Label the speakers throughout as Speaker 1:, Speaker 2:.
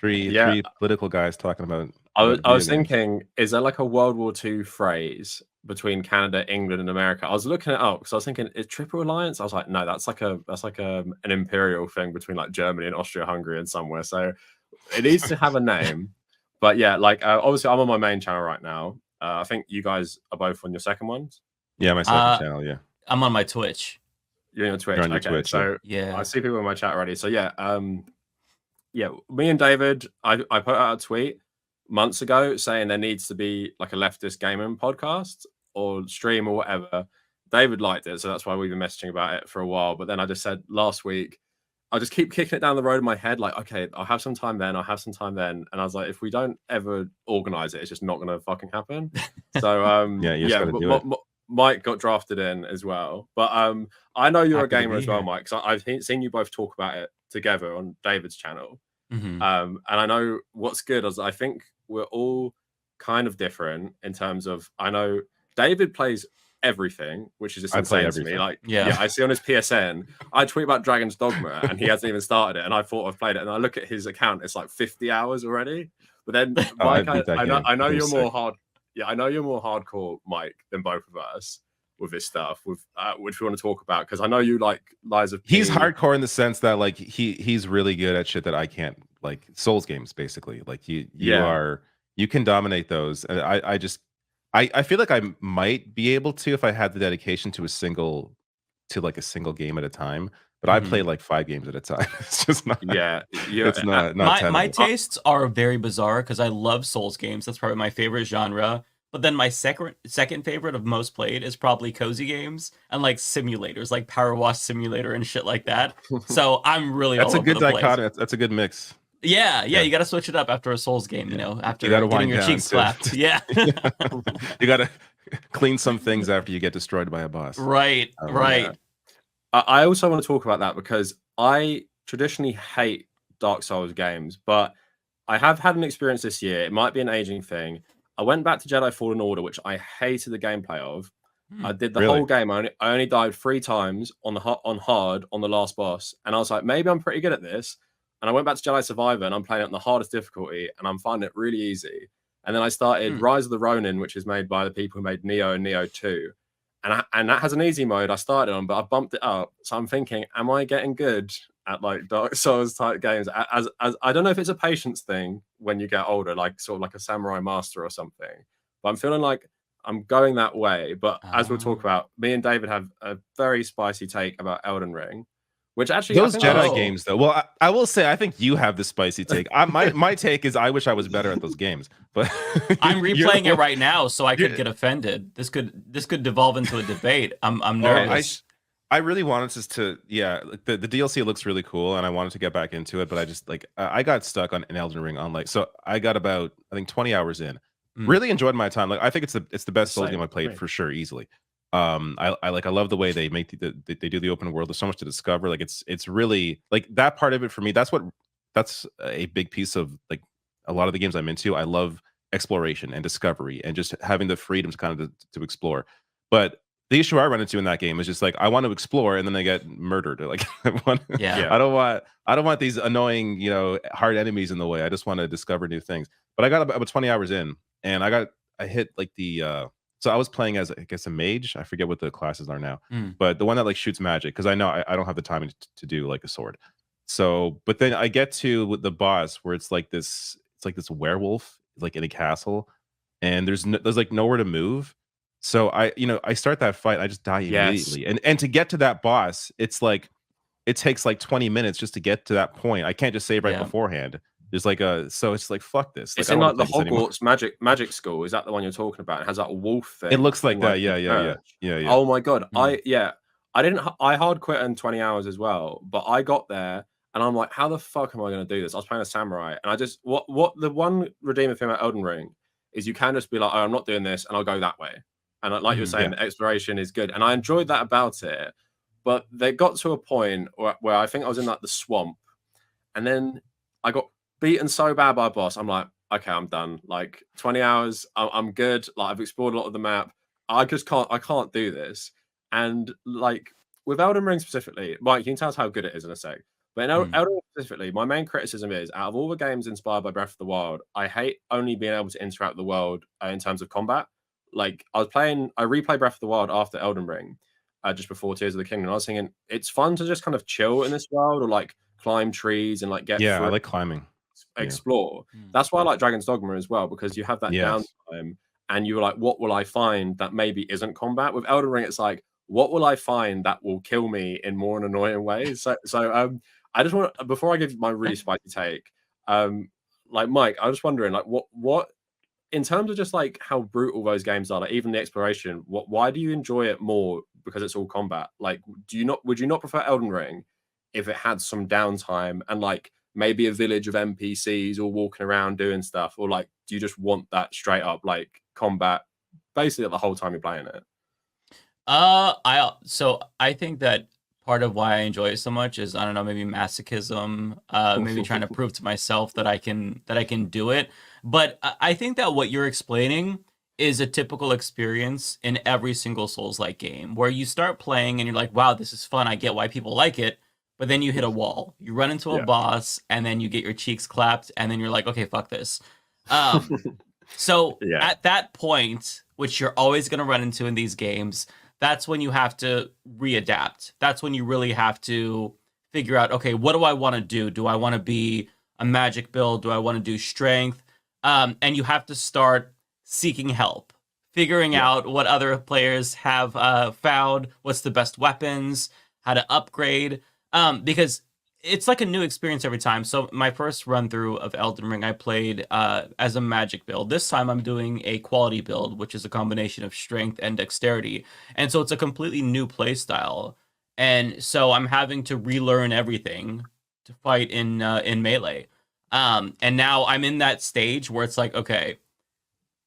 Speaker 1: Yeah,
Speaker 2: three political guys talking about
Speaker 1: I was
Speaker 2: video games.
Speaker 1: thinking, is there like a World War II phrase between Canada, England, and America? I was looking it up because I was thinking, is Triple Alliance? I was like, no, that's like an imperial thing between like Germany and Austria-Hungary and somewhere. So it needs to have a name. But yeah, like obviously I'm on my main channel right now. I think you guys are both on your second ones.
Speaker 2: Yeah, my second channel. Yeah,
Speaker 3: I'm on my Twitch.
Speaker 1: You're on your Twitch.
Speaker 2: You're on your
Speaker 1: Okay,
Speaker 2: Twitch,
Speaker 1: so
Speaker 3: Yeah.
Speaker 1: I see people in my chat already. So yeah, me and David, I put out a tweet months ago saying there needs to be like a leftist gaming podcast or stream or whatever. David liked it, so that's why we've been messaging about it for a while. But then I just said last week, I just keep kicking it down the road in my head, like, okay, I'll have some time then, I'll have some time then. And I was like, if we don't ever organize it, it's just not gonna fucking happen. So Mike got drafted in as well. But I know you're a gamer as well, Mike, because I've seen you both talk about it together on David's channel.
Speaker 3: Mm-hmm.
Speaker 1: And I know what's good is I think we're all kind of different in terms of, I know David plays everything, which is just insane to me. Like, yeah, I see on his PSN, I tweet about Dragon's Dogma and he hasn't even started it. And I thought I've played it. And I look at his account, it's like 50 hours already. But then, Mike, I know you're more hard. Yeah, I know you're more hardcore, Mike, than both of us with this stuff, with which we want to talk about, because I know you like Lies of P.
Speaker 2: He's hardcore in the sense that like he's really good at shit that I can't, like Souls games, basically. Like you can dominate those. And I feel like I might be able to if I had the dedication to a single game at a time. But I play like 5 games at a time. It's just not.
Speaker 1: Yeah,
Speaker 2: it's not.
Speaker 3: My tastes are very bizarre because I love Souls games. That's probably my favorite genre. But then my second favorite of most played is probably cozy games and like simulators, like Power Wash Simulator and shit like that. So I'm really
Speaker 2: that's
Speaker 3: all
Speaker 2: a good
Speaker 3: over the
Speaker 2: dichotomy. That's a good mix.
Speaker 3: Yeah, you got to switch it up after a Souls game, you know, after getting your cheeks slapped. Yeah.
Speaker 2: You got to clean some things after you get destroyed by a boss.
Speaker 3: Right.
Speaker 1: Yeah. I also want to talk about that because I traditionally hate Dark Souls games, but I have had an experience this year. It might be an aging thing. I went back to Jedi Fallen Order, which I hated the gameplay of. I did the whole game. I only died 3 times on hard on the last boss, and I was like, maybe I'm pretty good at this. And I went back to Jedi Survivor, and I'm playing it on the hardest difficulty, and I'm finding it really easy. And then I started Rise of the Ronin, which is made by the people who made Neo and Neo 2. And that has an easy mode I started on, but I bumped it up. So I'm thinking, am I getting good at like Dark Souls type games? As I don't know if it's a patience thing when you get older, like sort of like a Samurai Master or something. But I'm feeling like I'm going that way. But as we'll talk about, me and David have a very spicy take about Elden Ring, which actually
Speaker 2: those Jedi games though. Well, I will say I think you have the spicy take. My take is I wish I was better at those games, but
Speaker 3: I'm replaying it right now, so I could get offended. This could devolve into a debate. I'm nervous.
Speaker 2: I really wanted to the DLC looks really cool, and I wanted to get back into it, but I just like I got stuck on an Elden Ring online. So I got about 20 hours in. Really enjoyed my time. Like I think it's the best Souls game I played for sure, easily. I love the way they make they do the open world. There's so much to discover. Like it's really like that part of it for me. That's a big piece of like a lot of the games I'm into. I love exploration and discovery and just having the freedom to kind of to explore. But the issue I run into in that game is just like I want to explore and then I get murdered. Like I don't want these annoying hard enemies in the way. I just want to discover new things. But I got about 20 hours in, and I hit like the so I was playing as, I guess, a mage. I forget what the classes are now, but the one that like shoots magic, because I know I don't have the time to do like a sword. So, but then I get to the boss where it's like this werewolf like in a castle, and there's like nowhere to move. So I start that fight, I just die immediately. And to get to that boss, it's like it takes like 20 minutes just to get to that point. I can't just save right beforehand. There's like so it's like fuck this.
Speaker 1: It's in like the Hogwarts magic school. Is that the one you're talking about? It has that wolf thing.
Speaker 2: It looks like that. Yeah.
Speaker 1: Oh my god. I hard quit in 20 hours as well, but I got there and I'm like, how the fuck am I going to do this? I was playing a samurai, and I just what the one redeeming thing about Elden Ring is you can just be like, oh, I'm not doing this, and I'll go that way. And like you're saying, the exploration is good, and I enjoyed that about it. But they got to a point where I think I was in like the swamp, and then I got beaten so bad by a boss. I'm like, okay, I'm done. Like 20 hours, I'm good. Like I've explored a lot of the map. I can't do this. And like with Elden Ring specifically, Mike, you can tell us how good it is in a sec. But in Elden Ring specifically, my main criticism is, out of all the games inspired by Breath of the Wild, I hate only being able to interact with the world in terms of combat. Like, I replayed Breath of the Wild after Elden Ring, just before Tears of the Kingdom. I was thinking, it's fun to just kind of chill in this world, or like climb trees and like get
Speaker 2: Yeah, I
Speaker 1: through,
Speaker 2: like climbing.
Speaker 1: explore. That's why I like Dragon's Dogma as well, because you have that downtime and you're like, what will I find that maybe isn't combat? With Elden Ring, it's like, what will I find that will kill me in more annoying ways? So I just want, before I give my really spicy take, like Mike, I was just wondering, like, what in terms of just like how brutal those games are, like even the exploration, why do you enjoy it more? Because it's all combat. Like, would you not prefer Elden Ring if it had some downtime and like maybe a village of NPCs all walking around doing stuff, or like, do you just want that straight up like combat basically the whole time you're playing it?
Speaker 3: I think that part of why I enjoy it so much is, I don't know, maybe masochism, maybe trying to prove to myself that I can do it. But I think that what you're explaining is a typical experience in every single Souls-like game, where you start playing and you're like, wow, this is fun. I get why people like it. But then you hit a wall, you run into a boss, and then you get your cheeks clapped, and then you're like, okay, fuck this. So at that point, which you're always going to run into in these games, that's when you have to readapt. That's when you really have to figure out, okay, what do I want to do? Do I want to be a magic build? Do I want to do strength? And you have to start seeking help, figuring out what other players have found, what's the best weapons, how to upgrade. Because it's like a new experience every time. So my first run through of Elden Ring, I played as a magic build. This time I'm doing a quality build, which is a combination of strength and dexterity. And so it's a completely new play style. And so I'm having to relearn everything to fight in melee. And now I'm in that stage where it's like, okay,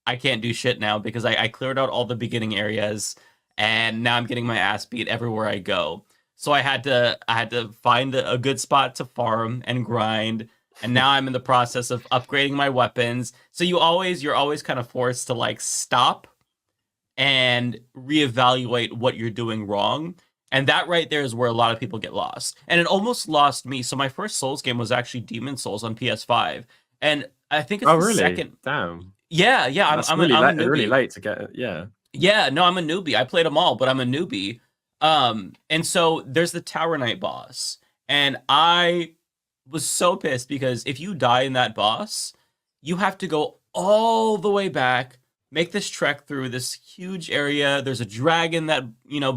Speaker 3: I can't do shit now because I cleared out all the beginning areas, and now I'm getting my ass beat everywhere I go. So I had to find a good spot to farm and grind, and now I'm in the process of upgrading my weapons. So you're always kind of forced to like stop and reevaluate what you're doing wrong. And that right there is where a lot of people get lost. And it almost lost me. So my first Souls game was actually Demon Souls on PS5, and I think it's the second.
Speaker 1: Damn.
Speaker 3: Yeah. I'm a newbie.
Speaker 1: Really late to get it. Yeah.
Speaker 3: Yeah. No, I'm a newbie. I played them all, but I'm a newbie. And so there's the Tower Knight boss, and I was so pissed because if you die in that boss, you have to go all the way back, make this trek through this huge area. There's a dragon that,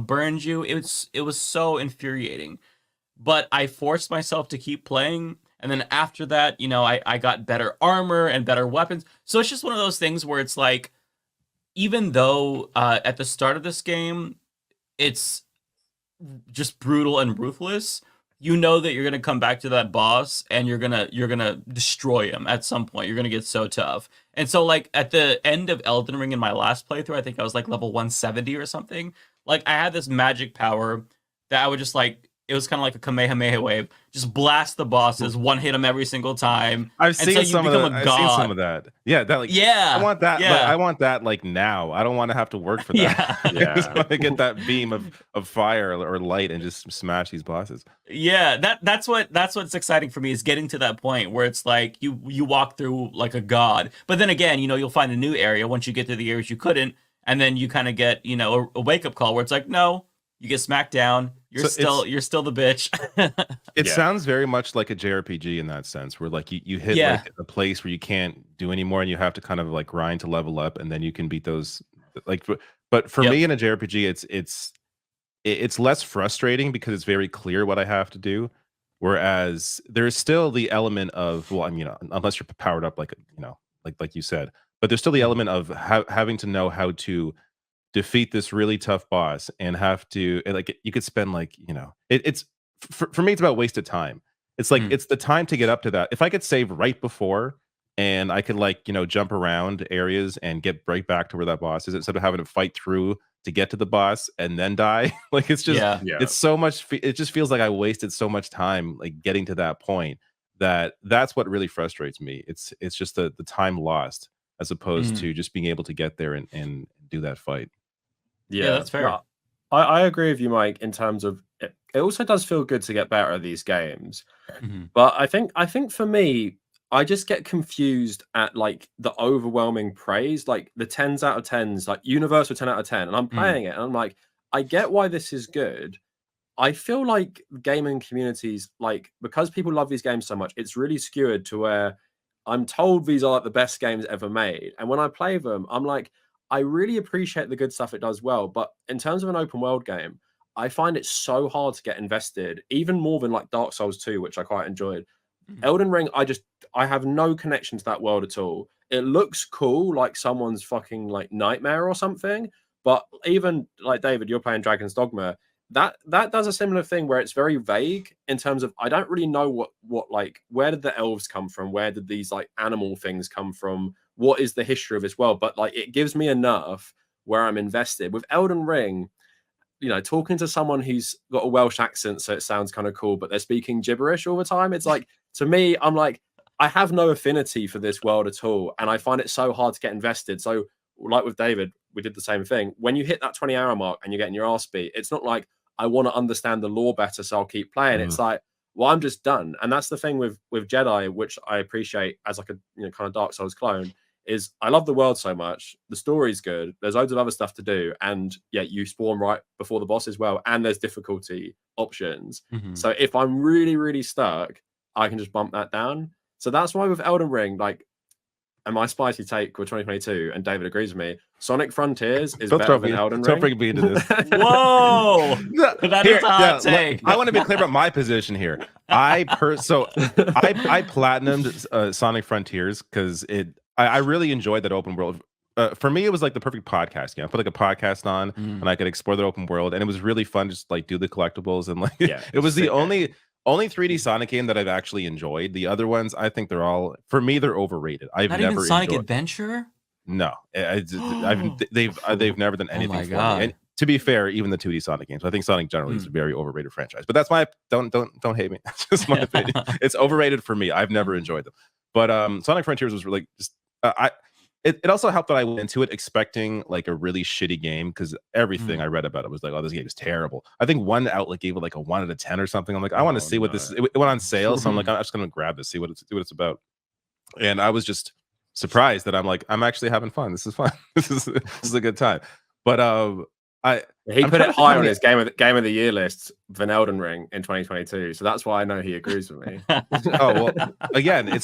Speaker 3: burns you. It was so infuriating, but I forced myself to keep playing. And then after that, I got better armor and better weapons. So it's just one of those things where it's like, even though at the start of this game, it's just brutal and ruthless, you know that you're gonna come back to that boss and you're gonna destroy him at some point. You're gonna get so tough. And so like at the end of Elden Ring in my last playthrough, I think I was like level 170 or something. Like I had this magic power that I would just like, it was kind of like a Kamehameha wave, just blast the bosses, one hit them every single time.
Speaker 2: I've seen some of that. Yeah, that like,
Speaker 3: yeah,
Speaker 2: I want that. Yeah. I want that like now. I don't want to have to work for that. I just want to get that beam of fire or light and just smash these bosses.
Speaker 3: Yeah, that's what's exciting for me, is getting to that point where it's like you walk through like a god. But then again, you'll find a new area once you get to the areas you couldn't, and then you kind of get a wake up call where it's like, no, you get smacked down. You're still the bitch.
Speaker 2: It sounds very much like a JRPG in that sense, where like you hit like a place where you can't do anymore, and you have to kind of like grind to level up, and then you can beat those. Like, but for me in a JRPG, it's less frustrating because it's very clear what I have to do. Whereas there's still the element of, well, I mean, unless you're powered up like like you said, but there's still the element of having to know how to defeat this really tough boss, and have to, like, you could spend like, it's for me, it's about wasted time. It's like it's the time to get up to that. If I could save right before, and I could like, jump around areas and get right back to where that boss is, instead of having to fight through to get to the boss and then die. Like, it's just it's so much, it just feels like I wasted so much time like getting to that point. That's what really frustrates me. It's just the time lost, as opposed to just being able to get there and do that fight.
Speaker 1: Yeah, that's fair. I agree with you, Mike, in terms of it also does feel good to get better at these games.
Speaker 3: Mhm.
Speaker 1: But I think for me, I just get confused at like the overwhelming praise, like the 10s out of 10s, like universal 10 out of 10. And I'm playing it and I'm like, I get why this is good. I feel like gaming communities, like because people love these games so much, it's really skewed to where I'm told these are like the best games ever made. And when I play them, I'm like, I really appreciate the good stuff it does well. But in terms of an open world game, I find it so hard to get invested, even more than like Dark Souls 2, which I quite enjoyed. Elden Ring, I have no connection to that world at all. It looks cool, like someone's fucking like nightmare or something. But even like David, you're playing Dragon's Dogma. That does a similar thing where it's very vague in terms of I don't really know what like where did the elves come from? Where did these like animal things come from? What is the history of this world? But like it gives me enough where I'm invested. With Elden Ring, you know, talking to someone who's got a Welsh accent, so it sounds kind of cool, but they're speaking gibberish all the time. It's like, to me, I'm like, I have no affinity for this world at all. And I find it so hard to get invested. So, like with David, we did the same thing. When you hit that 20-hour mark and you're getting your ass beat, it's not like I want to understand the lore better, so I'll keep playing. It's like, well, I'm just done. And that's the thing with Jedi, which I appreciate as like a kind of Dark Souls clone, is I love the world so much. The story's good. There's loads of other stuff to do, and yeah, you spawn right before the boss as well, and there's difficulty options. So if I'm really, really stuck, I can just bump that down. So that's why with Elden Ring, like, and my spicy take with 2022, and David agrees with me, Sonic Frontiers is better than Elden Ring.
Speaker 2: Don't bring me into this.
Speaker 3: Whoa! That is a hot take.
Speaker 2: I want to be clear about my position here. I platinumed Sonic Frontiers because I really enjoyed that open world. For me, it was like the perfect podcast game. I put like a podcast on and I could explore the open world, and it was really fun to just like do the collectibles and like it was the only 3D Sonic game that I've actually enjoyed. The other ones, I think they're all, for me, they're overrated. I've
Speaker 3: Not
Speaker 2: never
Speaker 3: even Sonic
Speaker 2: enjoyed...
Speaker 3: Adventure.
Speaker 2: No, they've never done anything
Speaker 3: my
Speaker 2: for
Speaker 3: God.
Speaker 2: me. And to be fair, even the 2D Sonic games, I think Sonic generally is a very overrated franchise. But that's my don't hate me. That's just my opinion. It's overrated for me. I've never enjoyed them. But Sonic Frontiers was really just it also helped that I went into it expecting like a really shitty game because everything I read about it was like, oh, this game is terrible. I think one outlet gave it like a 1 out of 10 or something. I'm like, I want to see what this is. It went on sale, so I'm like, I'm just gonna grab this, see what it's about. And I was just surprised that I'm actually having fun. This is fun. This is a good time. But
Speaker 1: he put it higher on his game of the year list than Elden Ring in 2022, so that's why I know he agrees with me.
Speaker 2: Oh well, again,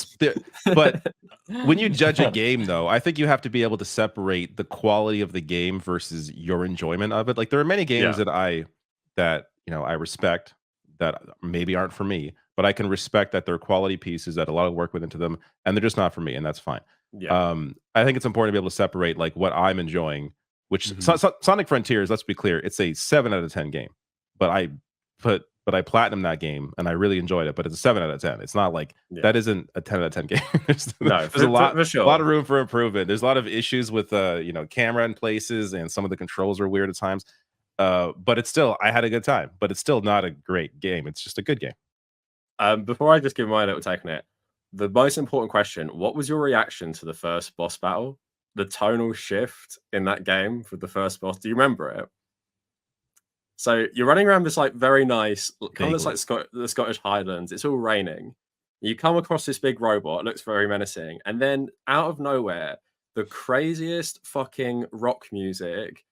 Speaker 2: but when you judge a game, though, I think you have to be able to separate the quality of the game versus your enjoyment of it. Like there are many games that I respect that maybe aren't for me, but I can respect that they're quality pieces that a lot of work went into them, and they're just not for me, and that's fine. I think it's important to be able to separate like what I'm enjoying. Which Sonic Frontiers, let's be clear, it's a 7 out of 10 game. But I platinumed that game and I really enjoyed it. But it's a 7 out of 10. It's not like that isn't a 10 out of 10 game. there's a lot of room for improvement. There's a lot of issues with camera in places, and some of the controls are weird at times. But it's still, I had a good time. But it's still not a great game. It's just a good game.
Speaker 1: Before I just give my little take on it, the most important question: what was your reaction to the first boss battle? The tonal shift in that game for the first boss. Do you remember it? So you're running around this like very nice, kind of like the Scottish Highlands. It's all raining. You come across this big robot. It looks very menacing, and then out of nowhere, the craziest fucking rock music.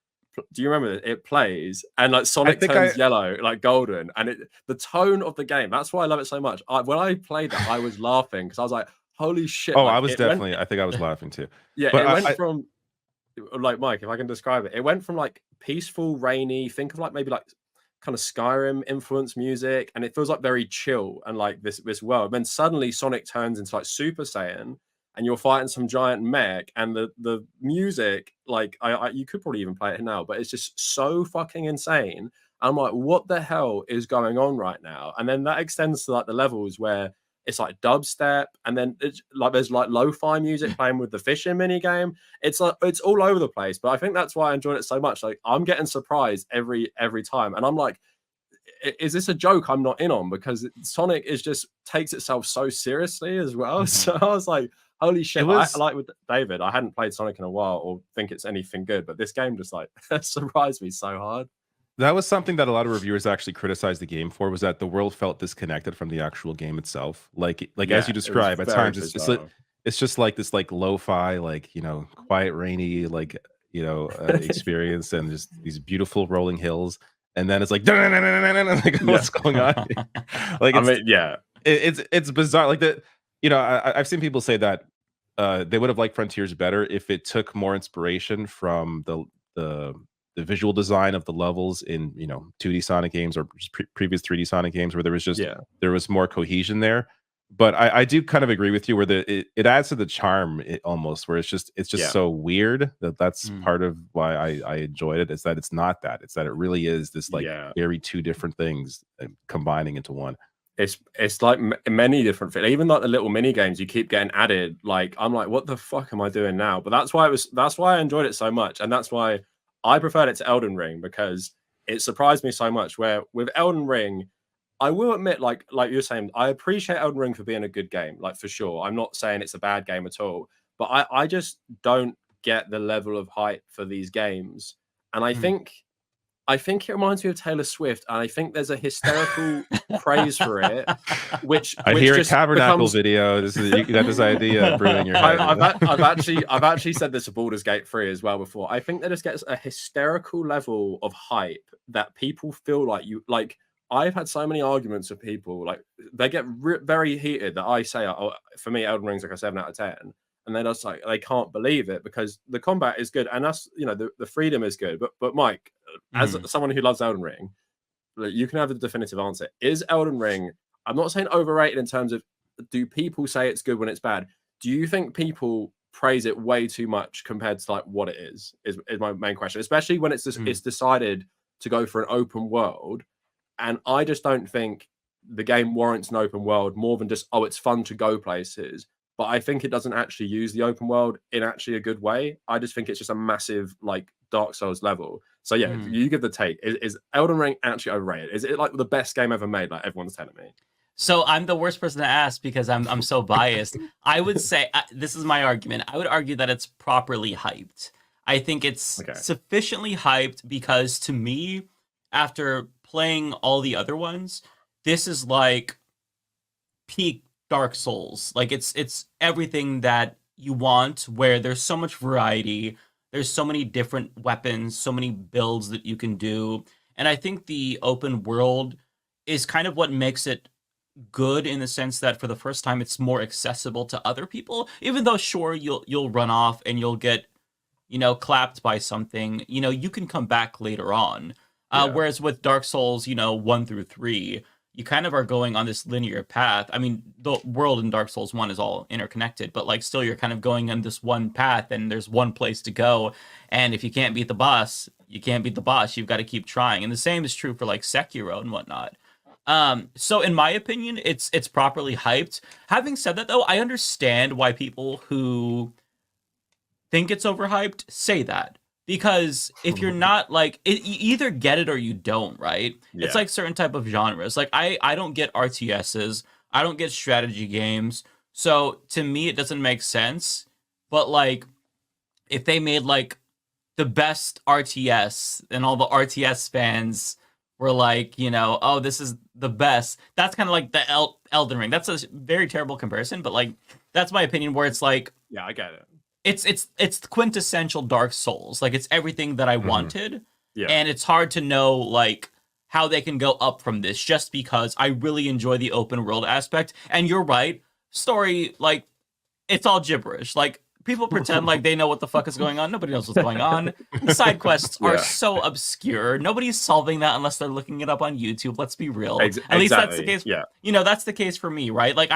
Speaker 1: Do you remember it? It plays, and like Sonic turns yellow, like golden, and the tone of the game. That's why I love it so much. When I played that, I was laughing because I was like, holy shit.
Speaker 2: Oh, I was definitely, I think I was laughing too.
Speaker 1: Yeah, but it went from, like, Mike, if I can describe it, it went from like peaceful, rainy, think of like maybe like kind of Skyrim influenced music, and it feels like very chill and like this world. Then suddenly Sonic turns into like Super Saiyan, and you're fighting some giant mech, and the music, like, you could probably even play it now, but it's just so fucking insane. I'm like, what the hell is going on right now? And then that extends to like the levels where it's like dubstep, and then it's like there's like lo-fi music playing with the fishing mini game. It's like it's all over the place, but I think that's why I enjoyed it so much. Like I'm getting surprised every time, and I'm like, is this a joke I'm not in on? Because Sonic is just takes itself so seriously as well. So I was like, holy shit! Like with David, I hadn't played Sonic in a while or think it's anything good, but this game just like surprised me so hard.
Speaker 2: That was something that a lot of reviewers actually criticized the game for, was that the world felt disconnected from the actual game itself. Like as
Speaker 1: Yeah,
Speaker 2: you
Speaker 1: it was
Speaker 2: describe, at
Speaker 1: very
Speaker 2: times
Speaker 1: bizarre.
Speaker 2: it's just like this like lo-fi, like, quiet, rainy, like, experience, and just these beautiful rolling hills. And then it's like, like
Speaker 1: Yeah.
Speaker 2: what's going on? Like
Speaker 1: I mean, yeah,
Speaker 2: it's bizarre. Like that, I've seen people say that they would have liked Frontiers better if it took more inspiration from the the visual design of the levels in 2D Sonic games, or just previous 3D Sonic games, where
Speaker 1: yeah,
Speaker 2: there was more cohesion there. But I do kind of agree with you, where it adds to the charm, almost, where it's just
Speaker 1: yeah.
Speaker 2: so weird that's
Speaker 3: Mm.
Speaker 2: part of why I enjoyed it. Is that it's not that, it's that it really is this like
Speaker 1: Yeah.
Speaker 2: very two different things combining into one.
Speaker 1: It's like many different things. Even like the little mini games you keep getting added. Like I'm like, what the fuck am I doing now? But that's why I enjoyed it so much, and that's why I preferred it to Elden Ring, because it surprised me so much. Where with Elden Ring, I will admit, like you're saying, I appreciate Elden Ring for being a good game, like for sure. I'm not saying it's a bad game at all, but I just don't get the level of hype for these games, and I think it reminds me of Taylor Swift, and I think there's a hysterical praise for it, which
Speaker 2: I hear a
Speaker 1: just
Speaker 2: Kavernacle
Speaker 1: becomes.
Speaker 2: video. You got this idea brewing in your head.
Speaker 1: I've actually said this to Baldur's Gate 3 as well before. I think that just gets a hysterical level of hype that people feel like you like. I've had so many arguments with people, like they get very heated that I say, oh, for me, Elden Ring's like a 7 out of 10. And they're just like, they can't believe it because the combat is good, and that's the freedom is good. But Mike, as someone who loves Elden Ring, you can have a definitive answer. Is Elden Ring, I'm not saying overrated in terms of, do people say it's good when it's bad? Do you think people praise it way too much compared to like what it is my main question, especially when it's decided to go for an open world. And I just don't think the game warrants an open world more than just, oh, it's fun to go places. But I think it doesn't actually use the open world in actually a good way. I just think it's just a massive like Dark Souls level. So yeah, you give the take. Is Elden Ring actually overrated? Is it like the best game ever made, like everyone's telling me?
Speaker 3: So I'm the worst person to ask because I'm so biased. I would say this is my argument. I would argue that it's properly hyped. I think it's sufficiently hyped because, to me, after playing all the other ones, this is like peak Dark Souls. Like it's everything that you want, where there's so much variety, there's so many different weapons, so many builds that you can do. And I think the open world is kind of what makes it good, in the sense that for the first time it's more accessible to other people. Even though sure, you'll run off and you'll get clapped by something, you can come back later on. Whereas with Dark Souls, 1 through 3, you kind of are going on this linear path. I mean, the world in Dark Souls 1 is all interconnected, but like still you're kind of going on this one path and there's one place to go. And if you can't beat the boss, you can't beat the boss. You've got to keep trying. And the same is true for like Sekiro and whatnot. So in my opinion, it's properly hyped. Having said that though, I understand why people who think it's overhyped say that. Because if you're not like you either get it or you don't, right?
Speaker 1: Yeah.
Speaker 3: It's like certain type of genres. Like I don't get RTSs, I don't get strategy games. So to me it doesn't make sense. But like if they made like the best RTS and all the RTS fans were like, oh, this is the best. That's kind of like the Elden Ring. That's a very terrible comparison, but like that's my opinion, where it's like,
Speaker 1: yeah, I get it.
Speaker 3: It's quintessential Dark Souls. Like it's everything that I wanted.
Speaker 1: Yeah.
Speaker 3: And it's hard to know like how they can go up from this, just because I really enjoy the open world aspect. And you're right, story, like it's all gibberish. Like people pretend like they know what the fuck is going on. Nobody knows what's going on. The side quests are so obscure. Nobody's solving that unless they're looking it up on YouTube. Let's be real. At least that's the case.
Speaker 1: Yeah.
Speaker 3: That's the case for me, right? Like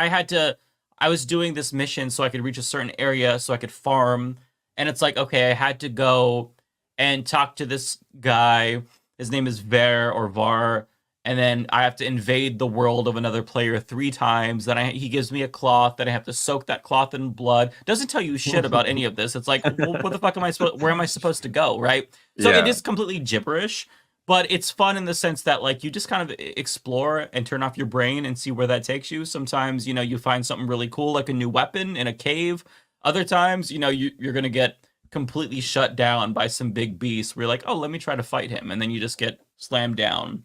Speaker 3: I was doing this mission so I could reach a certain area so I could farm. And it's like, okay, I had to go and talk to this guy. His name is Var. And then I have to invade the world of another player 3 times. Then he gives me a cloth. Then I have to soak that cloth in blood. Doesn't tell you shit about any of this. It's like, well, what the fuck where am I supposed to go, right? So it is completely gibberish. But it's fun in the sense that like you just kind of explore and turn off your brain and see where that takes you. Sometimes, you find something really cool, like a new weapon in a cave. Other times, you're going to get completely shut down by some big beast. We're like, oh, let me try to fight him, and then you just get slammed down.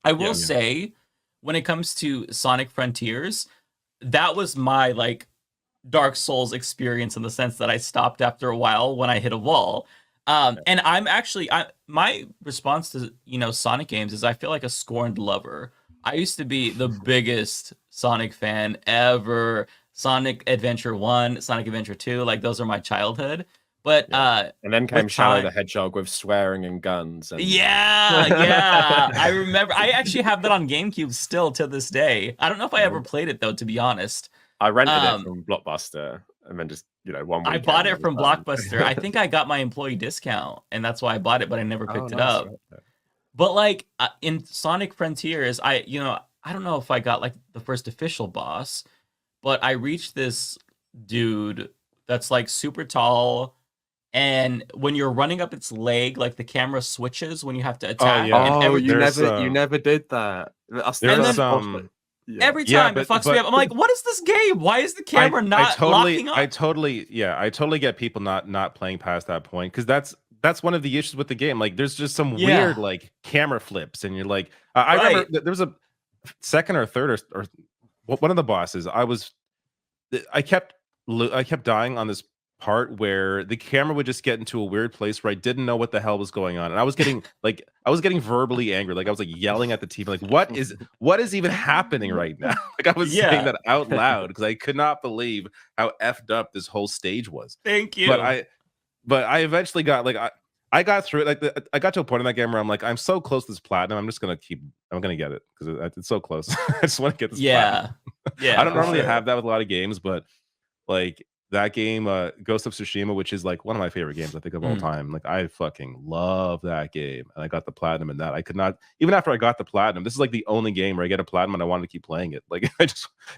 Speaker 3: I will say, when it comes to Sonic Frontiers, that was my like Dark Souls experience in the sense that I stopped after a while when I hit a wall. And I'm actually, my response to Sonic games is I feel like a scorned lover. I used to be the biggest Sonic fan ever. Sonic Adventure 1, Sonic Adventure 2, like those are my childhood. But
Speaker 1: and then came Shadow the Hedgehog with swearing and guns. And...
Speaker 3: yeah. I remember. I actually have that on GameCube still to this day. I don't know if I ever played it though, to be honest.
Speaker 1: I rented it from Blockbuster and then just 1 week.
Speaker 3: I bought it from Blockbuster. I think I got my employee discount, and that's why I bought it, but I never picked it up. Right. But like in Sonic Frontiers, I don't know if I got like the first official boss, but I reached this dude that's like super tall, and when you're running up its leg, like the camera switches when you have to attack.
Speaker 1: You never did that.
Speaker 3: Every time it fucks me up. I'm like, what is this game? Why is the camera not locking up?
Speaker 2: I totally get people not playing past that point, because that's one of the issues with the game. Like, there's just some weird like camera flips, and you're like, I remember there was a second or third or one of the bosses. I kept dying on this part where the camera would just get into a weird place where I didn't know what the hell was going on, and I was getting verbally angry. Like, I was like yelling at the TV, like, what is even happening right now? Like, I was saying that out loud because I could not believe how effed up this whole stage was.
Speaker 3: Thank you.
Speaker 2: But I eventually got like I got through it. Like, I got to a point in that game where I'm like, I'm so close to this platinum. I'm gonna get it because it's so close. I just want to get this. Platinum. I don't normally have that with a lot of games, but like that game, Ghost of Tsushima, which is like one of my favorite games I think of all time. Like, I fucking love that game, and I got the platinum in that. I could not, even after I got the platinum, this is like the only game where I get a platinum and I wanted to keep playing it. Like,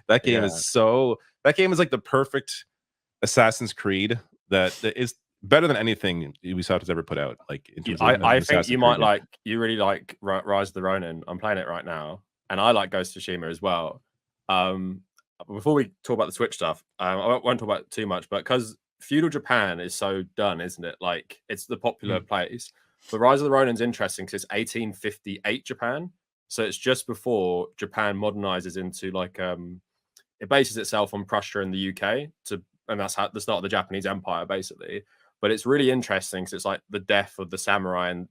Speaker 2: that game is like the perfect Assassin's Creed that is better than anything Ubisoft has ever put out. Like, in terms of
Speaker 1: I think you might you really like Rise of the Ronin. I'm playing it right now, and I like Ghost of Tsushima as well. Before we talk about the Switch stuff, I won't talk about it too much, but because feudal Japan is so done, isn't it? Like, it's the popular place. But Rise of the Ronin's interesting because it's 1858 Japan, so it's just before Japan modernizes into like it bases itself on Prussia and the UK and that's how the start of the Japanese Empire basically. But it's really interesting because it's like the death of the samurai and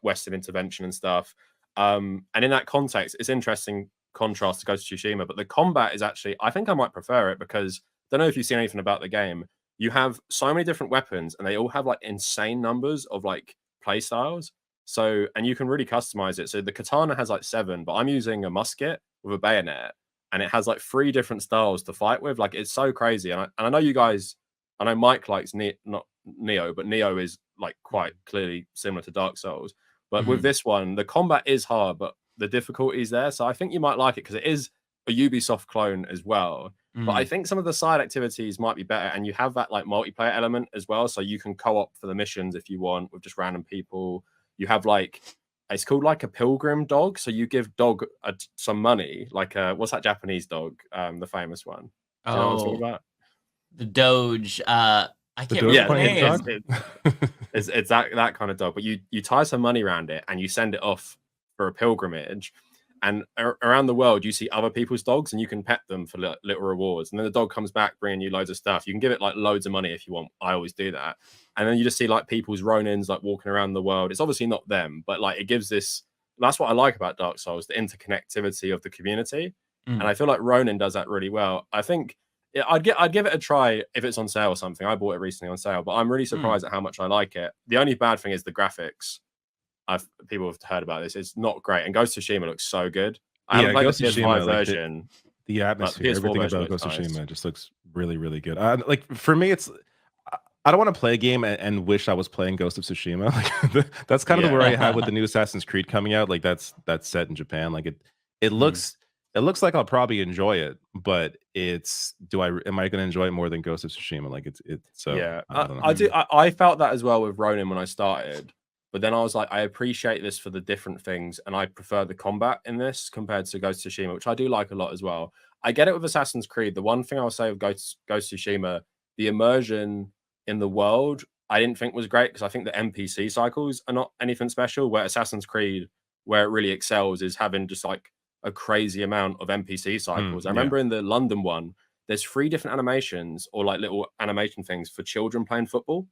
Speaker 1: Western intervention and stuff. And in that context, it's interesting contrast to Ghost of Tsushima, but the combat is actually, I think I might prefer it because I don't know if you've seen anything about the game. You have so many different weapons and they all have like insane numbers of like play styles. So, and you can really customize it. So the katana has like 7, but I'm using a musket with a bayonet and it has like 3 different styles to fight with. Like, it's so crazy. And I know you guys, I know Mike likes not Neo, but Neo is like quite clearly similar to Dark Souls. But with this one, the combat is hard, but the difficulty is there. So I think you might like it because it is a Ubisoft clone as well. But I think some of the side activities might be better, and you have that like multiplayer element as well. So you can co-op for the missions if you want with just random people. You have like, it's called like a pilgrim dog. So you give dog some money, like what's that Japanese dog, the famous one? Do you know what I'm talking about?
Speaker 3: The Doge. I can't remember the name.
Speaker 1: It's that kind of dog. But you tie some money around it and you send it off for a pilgrimage, and around the world you see other people's dogs and you can pet them for little rewards, and then the dog comes back bringing you loads of stuff. You can give it like loads of money if you want. I always do that. And then you just see like people's Ronins like walking around the world. It's obviously not them, but like it gives this, that's what I like about Dark Souls, the interconnectivity of the community. And I feel like Ronin does that really well. I think I'd give it a try if it's on sale or something. I bought it recently on sale, but I'm really surprised at how much I like it. The only bad thing is the graphics. People have heard about this. It's not great, and Ghost of Tsushima looks so good. I haven't played the PS5 version.
Speaker 2: The atmosphere, everything about Ghost of Tsushima just looks really, really good. Like, for me, it's, I don't want to play a game and wish I was playing Ghost of Tsushima. Like, that's kind of the worry I have with the new Assassin's Creed coming out. Like, that's set in Japan. Like, it looks like I'll probably enjoy it, but am I going to enjoy it more than Ghost of Tsushima? Like, so
Speaker 1: yeah. I felt that as well with Ronin when I started. But then I was like, I appreciate this for the different things, and I prefer the combat in this compared to Ghost of Tsushima, which I do like a lot as well. I get it with Assassin's Creed. The one thing I'll say with Ghost of Tsushima, the immersion in the world I didn't think was great, because I think the NPC cycles are not anything special. Where Assassin's Creed, where it really excels, is having just like a crazy amount of NPC cycles. I
Speaker 2: yeah.
Speaker 1: remember in the London one, there's 3 different animations, or like little animation things for children playing football.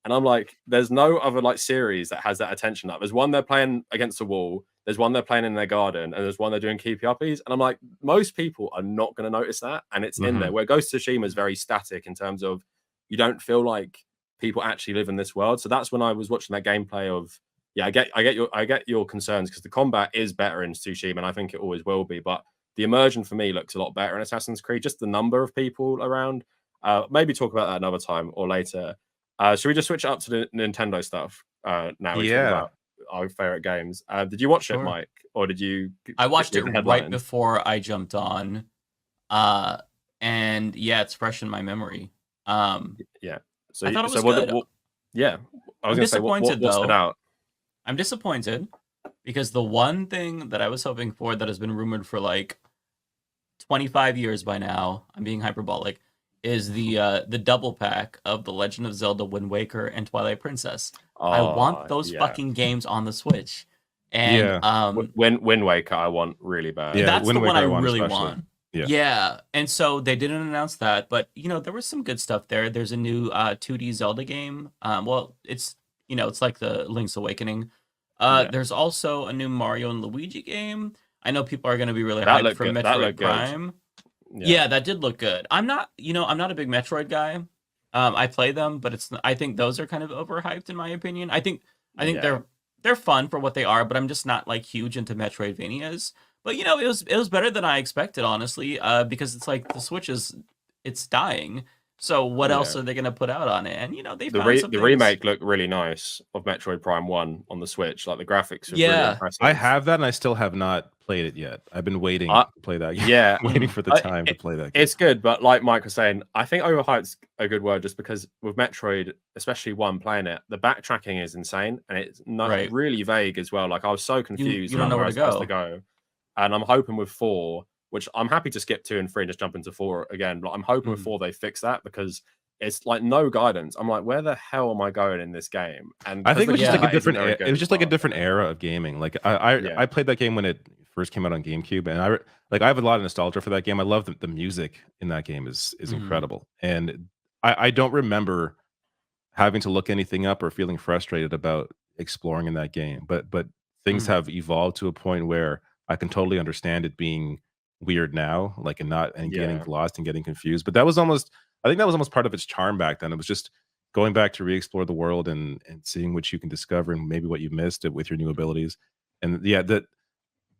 Speaker 1: And I'm like, there's no other like series that has that attention. Like, there's one they're playing against a wall, there's one they're playing in their garden, and there's one they're doing keepy uppies. And I'm like, most people are not going to notice that, and it's in there. Where Ghost of Tsushima is very static in terms of, you don't feel like people actually live in this world. So that's when I was watching that gameplay of, yeah, I get your concerns, because the combat is better in Tsushima, and I think it always will be. But the immersion for me looks a lot better in Assassin's Creed. Just the number of people around. Maybe talk about that another time or later. Should we just switch up to the Nintendo stuff now? We talk about our favorite games. Did you watch it, Mike, or did you?
Speaker 3: I watched it right before I jumped on, and yeah, it's fresh in my memory.
Speaker 1: Yeah. So
Speaker 3: I thought it was good.
Speaker 1: Yeah, I was going to say, what stood out?
Speaker 3: I'm disappointed, because the one thing that I was hoping for, that has been rumored for like 25 years by now, I'm being hyperbolic, is the double pack of The Legend of Zelda: Wind Waker and Twilight Princess. I want those fucking games on the Switch. And
Speaker 1: Wind Waker I want really bad.
Speaker 3: Yeah, that's the one I really want. Yeah, and so they didn't announce that, but there was some good stuff there. There's a new 2D Zelda game. Well, it's it's like the Link's Awakening. There's also a new Mario and Luigi game. I know people are going to be really hyped for Metroid Prime. Yeah, that did look good. I'm not a big Metroid guy. I play them, but I think those are kind of overhyped in my opinion. I think they're fun for what they are, but I'm just not like huge into Metroidvanias. But it was better than I expected, honestly, because it's like the Switch it's dying. So what else are they going to put out on it? And the
Speaker 1: remake looked really nice of Metroid Prime 1 on the Switch. Like, the graphics are really impressive.
Speaker 2: I have that, and I still have not played it yet. I've been waiting to play that game.
Speaker 1: Yeah,
Speaker 2: waiting for the time to play that game.
Speaker 1: It's good, but like Mike was saying, I think overhyped's a good word, just because with Metroid, especially 1, playing it, the backtracking is insane, and it's not really vague as well. Like, I was so confused.
Speaker 3: You don't know where to
Speaker 1: go. And I'm hoping with 4, which I'm happy to skip 2 and 3 and just jump into 4 again. But I'm hoping with 4 they fix that, because it's like no guidance. I'm like, where the hell am I going in this game? And
Speaker 2: I think it was just like a different. It was just like a different era of gaming. Like I played that game when it first came out on GameCube, and I have a lot of nostalgia for that game. I love the music in that game is incredible, and I don't remember having to look anything up or feeling frustrated about exploring in that game. But things have evolved to a point where I can totally understand it being weird now, like, and getting lost and getting confused. But I think that was almost part of its charm back then. It was just going back to re-explore the world and seeing what you can discover and maybe what you missed with your new abilities. And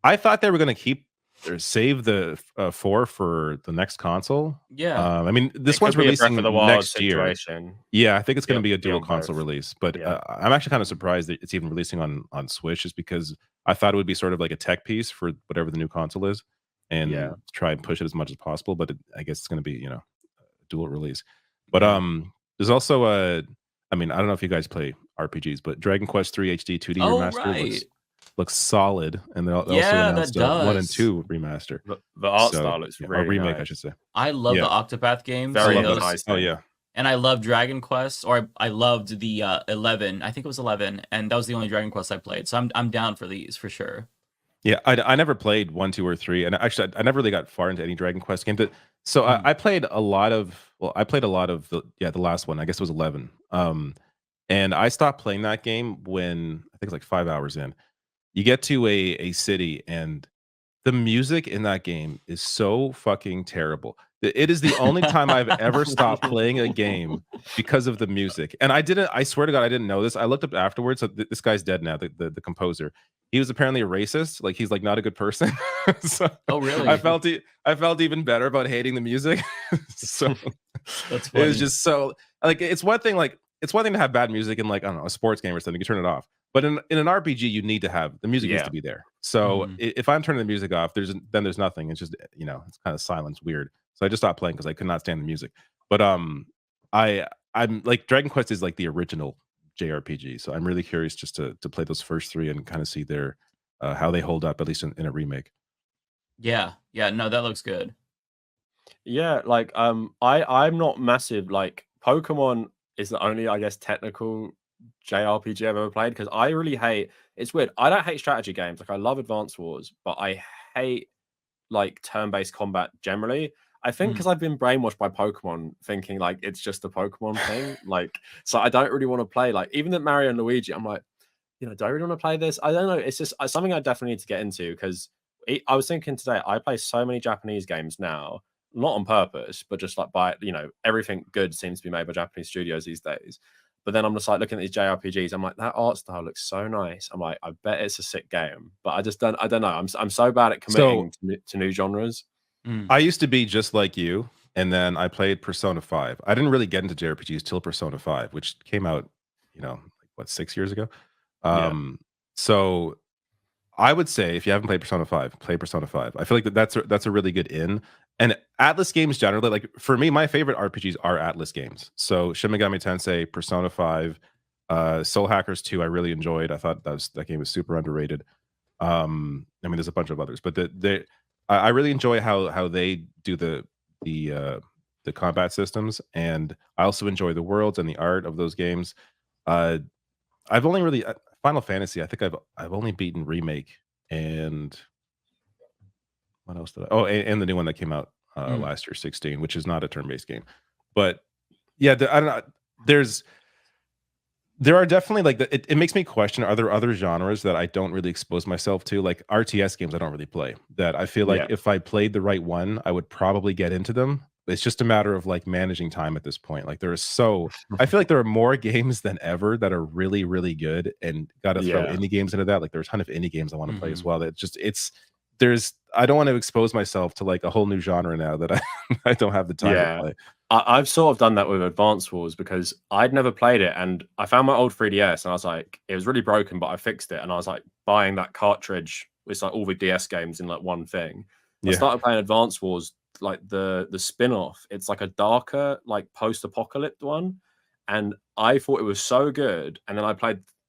Speaker 2: I thought they were going to keep or save the 4 for the next console.
Speaker 3: Yeah.
Speaker 2: I mean, this one's releasing next year. Yeah, I think it's going to be a dual console release. But I'm actually kind of surprised that it's even releasing on Switch, just because I thought it would be sort of like a tech piece for whatever the new console is, and try and push it as much as possible. But I guess it's going to be dual release. But there's also I mean, I don't know if you guys play RPGs, but Dragon Quest 3 HD 2D remaster looks solid, and they also announced 1 and 2 remaster.
Speaker 1: The art style looks really
Speaker 2: remake,
Speaker 1: nice.
Speaker 2: I should say.
Speaker 3: I love the Octopath games.
Speaker 1: Very nice.
Speaker 2: Oh yeah.
Speaker 3: And I love Dragon Quest, or I loved the 11. I think it was 11, and that was the only Dragon Quest I played. So I'm down for these for sure.
Speaker 2: Yeah, I never played 1, 2, or 3, and actually I never really got far into any Dragon Quest game. So I played a lot of the last one. I guess it was 11. And I stopped playing that game when I think it's like 5 hours in. You get to a city, and the music in that game is so fucking terrible. It is the only time I've ever stopped playing a game because of the music. And I swear to God, I didn't know this. I looked up afterwards. So this guy's dead now, the composer. He was apparently a racist. Like, he's like not a good person. So
Speaker 3: oh, really?
Speaker 2: I felt even better about hating the music. So
Speaker 3: that's funny.
Speaker 2: It was just so, like, it's one thing to have bad music in, like, I don't know, a sports game or something. You turn it off. But in an RPG, you need to have the music needs to be there. So if I'm turning the music off, there's nothing. It's just, it's kind of silence, weird. So I just stopped playing because I could not stand the music. But I'm like, Dragon Quest is like the original JRPG. So I'm really curious just to play those first 3 and kind of see their how they hold up, at least in a remake.
Speaker 3: Yeah. No, that looks good.
Speaker 1: Yeah, like I'm not massive. Like, Pokemon is the only, I guess, technical JRPG I've ever played, because I really hate. It's weird. I don't hate strategy games. Like I love Advance Wars, but I hate like turn-based combat generally. I think because I've been brainwashed by Pokemon, thinking like it's just a Pokemon thing. Like, so I don't really want to play like even the Mario and Luigi. I'm like, do I really want to play this? I don't know. It's just something I definitely need to get into, because I was thinking today, I play so many Japanese games now, not on purpose, but just like by, everything good seems to be made by Japanese studios these days. But then I'm just like looking at these JRPGs. I'm like, that art style looks so nice. I'm like, I bet it's a sick game, but I don't know. I'm so bad at committing to new genres.
Speaker 2: I used to be just like you, and then I played Persona 5. I didn't really get into JRPGs till Persona 5, which came out, like, what, 6 years ago? So I would say if you haven't played Persona 5, play Persona 5. I feel like that's a really good in. And Atlas games generally, like for me, my favorite RPGs are Atlas games. So Shin Megami Tensei, Persona 5, Soul Hackers 2, I really enjoyed. I thought that game was super underrated. I mean, there's a bunch of others, but I really enjoy how they do the combat systems, and I also enjoy the worlds and the art of those games. I've only really Final Fantasy. I think I've only beaten Remake, and what else did I? Oh, and the new one that came out last year, 16, which is not a turn-based game. But yeah, I don't know. There are definitely like it makes me question, are there other genres that I don't really expose myself to, like RTS games I don't really play, that I feel like if I played the right one I would probably get into them. It's just a matter of like managing time at this point. Like I feel like there are more games than ever that are really, really good, and got to throw indie games into that. Like there are a ton of indie games I want to play as well. That I don't want to expose myself to like a whole new genre now that I don't have the time to play.
Speaker 1: I've sort of done that with Advance Wars, because I'd never played it, and I found my old 3DS and I was like, it was really broken, but I fixed it, and I was like buying that cartridge with like all the DS games in like one thing. I started playing Advance Wars, like the spin-off. It's like a darker, like post-apocalypse one, and I thought it was so good. And then I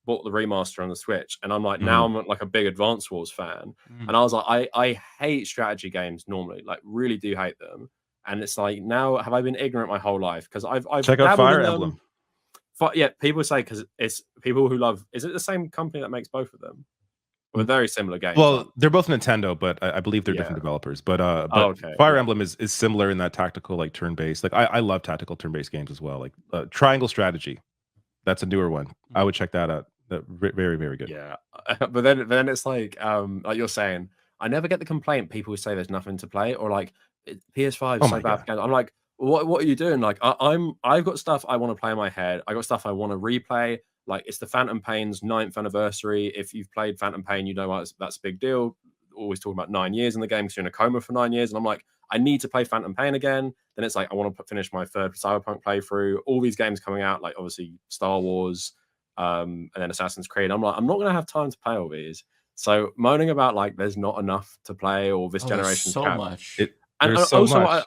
Speaker 1: bought the remaster on the Switch, and I'm like, now I'm like a big Advance Wars fan, and I was like, I hate strategy games normally, like really do hate them. And it's like, now have I been ignorant my whole life? Because I've
Speaker 2: check out Fire Emblem.
Speaker 1: People say, because it's people who love. Is it the same company that makes both of them? Or very similar games.
Speaker 2: Well, they're both Nintendo, but I believe they're different developers. But Fire Emblem is similar in that tactical, like turn-based. Like I love tactical turn-based games as well. Like Triangle Strategy, that's a newer one. I would check that out. Very, very good.
Speaker 1: Yeah, but then it's like you're saying, I never get the complaint people who say there's nothing to play, or like PS5 is so bad for games. I'm like, what are you doing? Like I've got stuff I want to play in my head. I got stuff I want to replay. Like it's the Phantom Pain's 9th anniversary. If you've played Phantom Pain, you know that's a big deal. Always talking about 9 years in the game because you're in a coma for 9 years. And I'm like, I need to play Phantom Pain again. Then it's like, I want to finish my 3rd Cyberpunk playthrough. All these games coming out, like obviously Star Wars, and then Assassin's Creed. I'm like, I'm not going to have time to play all these. So moaning about like there's not enough to play, or this generation
Speaker 3: so much.
Speaker 2: There's so much.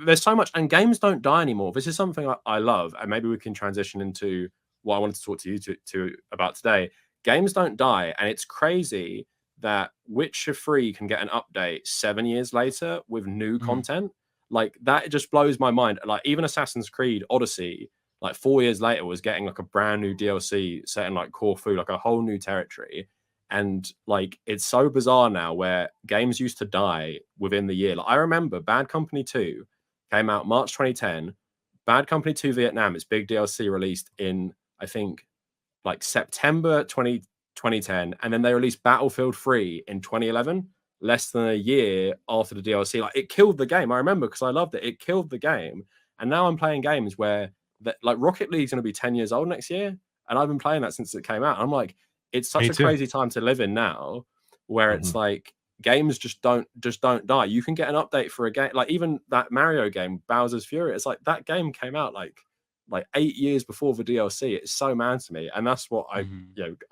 Speaker 1: There's so much, and games don't die anymore. This is something I love, and maybe we can transition into what I wanted to talk to you to about today. Games don't die, and it's crazy that Witcher 3 can get an update 7 years later with new content. Like that, it just blows my mind. Like even Assassin's Creed Odyssey, like 4 years later, was getting like a brand new DLC set in like Corfu, like a whole new territory. And like it's so bizarre now, where games used to die within the year. Like I remember Bad Company 2 came out March 2010. Bad Company 2 Vietnam, its big DLC, released in I think like September 2010, and then they released Battlefield 3 in 2011, less than a year after the DLC. Like it killed the game. I remember because I loved it. It killed the game. And now I'm playing games where like Rocket League's going to be 10 years old next year, and I've been playing that since it came out. I'm like, it's such a crazy time to live in now, where it's like games just don't die. You can get an update for a game, like even that Mario game, Bowser's Fury. It's like that game came out like 8 years before the DLC. It's so mad to me, and that's what I,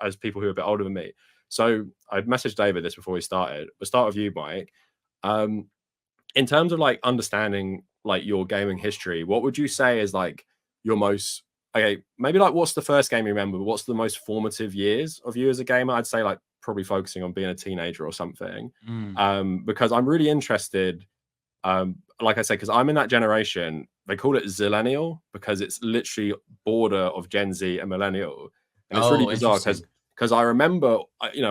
Speaker 1: as people who are a bit older than me. So I messaged David this before we started. We'll start with you, Mike. In terms of like understanding like your gaming history, what would you say is like your most maybe like what's the first game you remember, but what's the most formative years of you as a gamer? I'd say like probably focusing on being a teenager or something. Because I'm really interested, like I said, because I'm in that generation they call it Zillennial because it's literally border of Gen Z and Millennial, and it's really
Speaker 3: Oh,
Speaker 1: bizarre
Speaker 3: interesting.
Speaker 1: because I remember,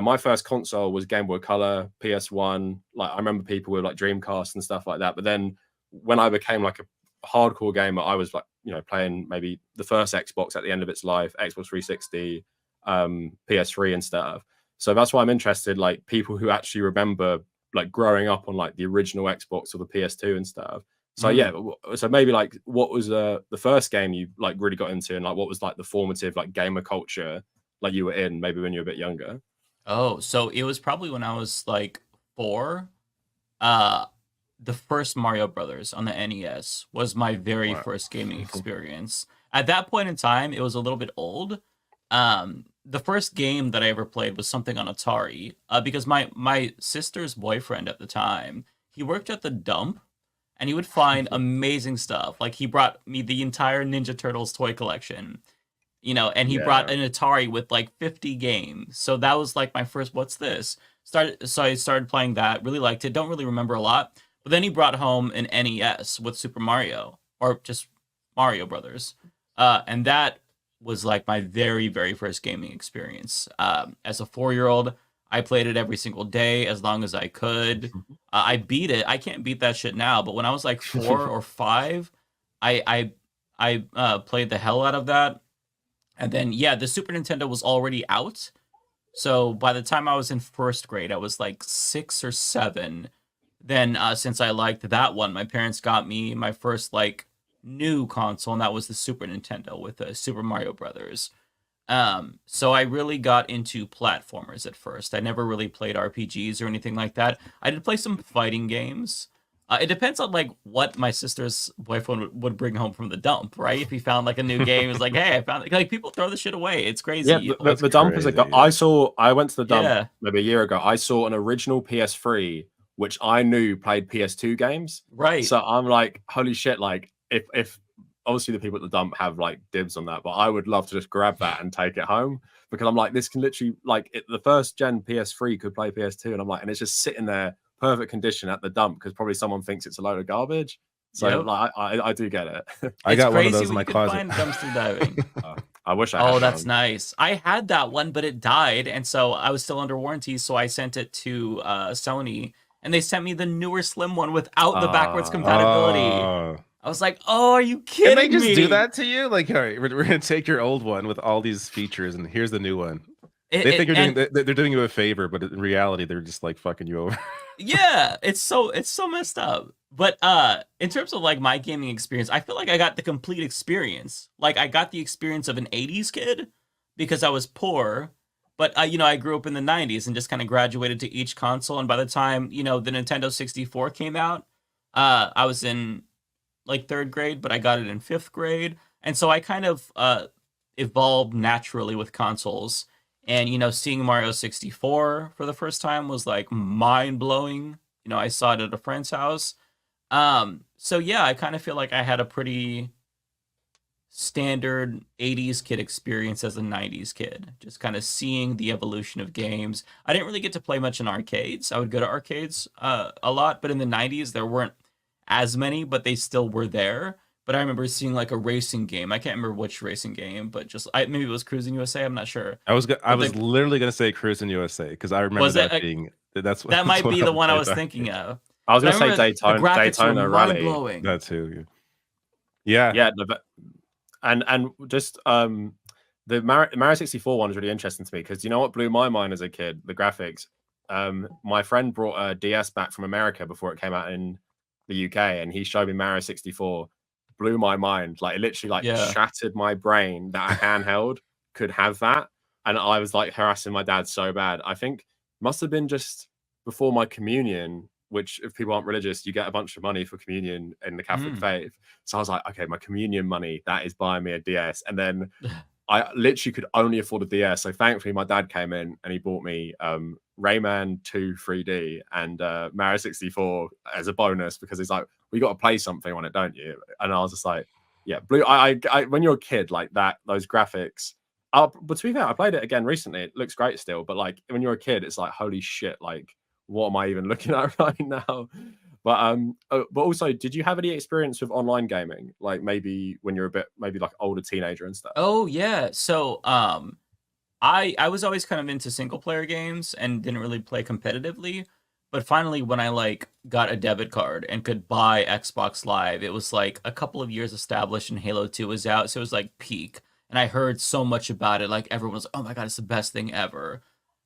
Speaker 1: my first console was Game Boy Color, PS1. Like I remember people with like Dreamcast and stuff like that. But then when I became like a hardcore gamer, I was like, playing maybe the first Xbox at the end of its life, Xbox 360, PS3 and stuff. So that's why I'm interested, like people who actually remember like growing up on like the original Xbox or the PS2 and stuff. So yeah, so maybe like what was the first game you like really got into, and like what was like the formative like gamer culture like you were in maybe when you were a bit younger?
Speaker 3: Oh, so it was probably when I was like 4. Uh, the first Mario Brothers on the NES was my very
Speaker 2: Wow.
Speaker 3: first gaming experience. At that point in time, it was a little bit old. The first game that I ever played was something on Atari, because my sister's boyfriend at the time, he worked at the dump, and he would find amazing stuff. Like he brought me the entire Ninja Turtles toy collection, and he brought
Speaker 1: Yeah.
Speaker 3: an Atari with like 50 games. So that was like my first, what's this? So I started playing that, really liked it, don't really remember a lot. But then he brought home an NES with Super Mario, or just Mario Brothers. And that was like my very, very first gaming experience. As a 4-year-old, I played it every single day as long as I could. I beat it. I can't beat that shit now, but when I was like 4 or 5, I played the hell out of that. And then, yeah, the Super Nintendo was already out. So by the time I was in first grade, I was like 6 or 7. Then, since I liked that one, my parents got me my first like new console, and that was the Super Nintendo with Super Mario Brothers. So I really got into platformers at first. I never really played RPGs or anything like that. I did play some fighting games. It depends on like what my sister's boyfriend would bring home from the dump, right? If he found like a new game, it's like, hey, I found it. Like people throw the shit away. It's
Speaker 1: Yeah,
Speaker 3: crazy.
Speaker 1: the dump is
Speaker 2: crazy.
Speaker 1: I went to the dump
Speaker 3: Yeah,
Speaker 1: maybe a year ago. I saw an original PS3 which I knew played PS2 games.
Speaker 3: right.
Speaker 1: So I'm like, holy shit! Like if obviously the people at the dump have like dibs on that, but I would love to just grab that and take it home because I'm like, this can literally like the first gen PS3 could play PS2, and I'm like, and it's just sitting there perfect condition at the dump because probably someone thinks it's a load of garbage. So
Speaker 3: Yep.
Speaker 1: like I do get it.
Speaker 2: I
Speaker 3: It's
Speaker 2: got one of
Speaker 3: crazy
Speaker 2: those in
Speaker 3: what
Speaker 2: my
Speaker 3: you can
Speaker 2: closet.
Speaker 3: find dumpster diving.
Speaker 1: I wish I
Speaker 3: Oh,
Speaker 1: had
Speaker 3: that's
Speaker 1: one.
Speaker 3: nice. I had that one, but it died, and so I was still under warranty. So I sent it to Sony, and they sent me the newer slim one without the backwards compatibility.
Speaker 2: Oh.
Speaker 3: I was like, "Oh, are you
Speaker 2: Can they
Speaker 3: kidding
Speaker 2: just do
Speaker 3: me?"
Speaker 2: that to you? Like, all right, we're gonna take your old one with all these features, and here's the new one. They think
Speaker 3: And
Speaker 2: they're doing you a favor, but in reality, they're just like fucking you over.
Speaker 3: yeah, it's so messed up. But in terms of like my gaming experience, I feel like I got the complete experience. Like I got the experience of an 80s kid because I was poor, but I grew up in the 90s and just kind of graduated to each console, and by the time, the Nintendo 64 came out, I was in like 3rd grade, but I got it in 5th grade. And so I kind of evolved naturally with consoles. And, seeing Mario 64 for the first time was like mind blowing. I saw it at a friend's house. So yeah, I kind of feel like I had a pretty standard 80s kid experience as a 90s kid, just kind of seeing the evolution of games. I didn't really get to play much in arcades. I would go to arcades a lot, but in the 90s there weren't as many, but they still were there. But I remember seeing like a racing game. I can't remember which racing game, but maybe it was Cruising USA. I'm not sure.
Speaker 2: I was
Speaker 3: But
Speaker 2: literally gonna say Cruising USA because I remember
Speaker 3: was it
Speaker 2: that being that's
Speaker 3: that might
Speaker 2: what
Speaker 3: be
Speaker 2: I
Speaker 3: the
Speaker 2: would
Speaker 3: one I
Speaker 2: play
Speaker 3: was
Speaker 2: at
Speaker 3: thinking
Speaker 2: arcades.
Speaker 3: of.
Speaker 1: I was
Speaker 3: But I
Speaker 1: gonna say
Speaker 3: remember the graphics were
Speaker 1: Daytona
Speaker 3: mind
Speaker 1: Rally.
Speaker 3: blowing.
Speaker 2: That too. Yeah.
Speaker 1: Yeah, and just the Mario 64 one is really interesting to me because you know what blew my mind as a kid? The graphics. My friend brought a DS back from America before it came out in the UK, and he showed me Mario 64. Blew my mind. Like it literally like
Speaker 3: Yeah.
Speaker 1: shattered my brain that a handheld could have that. And I was like harassing my dad so bad. I think must have been just before my communion, which if people aren't religious, you get a bunch of money for communion in the Catholic faith. So I was like, okay, my communion money, that is buying me a DS. And then I literally could only afford a DS. So thankfully my dad came in and he bought me Rayman 2 3D and Mario 64 as a bonus because he's like, we got to play something on it, don't you? And I was just like, yeah, when you're a kid like that, those graphics. But to be fair, I played it again recently. It looks great still. But like when you're a kid, it's like, holy shit, like what am I even looking at right now? But also, did you have any experience with online gaming? Like maybe when you're a bit, maybe like older teenager and stuff.
Speaker 3: Oh yeah. So I was always kind of into single player games and didn't really play competitively. But finally, when I like got a debit card and could buy Xbox Live, it was like a couple of years established and Halo 2 was out, so it was like peak. And I heard so much about it, like everyone was, oh my god, it's the best thing ever.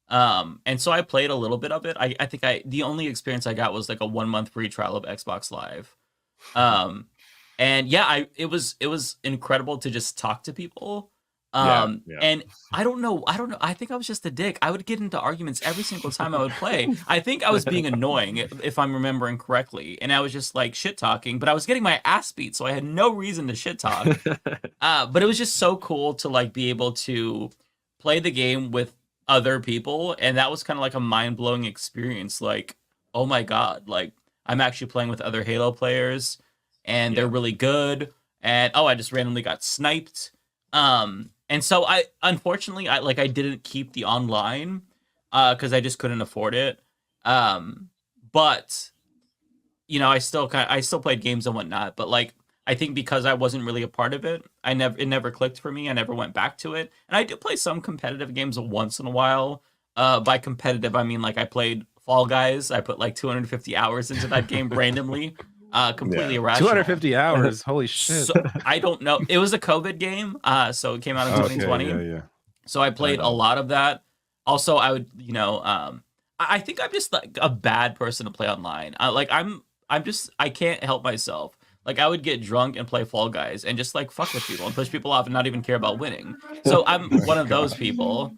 Speaker 3: And so I played a little bit of it. I think the only experience I got was like a 1 month free trial of Xbox Live. Um, and yeah, it was incredible to just talk to people.
Speaker 1: Yeah.
Speaker 3: And I don't know. I think I was just a dick. I would get into arguments every single time I would play. I think I was being annoying if I'm remembering correctly, and I was just like shit talking. But I was getting my ass beat, so I had no reason to shit talk. But it was just so cool to like be able to play the game with other people, and that was kind of like a mind blowing experience. Like, oh my god, like I'm actually playing with other Halo players, and they're really good. And oh, I just randomly got sniped. And so I unfortunately I didn't keep the online because I just couldn't afford it. But you know, I still played games and whatnot, but like I think because I wasn't really a part of it, it never clicked for me. I never went back to it. And I do play some competitive games once in a while. By competitive I mean like I played Fall Guys. I put like 250 hours into that game randomly. Completely irrational.
Speaker 2: 250 hours. Holy shit.
Speaker 3: So, I don't know. It was a COVID game. So it came out in 2020.
Speaker 2: Yeah.
Speaker 3: So I played a lot of that. Also, I would, you know, I think I'm just like a bad person to play online. I can't help myself. Like I would get drunk and play Fall Guys and just like fuck with people and push people off and not even care about winning. So I'm one of those people.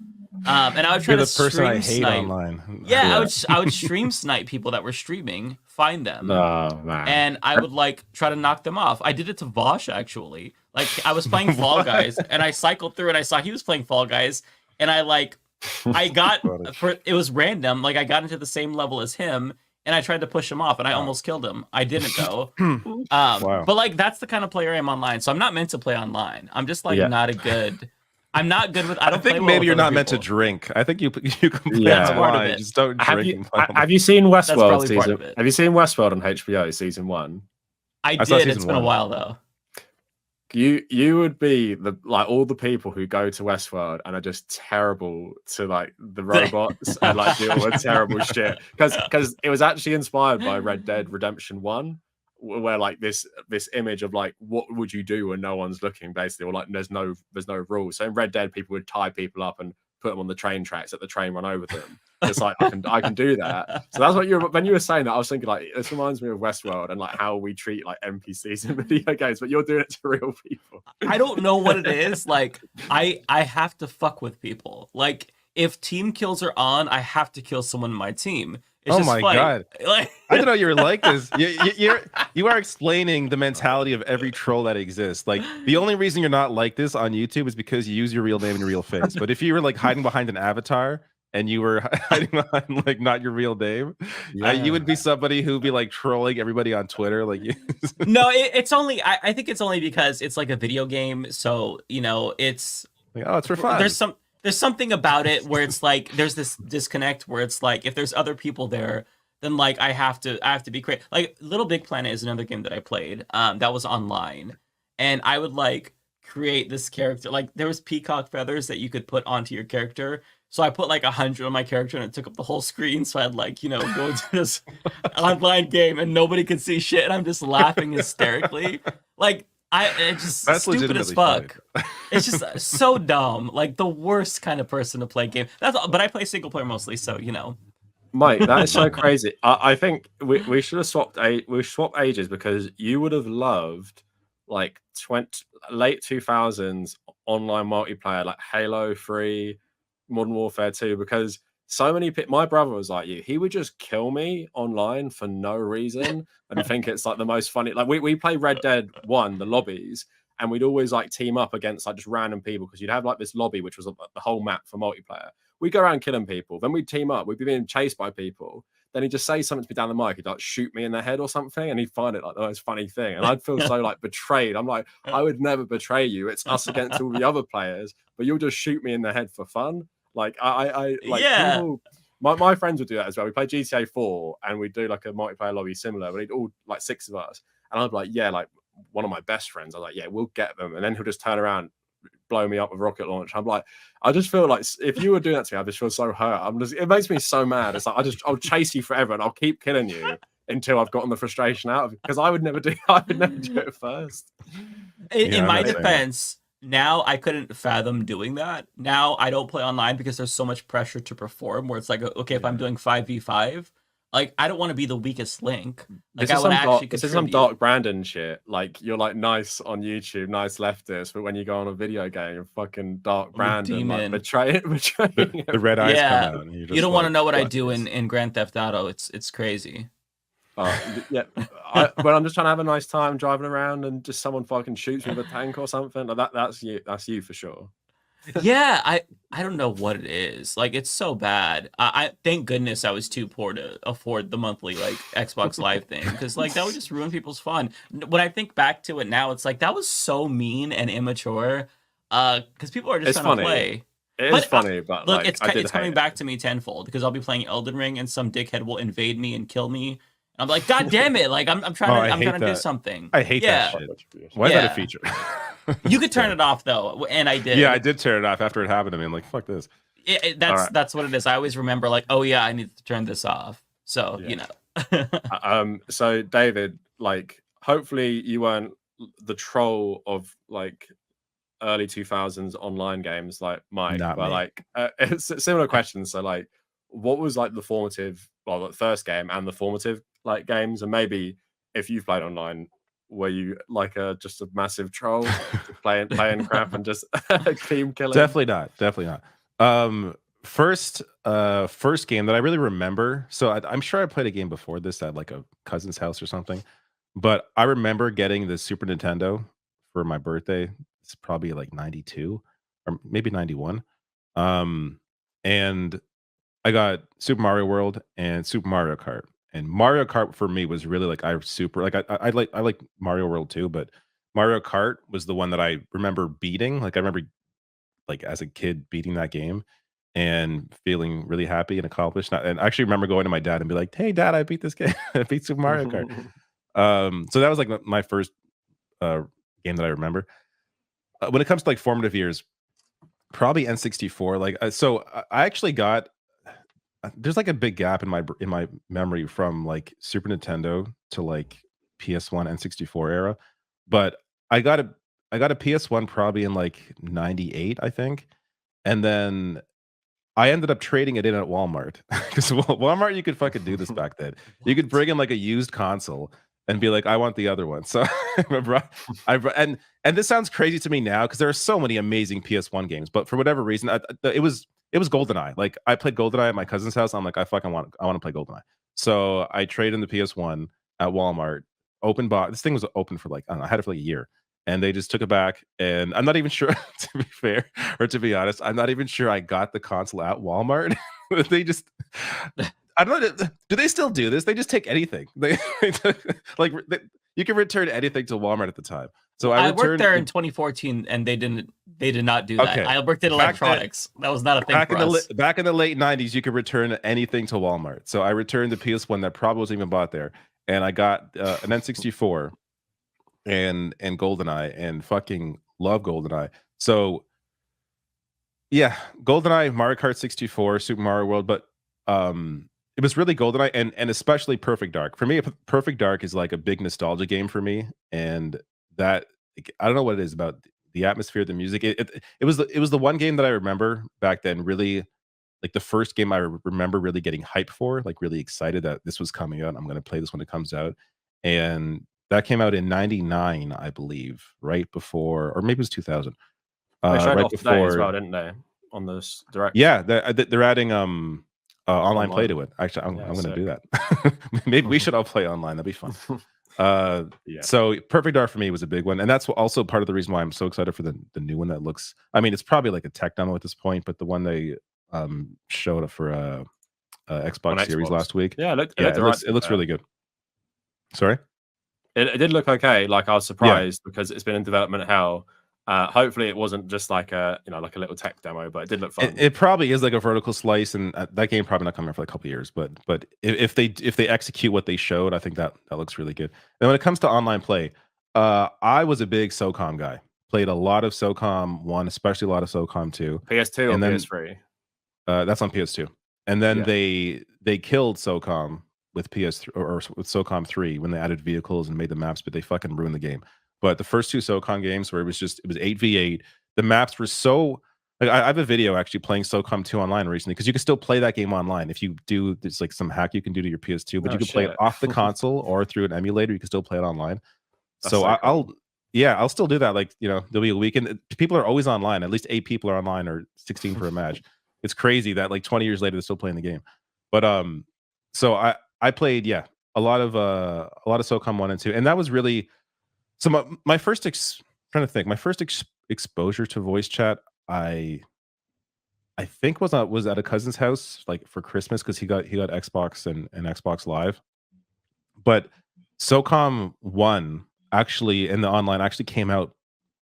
Speaker 3: And I would try to stream snipe. Online. Yeah, I would stream snipe people that were streaming, find them, and I would like try to knock them off. I did it to Vosh actually. Like I was playing Fall Guys, and I cycled through, and I saw he was playing Fall Guys, and I got it was random. Like I got into the same level as him, and I tried to push him off, and I almost killed him. I didn't though. But like that's the kind of player I am online. So I'm not meant to play online. I'm just like not a good. I'm not good with. I think
Speaker 2: maybe you're not meant to drink. I think you can play online. Just don't drink.
Speaker 1: Have you seen Westworld season? Have you seen Westworld on HBO season 1?
Speaker 3: I did. It's been a while though.
Speaker 1: You would be like all the people who go to Westworld and are just terrible to like the robots and like do all the terrible shit because it was actually inspired by Red Dead Redemption 1. Where like this image of like what would you do when no one's looking basically, or like there's no rules. So in Red Dead people would tie people up and put them on the train tracks, let the train run over them. It's like I can do that. So that's what when you were saying that I was thinking like this reminds me of Westworld and like how we treat like NPCs in video games, but you're doing it to real people.
Speaker 3: I don't know what it is. Like I have to fuck with people. Like if team kills are on, I have to kill someone in my team. It's
Speaker 2: oh my god!
Speaker 3: Like,
Speaker 2: I didn't know you were like this. You are explaining the mentality of every troll that exists. Like the only reason you're not like this on YouTube is because you use your real name and your real face. But if you were like hiding behind an avatar and you were hiding behind like not your real name, you would be somebody who'd be like trolling everybody on Twitter. Like
Speaker 3: no, it's only I think it's only because it's like a video game. So you know it's
Speaker 2: like, oh, it's for fun.
Speaker 3: There's something about it where it's like there's this disconnect where it's like if there's other people there, then like I have to be creative. Like Little Big Planet is another game that I played that was online, and I would like create this character. Like there was peacock feathers that you could put onto your character. So I put like 100 on my character and it took up the whole screen. So I'd like, you know, go into this online game and nobody could see shit. And I'm just laughing hysterically. Like it's just
Speaker 2: that's
Speaker 3: stupid as fuck. It's just so dumb. Like the worst kind of person to play game. But I play single player mostly, so you know.
Speaker 1: Mike, that is so crazy. I think we should have swapped ages because you would have loved like late 2000s online multiplayer like Halo 3, Modern Warfare 2, because so many my brother was like you. He would just kill me online for no reason and I think it's like the most funny. Like we play Red Dead 1, the lobbies, and we'd always like team up against like just random people because you'd have like this lobby which was the whole map for multiplayer. We'd go around killing people, then we'd team up, we'd be being chased by people, then he'd just say something to me down the mic, he'd like shoot me in the head or something, and he'd find it like the most funny thing, and I'd feel so like betrayed. I'm like, I would never betray you, it's us against all the other players, but you'll just shoot me in the head for fun. Like I like people, My friends would do that as well. We play GTA 4 and we do like a multiplayer lobby similar. We'd all like 6 of us, and I'd be like, yeah, like one of my best friends. I'm like, yeah, we'll get them, and then he'll just turn around, blow me up with rocket launch. I'm like, I just feel like if you were doing that to me, I just feel so hurt. It makes me so mad. It's like I'll chase you forever and I'll keep killing you until I've gotten the frustration out of it, because I would never do it first.
Speaker 3: In my defense, now I couldn't fathom doing that. Now I don't play online because there's so much pressure to perform, where it's like, okay, if I'm doing 5v5, like I don't want to be the weakest link. Like I want to actually
Speaker 1: this is some dark Brandon shit. Like you're like nice on YouTube, nice leftist, but when you go on a video game, you're fucking dark Brandon, like betraying
Speaker 2: the red eyes come out. And
Speaker 3: you don't want to know what I do in Grand Theft Auto. It's crazy.
Speaker 1: Yeah, when I'm just trying to have a nice time driving around and just someone fucking shoots me with a tank or something, like that's you for sure.
Speaker 3: Yeah, I don't know what it is. Like it's so bad. I thank goodness I was too poor to afford the monthly like Xbox Live thing, because like that would just ruin people's fun. When I think back to it now, it's like that was so mean and immature. Because people are just trying to play.
Speaker 1: It is funny, but
Speaker 3: look, like, it's coming back to me tenfold, because I'll be playing Elden Ring and some dickhead will invade me and kill me. I'm like, God damn it! Like I'm trying to do something.
Speaker 2: I hate that shit. Why is that a feature?
Speaker 3: You could turn it off though, and I did.
Speaker 2: Yeah, I did turn it off after it happened to me. I'm like, fuck this.
Speaker 3: That's what it is. I always remember like, oh yeah, I need to turn this off. So you know.
Speaker 1: So David, like, hopefully you weren't the troll of like early 2000s online games like Mike, but like it's a similar question. So like, what was like the formative, well, the first game and the formative like games, and maybe if you've played online, were you like just a massive troll playing crap and just team killing?
Speaker 2: Definitely not. First game that I really remember. So I'm sure I played a game before this at like a cousin's house or something, but I remember getting the Super Nintendo for my birthday. It's probably like 92 or maybe 91. And I got Super Mario World and Super Mario Kart. And Mario Kart for me was really like I like Mario World too, but Mario Kart was the one that I remember beating. Like I remember like as a kid beating that game and feeling really happy and accomplished. And I actually remember going to my dad and be like, "Hey dad, I beat this game. I beat Super Mario Kart." So that was like my first game that I remember. When it comes to like formative years, probably N64. Like so I actually got there's like a big gap in my memory from like Super Nintendo to like PS1 N64 era, but I got a PS1 probably in like 98, I think, and then I ended up trading it in at Walmart, because Walmart, you could fucking do this back then. You could bring in like a used console and be like, I want the other one. So and this sounds crazy to me now because there are so many amazing PS1 games, but for whatever reason, it was GoldenEye. Like I played GoldenEye at my cousin's house. I'm like, I want to play GoldenEye. So I traded in the PS1 at Walmart. Open box. This thing was open for like, I don't know, I had it for like a year. And they just took it back. And I'm not even sure, to be fair, or to be honest, I'm not even sure I got the console at Walmart. They just, I don't know. Do they still do this? They just take anything. You can return anything to Walmart at the time. So
Speaker 3: I worked there in 2014, and they did not do that. Okay. I worked in electronics. That was not a thing for us.
Speaker 2: Back in the late 90s, you could return anything to Walmart. So I returned the PS1 that probably wasn't even bought there, and I got an N64 and GoldenEye, and fucking love GoldenEye. So yeah, GoldenEye, Mario Kart 64, Super Mario World, but it was really GoldenEye and especially Perfect Dark. For me, Perfect Dark is like a big nostalgia game for me, and that I don't know what it is about the atmosphere, the music. It was the one game that I remember back then, really like the first game I remember really getting hyped for, like really excited that this was coming out. I'm going to play this when it comes out, and that came out in '99, I believe, right before, or maybe it was 2000.
Speaker 1: They showed right off before today as well, didn't they? On this direct.
Speaker 2: Yeah, they're adding online play to it. Actually, I'm going to do that. Maybe we should all play online. That'd be fun. So Perfect Dark for me was a big one, and that's also part of the reason why I'm so excited for the new one. That looks, I mean, it's probably like a tech demo at this point, but the one they showed up for Xbox Series last week.
Speaker 1: Yeah,
Speaker 2: it looks really good. Sorry,
Speaker 1: it did look okay. Like I was surprised because it's been in development hell. Hopefully, it wasn't just like a like a little tech demo, but it did look fun.
Speaker 2: It probably is like a vertical slice, and that game probably not coming out for like a couple of years. But if they execute what they showed, I think that looks really good. And when it comes to online play, I was a big SOCOM guy. Played a lot of SOCOM 1, especially a lot of SOCOM 2.
Speaker 1: PS2 or
Speaker 2: And then
Speaker 1: PS3?
Speaker 2: that's on PS2. And then
Speaker 1: Yeah.
Speaker 2: they killed SOCOM with PS3 or with SOCOM 3 when they added vehicles and made the maps, but they fucking ruined the game. But the first two SOCOM games where it was 8v8, the maps were so like I have a video actually playing SOCOM 2 online recently because you can still play that game online if you do. There's like some hack you can do to your PS2, but
Speaker 1: Oh,
Speaker 2: you can play it
Speaker 1: shit.
Speaker 2: off the console or through an emulator. You can still play it online.
Speaker 1: That's
Speaker 2: So
Speaker 1: so
Speaker 2: I'll
Speaker 1: cool.
Speaker 2: I'll still do that. Like there'll be a weekend. People are always online. At least 8 people are online or 16 for a match. It's crazy that like 20 years later they're still playing the game. But so I played a lot of SOCOM 1 and 2, and that was really so my first trying to think my first exposure to voice chat. I think was at a cousin's house like for Christmas because he got Xbox and Xbox Live. But SOCOM 1 actually in the online actually came out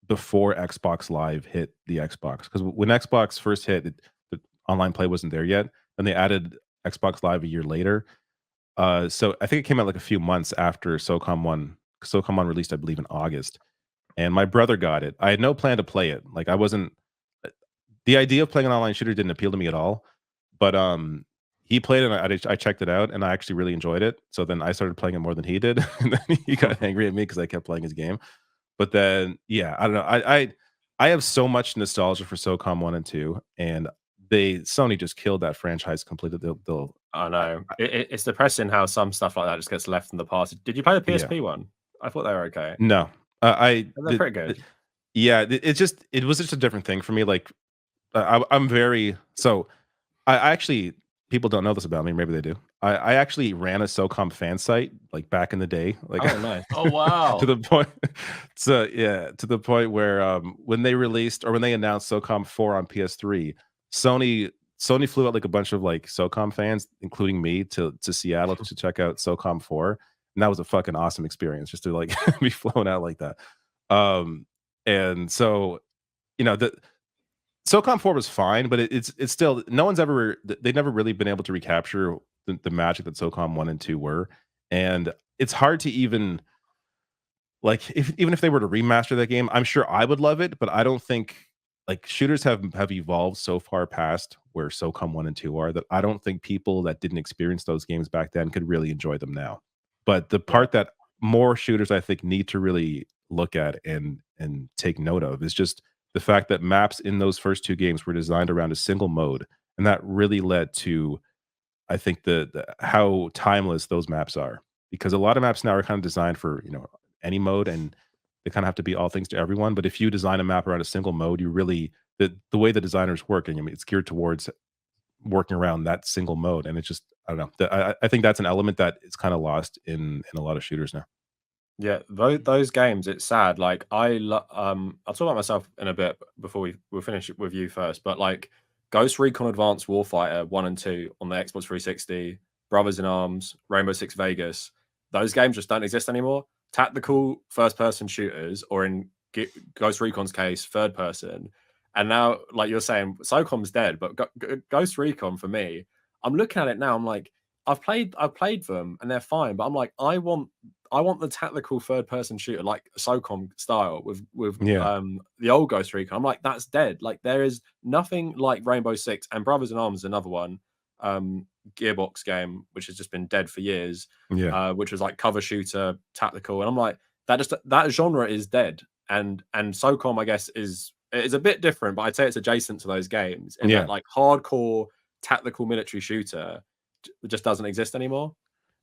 Speaker 2: before Xbox Live hit the Xbox, because when Xbox first hit, the online play wasn't there yet, and they added Xbox Live a year later. So I think it came out like a few months after SOCOM 1. SOCOM 1 released, I believe, in August, and my brother got it. I had no plan to play it. Like I wasn't. The idea of playing an online shooter didn't appeal to me at all. But he played it, and I checked it out, and I actually really enjoyed it. So then I started playing it more than he did, and then he got angry at me because I kept playing his game. But then, yeah, I don't know. I have so much nostalgia for SOCOM 1 and 2, and Sony just killed that franchise completely. They'll
Speaker 1: I know. It's depressing how some stuff like that just gets left in the past. Did you play the
Speaker 2: yeah.
Speaker 1: PSP one? I thought they were okay.
Speaker 2: No.
Speaker 1: They're pretty good.
Speaker 2: Yeah, it was just a different thing for me. Like I'm very so I actually, people don't know this about me. Maybe they do. I actually ran a SOCOM fan site like back in the day. Like
Speaker 1: Oh, nice.
Speaker 3: Oh wow.
Speaker 2: to the point. So yeah, to the point where when they released or when they announced SOCOM 4 on PS3, Sony flew out like a bunch of like SOCOM fans, including me, to Seattle to check out SOCOM 4, and that was a fucking awesome experience just to like be flown out like that. And so the SOCOM 4 was fine, but it's still no one's ever they've never really been able to recapture the magic that SOCOM 1 and 2 were, and it's hard to even like even if they were to remaster that game, I'm sure I would love it, but I don't think like shooters have evolved so far past where SOCOM 1 and 2 are that I don't think people that didn't experience those games back then could really enjoy them now. But the part that more shooters I think need to really look at and take note of is just the fact that maps in those first two games were designed around a single mode, and that really led to, I think, the how timeless those maps are. Because a lot of maps now are kind of designed for any mode, and they kind of have to be all things to everyone. But if you design a map around a single mode, you really the way the designers work, and I mean, it's geared towards working around that single mode, and it's just I don't know. I think that's an element that is kind of lost in a lot of shooters now.
Speaker 1: Yeah, those games, it's sad. Like I'll talk about myself in a bit before we'll finish with you first. But like Ghost Recon Advanced Warfighter 1 and 2 on the Xbox 360, Brothers in Arms, Rainbow Six Vegas, those games just don't exist anymore. Tactical first-person shooters, or in Ghost Recon's case, third person. And now, like you're saying, SOCOM's dead, but Ghost Recon for me, I'm looking at it now. I'm like, I've played them and they're fine, but I'm like, I want the tactical third person shooter like SOCOM style with
Speaker 2: Yeah.
Speaker 1: the old Ghost Recon. I'm like, that's dead. Like there is nothing like Rainbow Six, and Brothers in Arms is another one. Gearbox game which has just been dead for years.
Speaker 2: Yeah.
Speaker 1: Which was like cover shooter tactical, and I'm like, that genre is dead. And SOCOM, I guess, is a bit different, but I'd say it's adjacent to those games. And
Speaker 2: Yeah.
Speaker 1: that like hardcore tactical military shooter just doesn't exist anymore.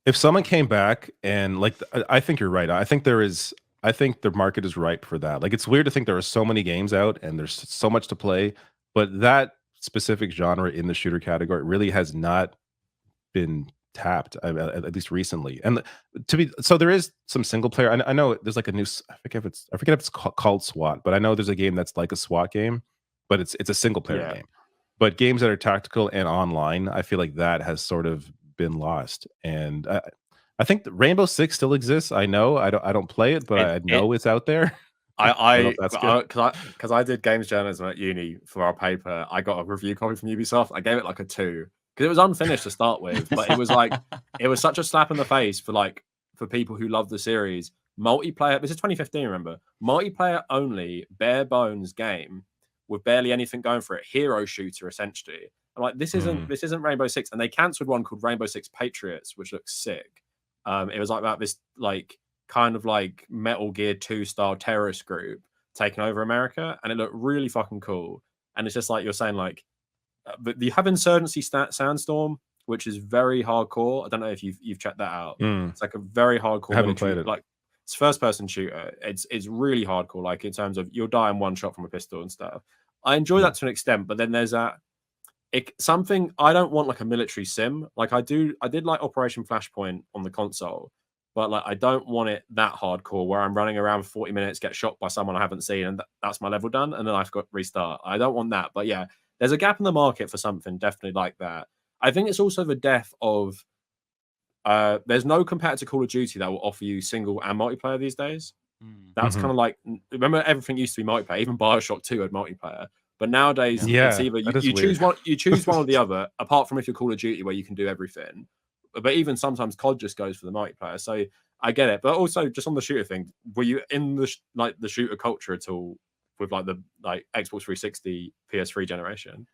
Speaker 2: If someone came back and like, I think you're right. I think the market is ripe for that. Like, it's weird to think there are so many games out and there's so much to play, but that specific genre in the shooter category really has not been tapped, at least recently. And so there is some single player. I know there's like a new, I forget if it's called SWAT, but I know there's a game that's like a SWAT game, but it's a single player game. But games that are tactical and online, I feel like that has sort of been lost. And I think Rainbow Six still exists. I know I don't play it, but I know it's out there. don't know if that's good.
Speaker 1: Because I did games journalism at uni for our paper. I got a review copy from Ubisoft. I gave it like a 2 because it was unfinished to start with, but it was like it was such a slap in the face for people who love the series. Multiplayer. This is 2015. Remember, multiplayer only, bare bones game with barely anything going for it. Hero shooter essentially. I'm like, this isn't Rainbow Six, and they cancelled one called Rainbow Six Patriots, which looks sick. It was like about this like kind of like Metal Gear 2 style terrorist group taking over America, and it looked really fucking cool. And it's just like you're saying, like, but you have Insurgency Sandstorm, which is very hardcore. I don't know if you've checked that out. It's like a very hardcore.
Speaker 2: I haven't played it.
Speaker 1: Like it's first person shooter. It's really hardcore. Like in terms of you'll die in one shot from a pistol and stuff. I enjoy that to an extent, but then there's something I don't want like a military sim. Like I did like Operation Flashpoint on the console, but like I don't want it that hardcore where I'm running around for 40 minutes, get shot by someone I haven't seen, and that's my level done, and then I've got to restart. I don't want that. But yeah, there's a gap in the market for something definitely like that. I think it's also the death of there's no competitive Call of Duty that will offer you single and multiplayer these days. That's kind of like, remember everything used to be multiplayer, even BioShock 2 had multiplayer. But nowadays, it's either you choose one or the other, apart from if you're Call of Duty where you can do everything. But even sometimes COD just goes for the multiplayer. So I get it. But also just on the shooter thing, were you in the shooter culture at all with like the Xbox 360, PS3 generation?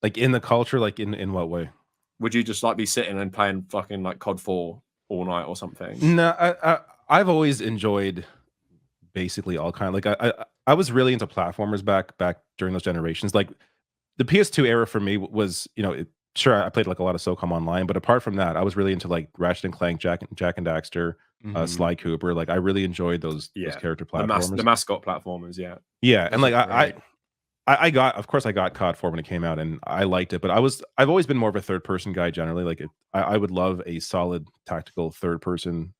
Speaker 2: Like in the culture, like in what way?
Speaker 1: Would you just like be sitting and playing fucking like COD 4 all night or something?
Speaker 2: No, I've always enjoyed basically all kind. Like I was really into platformers back during those generations. Like the PS2 era for me was, sure, I played like a lot of SOCOM Online, but apart from that, I was really into like Ratchet and Clank, Jack and Daxter, Sly Cooper. Like I really enjoyed those character platformers,
Speaker 1: the mascot platformers.
Speaker 2: Yeah, and like I got COD 4 when it came out, and I liked it. But I've always been more of a third person guy generally. Like I would love a solid tactical third person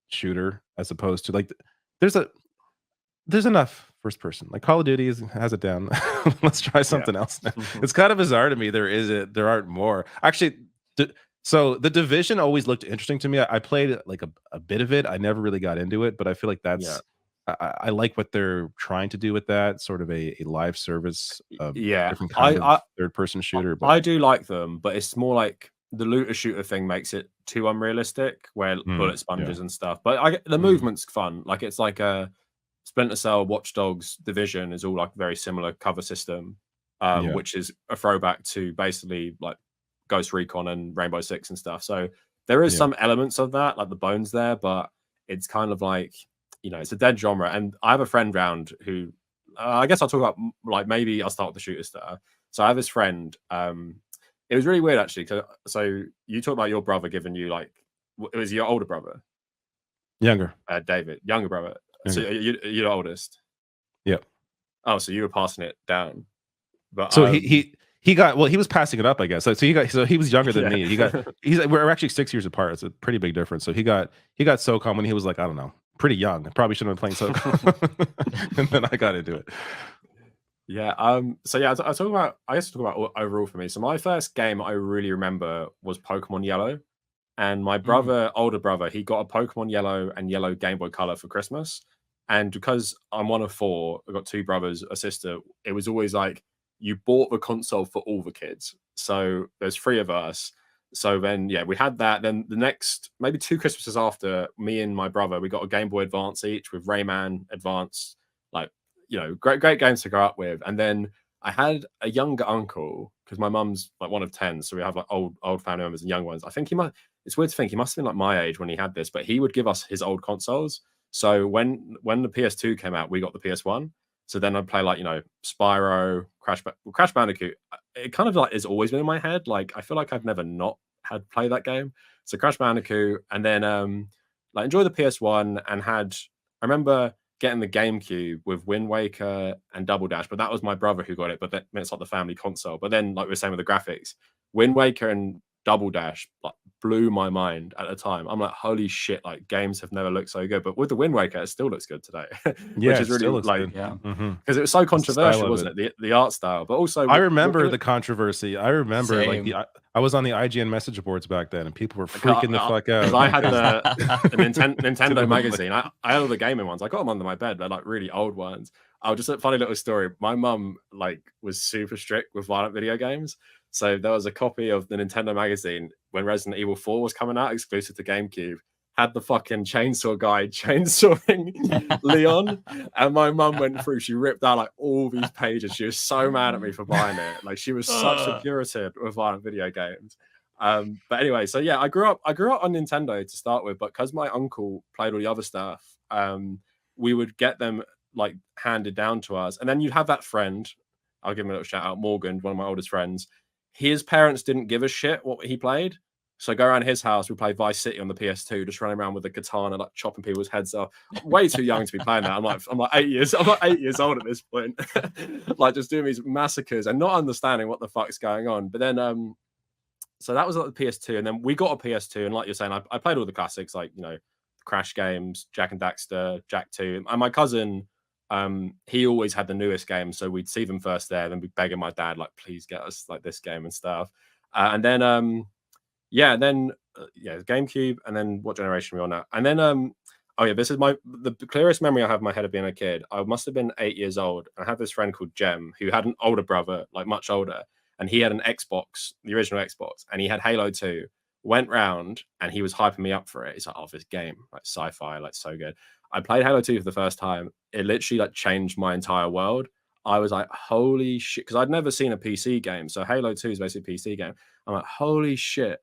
Speaker 2: shooter as opposed to like there's enough first person. Like Call of Duty has it down. Let's try something else. It's kind of bizarre to me. There aren't more actually. So the Division always looked interesting to me. I played like a bit of it. I never really got into it, but I feel like that's I like what they're trying to do with that sort of a live service. Different kind of third person shooter. But
Speaker 1: I do like them, but it's more like the looter shooter thing makes it too unrealistic, where bullet sponges and stuff. But the movement's fun. Like it's like a Splinter Cell, Watch Dogs, Division is all like very similar cover system, which is a throwback to basically like Ghost Recon and Rainbow Six and stuff. So there is some elements of that, like the bones there, but it's kind of like, it's a dead genre. And I have a friend round who, I guess I'll talk about, like, maybe I'll start with the shooter stuff. So I have this friend. It was really weird actually. So you talked about your brother giving you like, it was your older brother,
Speaker 2: younger,
Speaker 1: David, younger brother. So you're the oldest.
Speaker 2: Yeah.
Speaker 1: Oh, so you were passing it down. But
Speaker 2: so he was passing it up, I guess. So he was younger than me. We're actually 6 years apart. It's a pretty big difference. So he got SOCOM when he was like, I don't know, pretty young. I probably shouldn't have been playing SOCOM. And then I got into it.
Speaker 1: Yeah. So yeah, I guess talk about overall for me. So my first game I really remember was Pokemon Yellow. And my brother, older brother, he got a Pokemon Yellow and Yellow Game Boy Color for Christmas. And because I'm one of 4, I've got 2 brothers, a sister, it was always like, you bought the console for all the kids. So there's 3 of us. So then, we had that. Then the next, maybe 2 Christmases after, me and my brother, we got a Game Boy Advance each with Rayman Advance, like, great games to grow up with. And then I had a younger uncle, because my mum's like one of 10. So we have like old family members and young ones. I think it's weird to think he must have been like my age when he had this, but he would give us his old consoles. So when the PS2 came out, we got the PS1. So then I'd play like, Spyro, Crash Bandicoot. It kind of like has always been in my head. Like I feel like I've never not had played that game. So Crash Bandicoot, and then like enjoy the PS1 and I remember getting the GameCube with Wind Waker and Double Dash, but that was my brother who got it. But it's like the family console. But then, like we were saying with the graphics, Wind Waker and Double Dash like blew my mind at the time. I'm like, holy shit, like games have never looked so good. But with the Wind Waker, it still looks good today.
Speaker 2: Yeah,
Speaker 1: Which
Speaker 2: it
Speaker 1: is really
Speaker 2: still looks
Speaker 1: like
Speaker 2: good.
Speaker 3: Yeah.
Speaker 1: because it was so
Speaker 2: The style
Speaker 1: controversial,
Speaker 2: of
Speaker 1: wasn't it? The art style, but also
Speaker 2: I remember the controversy. I remember like
Speaker 3: Same.
Speaker 2: I was on the IGN message boards back then, and people were
Speaker 1: Because
Speaker 2: freaking the fuck out.
Speaker 1: I had
Speaker 2: because-
Speaker 1: the Nintendo
Speaker 2: Typical.
Speaker 1: magazine. I had all the gaming ones. I got them under my bed. They're like really old ones. I'll just a funny little story. My mum like was super strict with violent video games. So there was a copy of the Nintendo magazine when Resident Evil 4 was coming out, exclusive to GameCube. Had the fucking chainsaw guy chainsawing Leon, and my mum went through. She ripped out like all these pages. She was so mad at me for buying it. Like she was such a puritan with violent video games. But anyway, so yeah, I grew up on Nintendo to start with, but because my uncle played all the other stuff, we would get them like handed down to us, and then you'd have that friend. I'll give him a little shout out, Morgan, one of my oldest friends. His parents didn't give a shit what he played. So go around his house, we play Vice City on the PS2, just running around with a katana, like chopping people's heads off. I'm way too young to be playing that. I'm like 8 years old at this point. Like just doing these massacres and not understanding what the fuck's going on. But then so that was like the PS2, and then we got a PS2, and like you're saying, I played all the classics, like Crash games, Jack and Daxter, Jak 2. And my cousin, he always had the newest games, so we'd see them first there, then we'd begging my dad, like, please get us like this game and stuff. And then GameCube, and then what generation are we on now? And then oh yeah, this is the clearest memory I have in my head of being a kid. I must have been 8 years old, and I had this friend called Jem who had an older brother, like much older, and he had an Xbox, the original Xbox, and he had Halo 2. Went round and he was hyping me up for it. He's like, oh, this game, like sci-fi, like so good. I played Halo 2 for the first time. It literally like changed my entire world. I was like, holy shit, because I'd never seen a PC game. So Halo 2 is basically a PC game. I'm like, holy shit,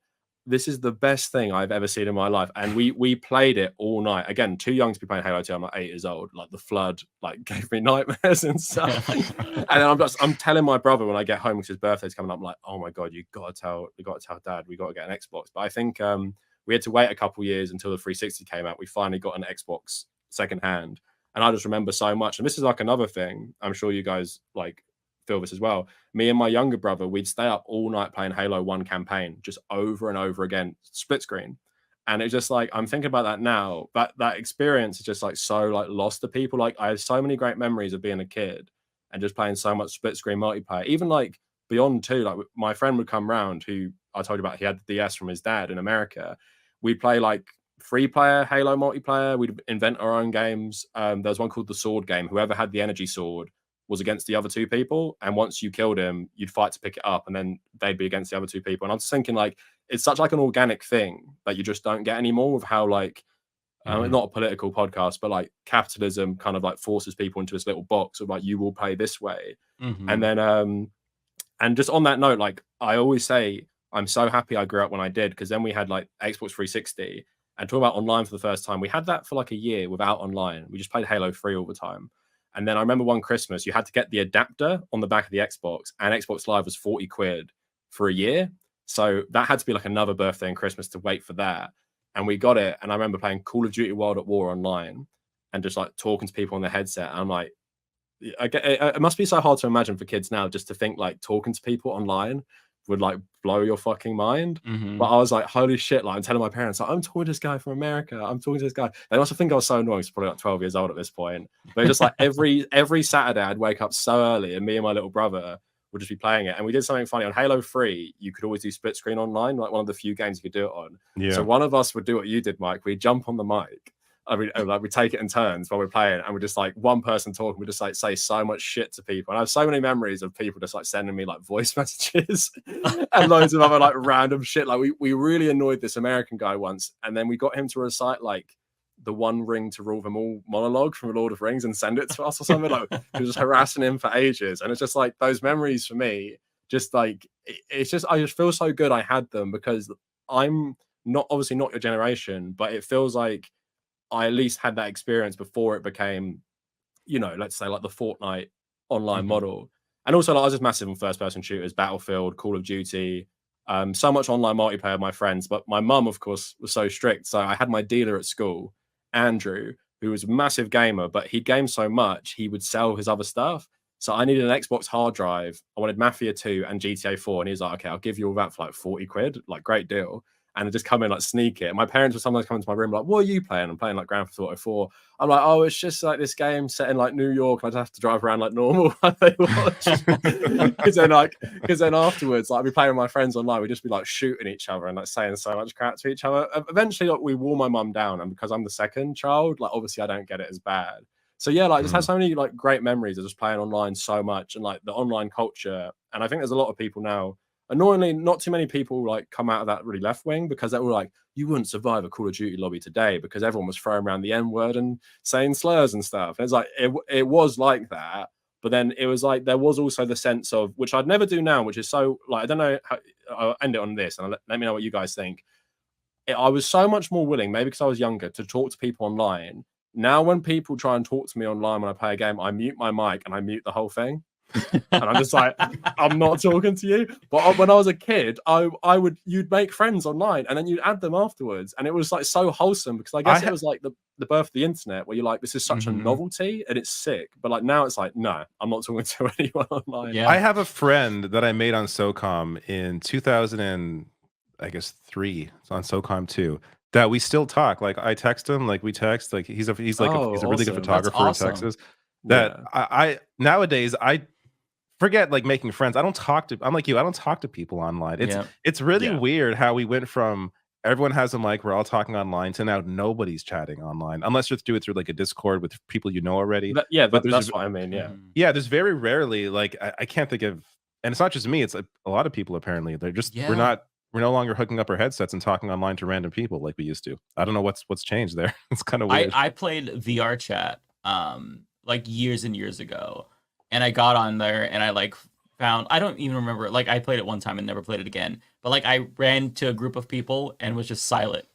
Speaker 1: this is the best thing I've ever seen in my life. And we played it all night. Again, too young to be playing Halo 2. I'm like 8 years old. Like the flood like gave me nightmares and stuff. And then I'm telling my brother when I get home because his birthday's coming up, I'm like, oh my God, you gotta tell dad, we gotta get an Xbox. But I think we had to wait a couple years until the 360 came out. We finally got an Xbox secondhand. And I just remember so much. And this is like another thing. I'm sure you guys like feel this as well. Me and my younger brother, we'd stay up all night playing Halo 1 campaign just over and over again, split screen. And it's just like, I'm thinking about that now, but that experience is just like so like lost to people. Like I have so many great memories of being a kid and just playing so much split screen multiplayer. Even like Beyond 2, like my friend would come round who I told you about, he had the DS from his dad in America. We'd play like 3-player Halo multiplayer. We'd invent our own games. There was one called the Sword Game. Whoever had the energy sword was against the other 2 people, and once you killed him, you'd fight to pick it up, and then they'd be against the other 2 people. And I'm just thinking, like, it's such like an organic thing that you just don't get anymore with how like not a political podcast, but like capitalism kind of like forces people into this little box of like, you will play this way. And then and just on that note, like I always say, I'm so happy I grew up when I did, because then we had like Xbox 360, and talking about online for the first time, we had that for like a year without online. We just played Halo 3 all the time. And then I remember one Christmas, you had to get the adapter on the back of the Xbox, and Xbox Live was 40 quid for a year. So that had to be like another birthday and Christmas to wait for that. And we got it. And I remember playing Call of Duty World at War online and just like talking to people on the headset. And I'm like, it must be so hard to imagine for kids now, just to think like talking to people online would like blow your fucking mind. But I was like, holy shit, like I'm telling my parents, like, I'm talking to this guy from America, I'm talking to this guy. They must have think I was so annoying. It's probably like 12 years old at this point. But just like every Saturday I'd wake up so early, and me and my little brother would just be playing it. And we did something funny on Halo 3. You could always do split screen online, like one of the few games you could do it on. So one of us would do what you did, Mike. We'd jump on the mic. I mean, like we take it in turns while we're playing, and we're just like one person talking. We just like say so much shit to people, and I have so many memories of people just like sending me like voice messages and loads of other like random shit. Like we really annoyed this American guy once, and then we got him to recite like the One Ring to Rule Them All monologue from Lord of Rings and send it to us or something. Like we were just harassing him for ages, and it's just like those memories for me. Just like it's just I just feel so good I had them, because I'm not obviously not your generation, but it feels like I at least had that experience before it became, let's say like the Fortnite online model. And also like, I was just massive on first person shooters, Battlefield, Call of Duty, so much online multiplayer with my friends. But my mum, of course, was so strict. So I had my dealer at school, Andrew, who was a massive gamer, but he'd game so much, he would sell his other stuff. So I needed an Xbox hard drive. I wanted Mafia 2 and GTA 4. And he was like, okay, I'll give you all that for like 40 quid. Like, great deal. And I just come in, like, sneak it. And my parents would sometimes come into my room, like, what are you playing? I'm playing like Grand Theft Auto 4. I'm like, oh, it's just like this game set in like New York. I just have to drive around like normal while they watch. Because then afterwards, like, I'd be playing with my friends online. We'd just be like shooting each other and like saying so much crap to each other. Eventually, like, we wore my mum down. And because I'm the second child, like, obviously I don't get it as bad. So yeah, like, I just have so many like great memories of just playing online so much and like the online culture. And I think there's a lot of people now. Annoyingly, not too many people like come out of that really left wing, because they were like, you wouldn't survive a Call of Duty lobby today because everyone was throwing around the N word and saying slurs and stuff. And it's like it was like that, but then it was like there was also the sense of, which I'd never do now, which is so like, I don't know how, I'll end it on this and let me know what you guys think. I was so much more willing, maybe because I was younger, to talk to people online. Now, when people try and talk to me online when I play a game, I mute my mic and I mute the whole thing. And I'm just like, I'm not talking to you. But when I was a kid, you'd make friends online and then you'd add them afterwards, and it was like so wholesome, because I guess it was like the birth of the internet, where you're like, this is such a novelty and it's sick. But like now it's like, no, I'm not talking to anyone online.
Speaker 3: Yeah.
Speaker 2: I have a friend that I made on SOCOM in 2003. It's on SOCOM 2. That we still talk. Like, I text him, like we text, like he's a really good photographer in Texas. That I nowadays I forget like making friends. I'm like you, I don't talk to people online. It's really weird how we went from everyone has a mic, we're all talking online, to now nobody's chatting online unless you do it through like a Discord with people you know already.
Speaker 1: But that's what I mean.
Speaker 2: Yeah, there's very rarely, like, I can't think of, and it's not just me, it's like a lot of people apparently. They're just we're no longer hooking up our headsets and talking online to random people like we used to. I don't know what's changed there. It's kind of weird.
Speaker 3: I played VR chat like years and years ago, and I got on there and I like found, I don't even remember, like I played it one time and never played it again, but like I ran to a group of people and was just silent,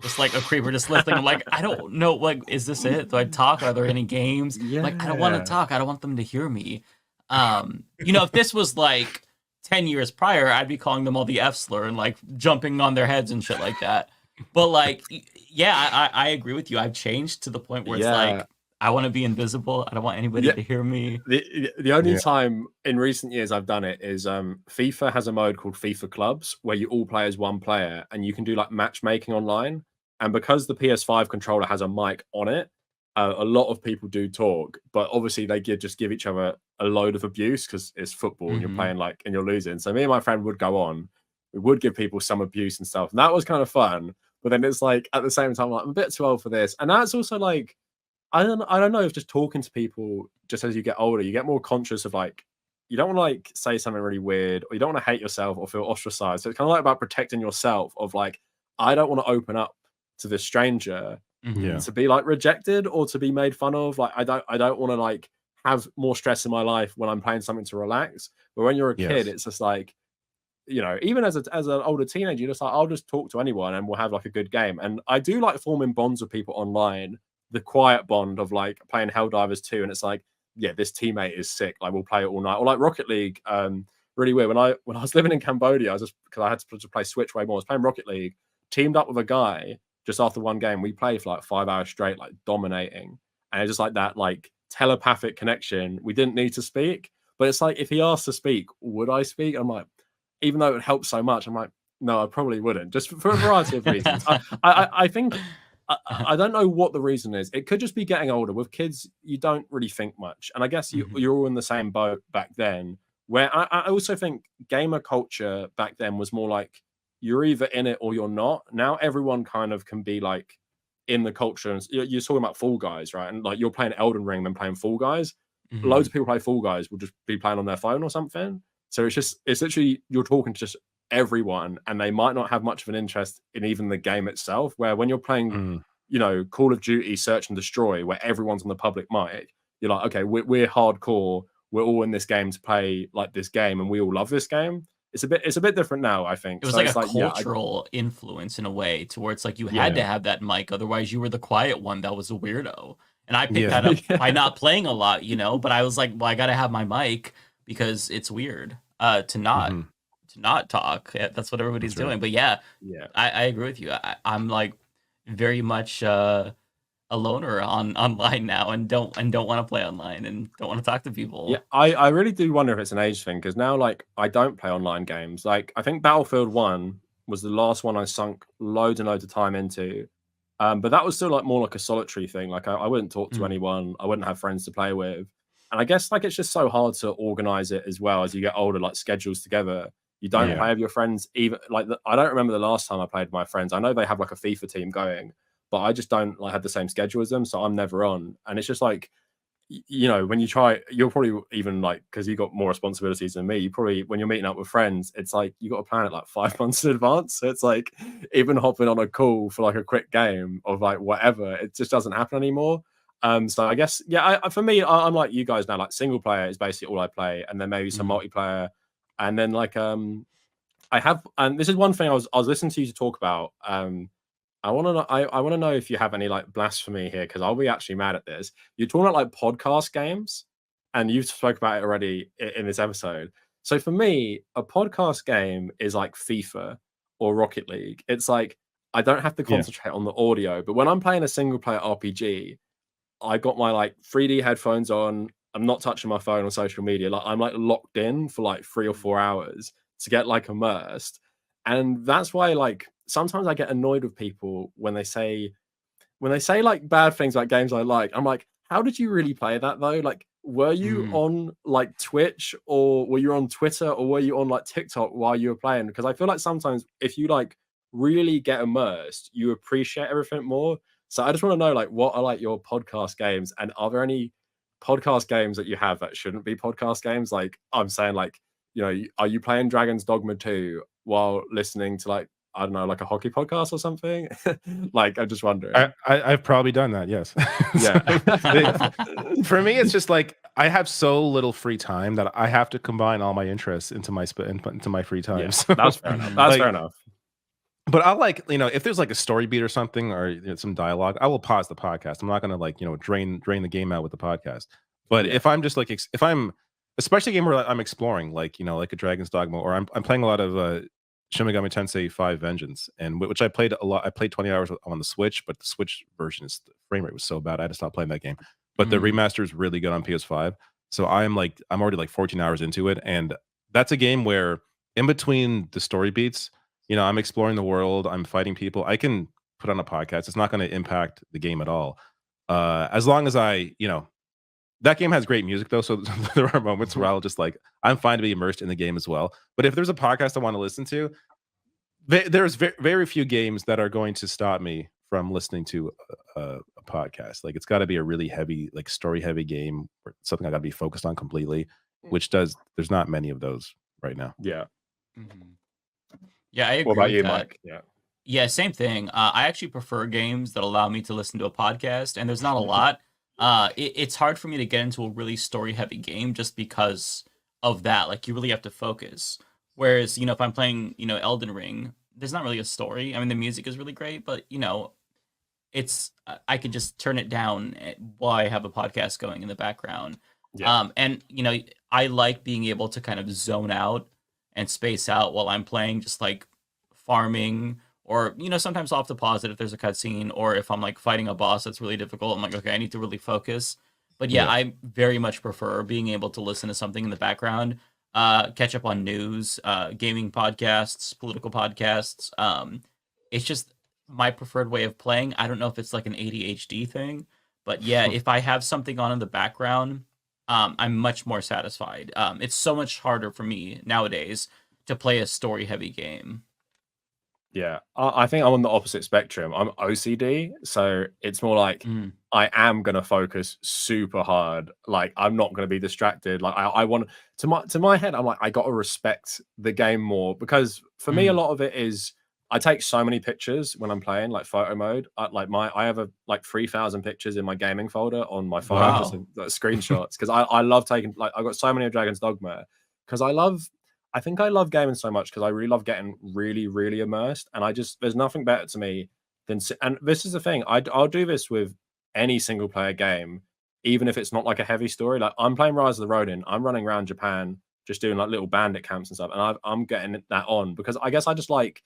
Speaker 3: just like a creeper, just listening. I'm like, I don't know, like, is this it? Do I talk? Are there any games? Like, I don't want to talk. I don't want them to hear me. You know, if this was like 10 years prior, I'd be calling them all the F slur and like jumping on their heads and shit like that. But like, yeah, I agree with you. I've changed to the point where it's like, I want to be invisible. I don't want anybody to hear me.
Speaker 1: The only time in recent years I've done it is FIFA has a mode called FIFA Clubs, where you all play as one player and you can do like matchmaking online. And because the PS5 controller has a mic on it, a lot of people do talk, but obviously they just give each other a load of abuse because it's football and you're playing like, and you're losing. So me and my friend would go on, we would give people some abuse and stuff. And that was kind of fun. But then it's like, at the same time, like, I'm a bit too old for this. And that's also like, I don't know if just talking to people, just as you get older, you get more conscious of like, you don't want to like say something really weird, or you don't want to hate yourself or feel ostracized. So it's kind of like about protecting yourself of like, I don't want to open up to this stranger to be like rejected or to be made fun of. Like, I don't want to like have more stress in my life when I'm playing something to relax. But when you're a kid, it's just like, you know, even as an older teenager, you're just like, I'll just talk to anyone and we'll have like a good game. And I do like forming bonds with people online, the quiet bond of like playing Helldivers 2, and it's like, yeah, this teammate is sick, like we'll play it all night. Or like Rocket League, really weird. When I was living in Cambodia, I was just, because I had to play Switch way more, I was playing Rocket League, teamed up with a guy. Just after one game, we played for like 5 hours straight, like dominating. And it's just like that, like telepathic connection. We didn't need to speak, but it's like, if he asked to speak, would I speak? I'm like, even though it would help so much, I'm like, no, I probably wouldn't, just for a variety of reasons. I think, I don't know what the reason is. It could just be getting older. With kids, you don't really think much. And I guess you're all in the same boat back then, where I also think gamer culture back then was more like, you're either in it or you're not. Now everyone kind of can be like in the culture. And you're talking about Fall Guys, right? And like, you're playing Elden Ring then playing Fall Guys. Loads of people play Fall Guys will just be playing on their phone or something. So it's literally, you're talking to just everyone, and they might not have much of an interest in even the game itself. Where when you're playing, you know, Call of Duty Search and Destroy, where everyone's on the public mic, you're like, okay, we're hardcore. We're all in this game to play like this game, and we all love this game. It's a bit different now, I think.
Speaker 3: It was like a cultural influence in a way, to where it's like you had to have that mic, otherwise you were the quiet one that was a weirdo. And I picked that up by not playing a lot, you know. But I was like, well, I gotta have my mic because it's weird to not talk. That's what everybody's doing. But I agree with you. I'm like very much a alone or online now and don't want to play online and don't want to talk to people.
Speaker 1: Yeah, I really do wonder if it's an age thing because now like I don't play online games. Like I think Battlefield 1 was the last one I sunk loads and loads of time into. But that was still like more like a solitary thing. Like I wouldn't talk to anyone. I wouldn't have friends to play with. And I guess like it's just so hard to organize it as well as you get older, like schedules together. You don't play with your friends even like I don't remember the last time I played with my friends. I know they have like a FIFA team going, but I just don't like have the same schedule as them, so I'm never on. And it's just like you know, when you try, you're probably even like because you got more responsibilities than me. You probably when you're meeting up with friends, it's like you got to plan it like 5 months in advance. So it's like even hopping on a call for like a quick game of like whatever, it just doesn't happen anymore. So I guess for me, I'm like you guys now. Like single player is basically all I play, and then maybe some multiplayer, and then like I have, and this is one thing I was listening to you to talk about. I want to know. I want to know if you have any like blasphemy here because I'll be actually mad at this. You're talking about like podcast games, and you've spoke about it already in this episode. So for me, a podcast game is like FIFA or Rocket League. It's like I don't have to concentrate on the audio, but when I'm playing a single player RPG, I got my like 3D headphones on. I'm not touching my phone on social media. Like I'm like locked in for like 3 or 4 hours to get like immersed. And that's why like sometimes I get annoyed with people when they say like bad things about games I like. I'm like, how did you really play that though? Like, were you on like Twitch or were you on Twitter or were you on like TikTok while you were playing? Because I feel like sometimes if you like really get immersed, you appreciate everything more. So I just want to know like what are like your podcast games and are there any podcast games that you have that shouldn't be podcast games? Like I'm saying like, you know, are you playing Dragon's Dogma 2 while listening to like I don't know, like a hockey podcast or something? Like, I'm just wondering.
Speaker 2: I've probably done that, yes.
Speaker 1: Yeah.
Speaker 2: For me, it's just like I have so little free time that I have to combine all my interests into my into my free time.
Speaker 1: Yeah,
Speaker 2: So,
Speaker 1: that's fair enough. That's fair enough.
Speaker 2: but I like, you know, if there's like a story beat or something or some dialogue, I will pause the podcast. I'm not gonna like, you know, drain the game out with the podcast. But if I'm just like if I'm especially a game where I'm exploring, like, you know, like a Dragon's Dogma, or I'm playing a lot of Shin Megami Tensei 5 Vengeance, and which I played a lot. I played 20 hours on the Switch, but the Switch version the frame rate was so bad I had to stop playing that game. But the remaster is really good on PS5. So I'm already like 14 hours into it, and that's a game where in between the story beats, you know, I'm exploring the world, I'm fighting people. I can put on a podcast. It's not going to impact the game at all, as long as you know, that game has great music though, so there are moments where I'll just like I'm fine to be immersed in the game as well. But if there's a podcast I want to listen to, there's very few games that are going to stop me from listening to a podcast. Like it's got to be a really heavy, like story heavy game, or something I got to be focused on completely. There's not many of those right now.
Speaker 1: Yeah.
Speaker 3: Yeah, I agree.
Speaker 1: What about
Speaker 3: with
Speaker 1: you,
Speaker 3: that.
Speaker 1: Mike? Yeah.
Speaker 3: Yeah, same thing. I actually prefer games that allow me to listen to a podcast, and there's not a lot. It's hard for me to get into a really story heavy game just because of that. Like you really have to focus. Whereas, you know, if I'm playing, you know, Elden Ring, there's not really a story. I mean, the music is really great, but you know, it's I can just turn it down while I have a podcast going in the background.
Speaker 1: Yeah.
Speaker 3: And you know, I like being able to kind of zone out and space out while I'm playing, just like farming, or you know, sometimes I'll have to pause it if there's a cutscene, or if I'm like fighting a boss that's really difficult. I'm like, okay, I need to really focus. But yeah, I very much prefer being able to listen to something in the background, catch up on news, gaming podcasts, political podcasts. It's just my preferred way of playing. I don't know if it's like an ADHD thing, but yeah, if I have something on in the background, I'm much more satisfied. It's so much harder for me nowadays to play a story heavy game.
Speaker 1: Yeah, I think I'm on the opposite spectrum. I'm OCD, so it's more like I am gonna focus super hard. Like I'm not gonna be distracted. Like I want to my head. I'm like I gotta respect the game more because for me a lot of it is I take so many pictures when I'm playing like photo mode. I have like 3,000 pictures in my gaming folder on my phone, just like, screenshots because I love taking like I've got so many of Dragon's Dogma because I think I love gaming so much because I really love getting really, really immersed. And there's nothing better to me than, and this is the thing, I'll do this with any single player game, even if it's not like a heavy story. Like I'm playing Rise of the Ronin, I'm running around Japan, just doing like little bandit camps and stuff. And I'm getting that on because I guess I just like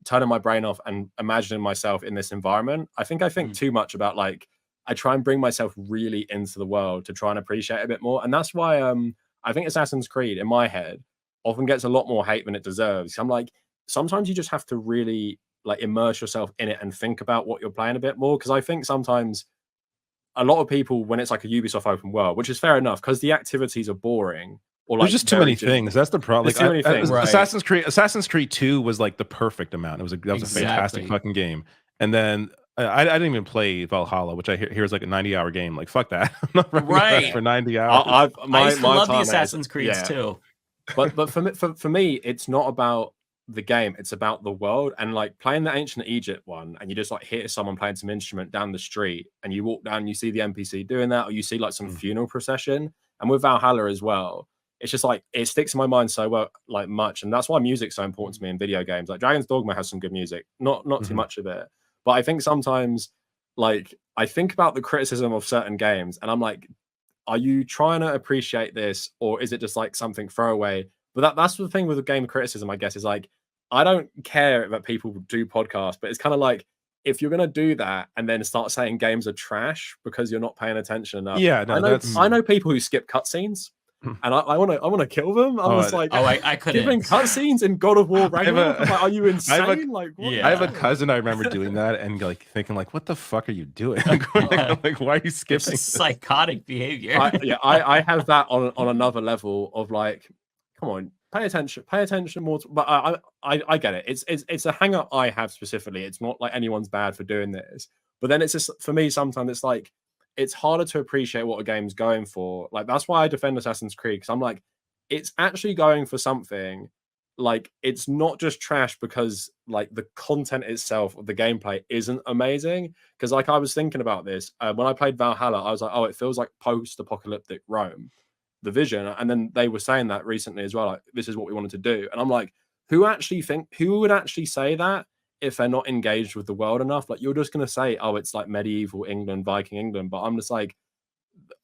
Speaker 1: turning my brain off and imagining myself in this environment. I think too much about like I try and bring myself really into the world to try and appreciate it a bit more. And that's why I think Assassin's Creed in my head often gets a lot more hate than it deserves. I'm like, sometimes you just have to really like immerse yourself in it and think about what you're playing a bit more. Because I think sometimes a lot of people, when it's like a Ubisoft open world, which is fair enough, because the activities are boring. Or like
Speaker 2: there's just too many things. That's the problem.
Speaker 1: There's too many things.
Speaker 3: Right.
Speaker 2: Assassin's Creed 2 was like the perfect amount. That was a fantastic fucking game. And then I didn't even play Valhalla, which I hear is like a 90-hour game. Like fuck that. I'm not running that for 90 hours.
Speaker 3: I used to love the Assassin's Creeds too.
Speaker 1: But for me, it's not about the game. It's about the world. And like playing the Ancient Egypt one, and you just like hear someone playing some instrument down the street, and you walk down, and you see the NPC doing that, or you see like some funeral procession. And with Valhalla as well, it's just like it sticks in my mind so well, like much, and that's why music's so important to me in video games. Like Dragon's Dogma has some good music, not too much of it, but I think sometimes, like I think about the criticism of certain games, and I'm like, are you trying to appreciate this, or is it just like something throwaway? But that's the thing with the game criticism, I guess, is like I don't care that people do podcasts, but it's kind of like if you're gonna do that and then start saying games are trash because you're not paying attention enough.
Speaker 2: Yeah, no,
Speaker 1: I know people who skip cutscenes. And I want to kill them. I'm just like,
Speaker 3: I couldn't.
Speaker 1: Skipping cutscenes in God of War Ragnarok. Like, are you insane?
Speaker 2: I have a cousin I remember doing that and like thinking like, what the fuck are you doing? Like, why are you skipping?
Speaker 3: It's psychotic behavior.
Speaker 1: I have that on another level of like, come on, pay attention more. But I get it. It's a hang up I have specifically. It's not like anyone's bad for doing this. But then it's just for me sometimes it's like it's harder to appreciate what a game's going for. Like that's why I defend Assassin's Creed, because I'm like, it's actually going for something. Like it's not just trash because like the content itself of the gameplay isn't amazing. Because like I was thinking about this when I played Valhalla, I was like, oh, it feels like post-apocalyptic Rome, the vision. And then they were saying that recently as well, like this is what we wanted to do. And I'm like, who would actually say that if they're not engaged with the world enough? Like you're just going to say, oh, it's like medieval England, Viking England. But I'm just like,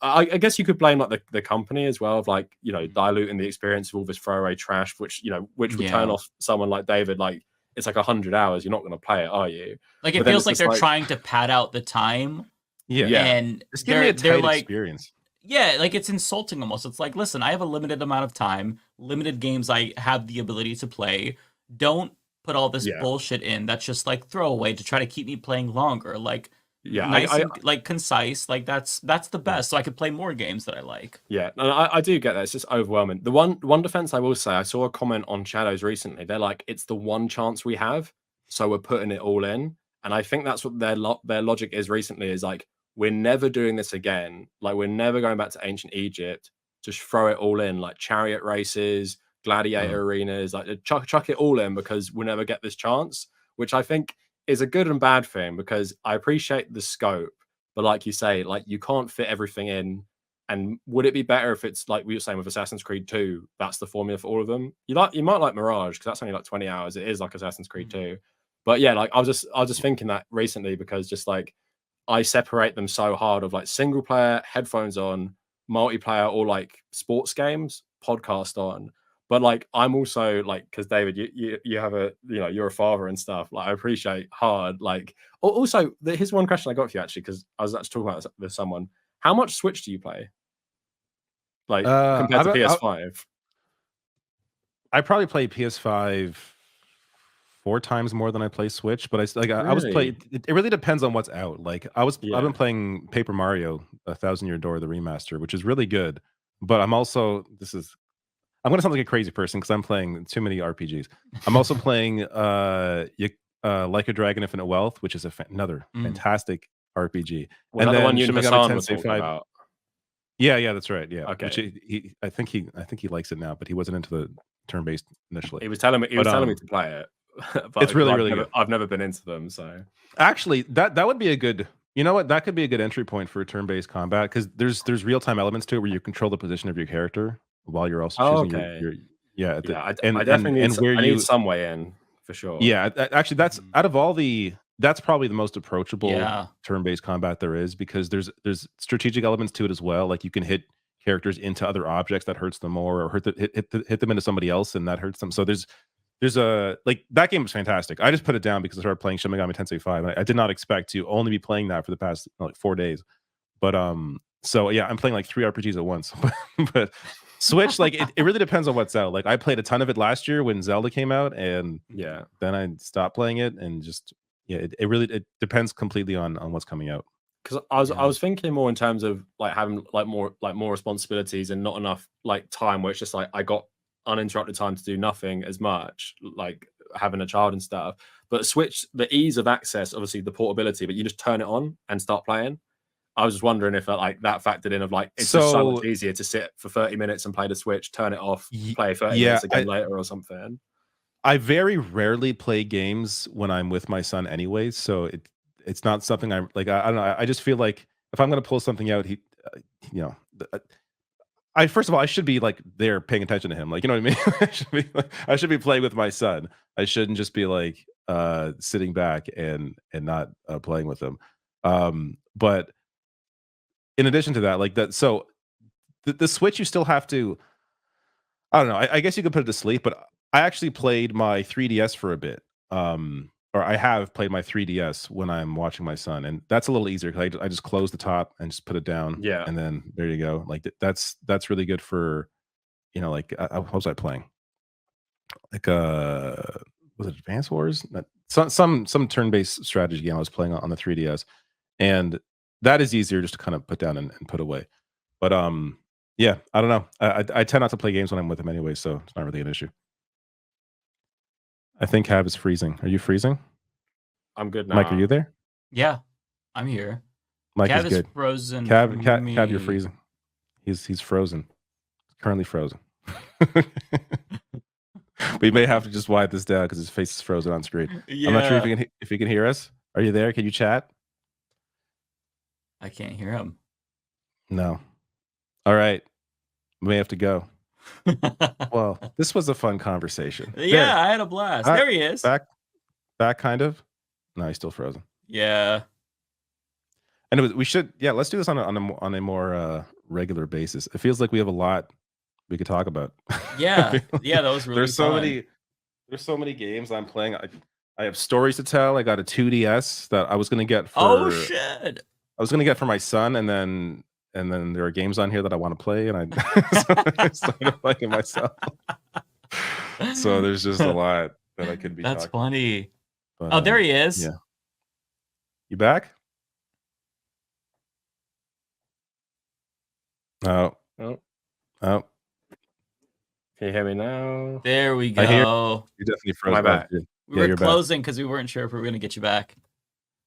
Speaker 1: I guess you could blame like the company as well of like, you know, diluting the experience of all this throwaway trash, which would turn off someone like David. Like it's like 100 hours. You're not going to play it, are you?
Speaker 3: Like it feels like they're trying to pad out the time.
Speaker 2: Yeah.
Speaker 3: And
Speaker 2: just give me a tight
Speaker 3: like,
Speaker 2: experience.
Speaker 3: Yeah, like it's insulting almost. It's like, listen, I have a limited amount of time, limited games I have the ability to play. Don't put all this bullshit in that's just like throwaway to try to keep me playing longer. Like nice and, like concise, like that's the best, so I could play more games that I like.
Speaker 1: Yeah, and I do get that. It's just overwhelming. The one defense I will say, I saw a comment on Shadows recently. They're like, it's the one chance we have, so we're putting it all in. And I think that's what their logic is recently, is like, we're never doing this again. Like we're never going back to ancient Egypt. Just throw it all in, like chariot races, gladiator arenas, like chuck it all in, because we'll never get this chance, which I think is a good and bad thing, because I appreciate the scope, but like you say, like you can't fit everything in. And would it be better if it's like we were saying with Assassin's Creed 2, that's the formula for all of them? You might like Mirage because that's only like 20 hours. It is like Assassin's Creed 2. But yeah, like I was just thinking that recently, because just like I separate them so hard of like single player, headphones on, multiplayer, or like sports games, podcast on. But like I'm also like, because David, you have a, you're a father and stuff. Like I appreciate hard. Like also, here's one question I got for you actually, because I was actually talking about this with someone. How much Switch do you play? Like compared to PS5?
Speaker 2: I probably play PS5 4 times more than I play Switch, but I was playing. It really depends on what's out. Like I've been playing Paper Mario: A Thousand Year Door, the remaster, which is really good. But I'm also I'm gonna sound like a crazy person because I'm playing too many RPGs. I'm also playing Like a Dragon: Infinite Wealth, which is another fantastic RPG.
Speaker 1: Was and that the one you and Hassan were talking about?
Speaker 2: Yeah, that's right. Yeah,
Speaker 1: okay.
Speaker 2: Which I think he likes it now, but he wasn't into the turn-based initially.
Speaker 1: He was telling me to play it. But
Speaker 2: it's really good.
Speaker 1: I've never been into them, so
Speaker 2: actually that would be a good. You know what? That could be a good entry point for turn-based combat, because there's real-time elements to it where you control the position of your character while you're also choosing your
Speaker 1: I definitely need some way in for sure.
Speaker 2: Yeah, actually, that's probably the most approachable turn-based combat there is, because there's strategic elements to it as well. Like you can hit characters into other objects that hurts them more, or hit them into somebody else and that hurts them. So there's there's a like that game was fantastic. I just put it down because I started playing Shin Megami Tensei 5. I did not expect to only be playing that for the past like 4 days. But so yeah, I'm playing like 3 RPGs at once. But Switch, like it really depends on what's out. Like I played a ton of it last year when Zelda came out, and
Speaker 1: Yeah.
Speaker 2: then I stopped playing it, and just it really depends completely on what's coming out.
Speaker 1: Because I was thinking more in terms of like having like more responsibilities and not enough like time where it's just like I got uninterrupted time to do nothing as much, like having a child and stuff. But Switch, the ease of access, obviously the portability, but you just turn it on and start playing. I was just wondering if like that factored in of like it's just so much easier to sit for 30 minutes and play the Switch, turn it off, play 30 minutes again later or something.
Speaker 2: I very rarely play games when I'm with my son anyways, so it's not something I'm like I don't know. I just feel like if I'm gonna pull something out, he you know, I first of all I should be like there paying attention to him, like you know what I mean. I should be playing with my son. I shouldn't just be like sitting back and not playing with him. But in addition to that, like that, so the Switch you still have to. I don't know. I guess you could put it to sleep, but I actually played my 3DS for a bit. Or I have played my 3DS when I'm watching my son, and that's a little easier because I just close the top and just put it down.
Speaker 1: Yeah,
Speaker 2: and then there you go. Like that's really good for, you know, like what was I playing? Like was it Advance Wars? Some turn-based strategy game I was playing on the 3DS, and that is easier just to kind of put down and put away. But yeah, I don't know. I tend not to play games when I'm with him anyway, so it's not really an issue. I think Cav is freezing. Are you freezing?
Speaker 1: I'm good now.
Speaker 2: Mike, are you there?
Speaker 3: Yeah, I'm here.
Speaker 2: Mike
Speaker 3: Cav
Speaker 2: is good.
Speaker 3: Frozen.
Speaker 2: Cav, you're freezing. He's frozen. Currently frozen. We may have to just wipe this down because his face is frozen on screen. Yeah. I'm not sure if he can hear us. Are you there? Can you chat?
Speaker 3: I can't hear him.
Speaker 2: No. All right. We may have to go. Well, this was a fun conversation.
Speaker 3: Yeah, there. I had a blast. There he is.
Speaker 2: Back kind of. No, he's still frozen.
Speaker 3: Yeah.
Speaker 2: And we should, let's do this on a more regular basis. It feels like we have a lot we could talk about.
Speaker 3: Yeah. Yeah, that was really fun.
Speaker 2: There's so many games I'm playing. I have stories to tell. I got a 2DS that I was gonna get for
Speaker 3: Oh shit.
Speaker 2: I was gonna get for my son, and then there are games on here that I want to play, and I started playing myself. So there's just a lot that I could be
Speaker 3: That's
Speaker 2: talking.
Speaker 3: funny. But, there he is.
Speaker 2: Yeah. You back? Oh.
Speaker 1: Can you hear me now?
Speaker 3: There we go.
Speaker 2: You definitely froze.
Speaker 1: My back.
Speaker 3: We were closing because we weren't sure if we were going to get you back.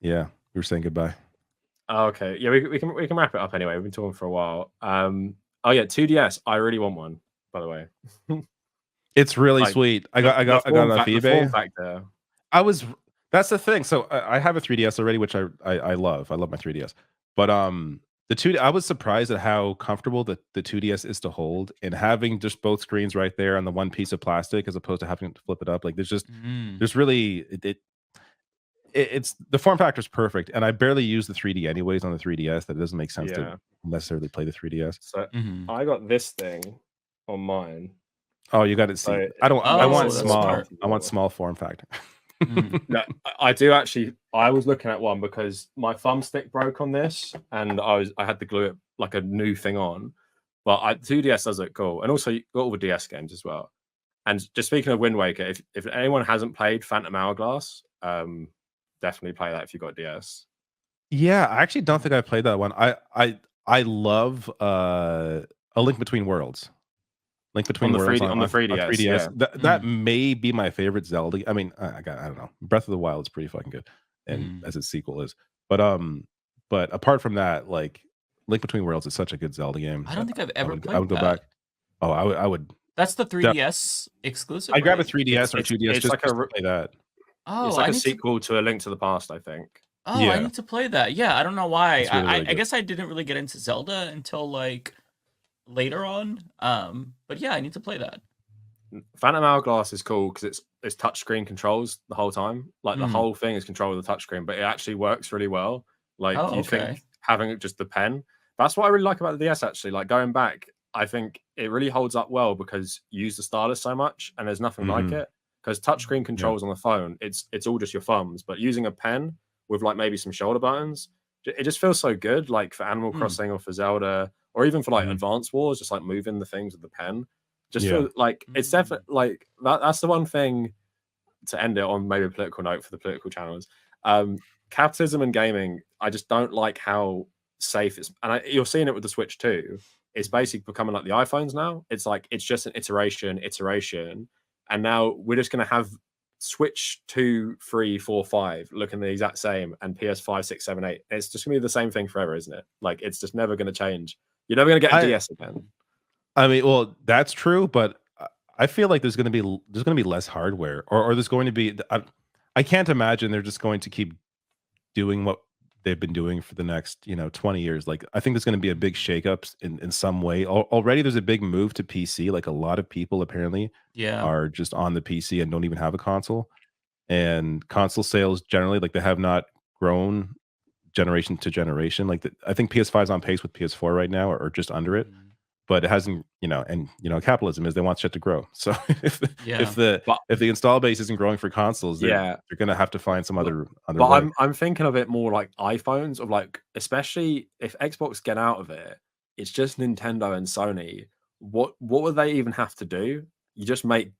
Speaker 2: Yeah, we were saying goodbye.
Speaker 1: Oh, okay. Yeah, we can wrap it up anyway. We've been talking for a while. Oh yeah, 2DS. I really want one, by the way.
Speaker 2: It's really sweite. I got it off eBay.
Speaker 1: Factor.
Speaker 2: That's the thing. So I have a 3DS already, which I love. I love my 3DS. But I was surprised at how comfortable the 2DS is to hold, and having just both screens right there on the one piece of plastic as opposed to having to flip it up. Like there's really it's the form factor is perfect, and I barely use the 3D anyways on the 3DS. That doesn't make sense to necessarily play the 3DS.
Speaker 1: So I got this thing on mine.
Speaker 2: Oh, you got it. See, I want small. Smart. I want small form factor.
Speaker 1: No, I do actually. I was looking at one because my thumbstick broke on this, and I had to glue it like a new thing on. But 2DS does look cool, and also you got all the DS games as well. And just speaking of Wind Waker, if anyone hasn't played Phantom Hourglass, definitely play that if you got DS.
Speaker 2: Yeah, I actually don't think I played that one. I love A Link Between Worlds. Link Between Worlds on the 3DS.
Speaker 1: Yeah.
Speaker 2: That may be my favorite Zelda. I mean, I don't know. Breath of the Wild is pretty fucking good, and as its sequel is. But apart from that, like Link Between Worlds is such a good Zelda game.
Speaker 3: I don't think I've ever played.
Speaker 2: I would go back. Oh, I would.
Speaker 3: That's the 3DS exclusive.
Speaker 2: I grab a 3DS or 2DS just to play that.
Speaker 1: Oh, it's like a sequel to A Link to the Past, I think.
Speaker 3: Oh, yeah. I need to play that. Yeah, I don't know why.
Speaker 2: Really
Speaker 3: I guess I didn't really get into Zelda until like later on. But yeah, I need to play that.
Speaker 1: Phantom Hourglass is cool because it's touchscreen controls the whole time. Like the whole thing is controlled with the touchscreen, but it actually works really well. Like think having just the pen. That's what I really like about the DS. Actually, like going back, I think it really holds up well because you use the stylus so much, and there's nothing like it. because touchscreen controls on the phone, it's all just your thumbs. But using a pen with like maybe some shoulder buttons, it just feels so good. Like for Animal Crossing or for Zelda, or even for like Advance Wars, just like moving the things with the pen. Just feel like it's definitely like that's the one thing to end it on, maybe a political note for the political channels. Capitalism and gaming, I just don't like how safe it's, and you're seeing it with the Switch too. It's basically becoming like the iPhones now. It's like it's just an iteration, and now we're just going to have Switch 2, 3, 4, 5 looking the exact same, and PS5, 6, 7, 8. It's just going to be the same thing forever, isn't it? Like it's just never going to change. You're never going to get a DS again.
Speaker 2: I mean, well, that's true, but I feel like there's going to be less hardware, or there's going to be. I can't imagine they're just going to keep doing what they've been doing for the next 20 years. Like I think there's going to be a big shakeups in some way. Already there's a big move to PC. Like a lot of people apparently are just on the PC and don't even have a console. And console sales generally, like they have not grown generation to generation. Like I think PS5 is on pace with PS4 right now, or just under it. But it hasn't, and capitalism is they want shit to grow. So if the install base isn't growing for consoles, they're gonna have to find some other
Speaker 1: but
Speaker 2: way.
Speaker 1: I'm thinking of it more like iPhones, of like, especially if Xbox get out of it, it's just Nintendo and Sony. What would they even have to do? You just make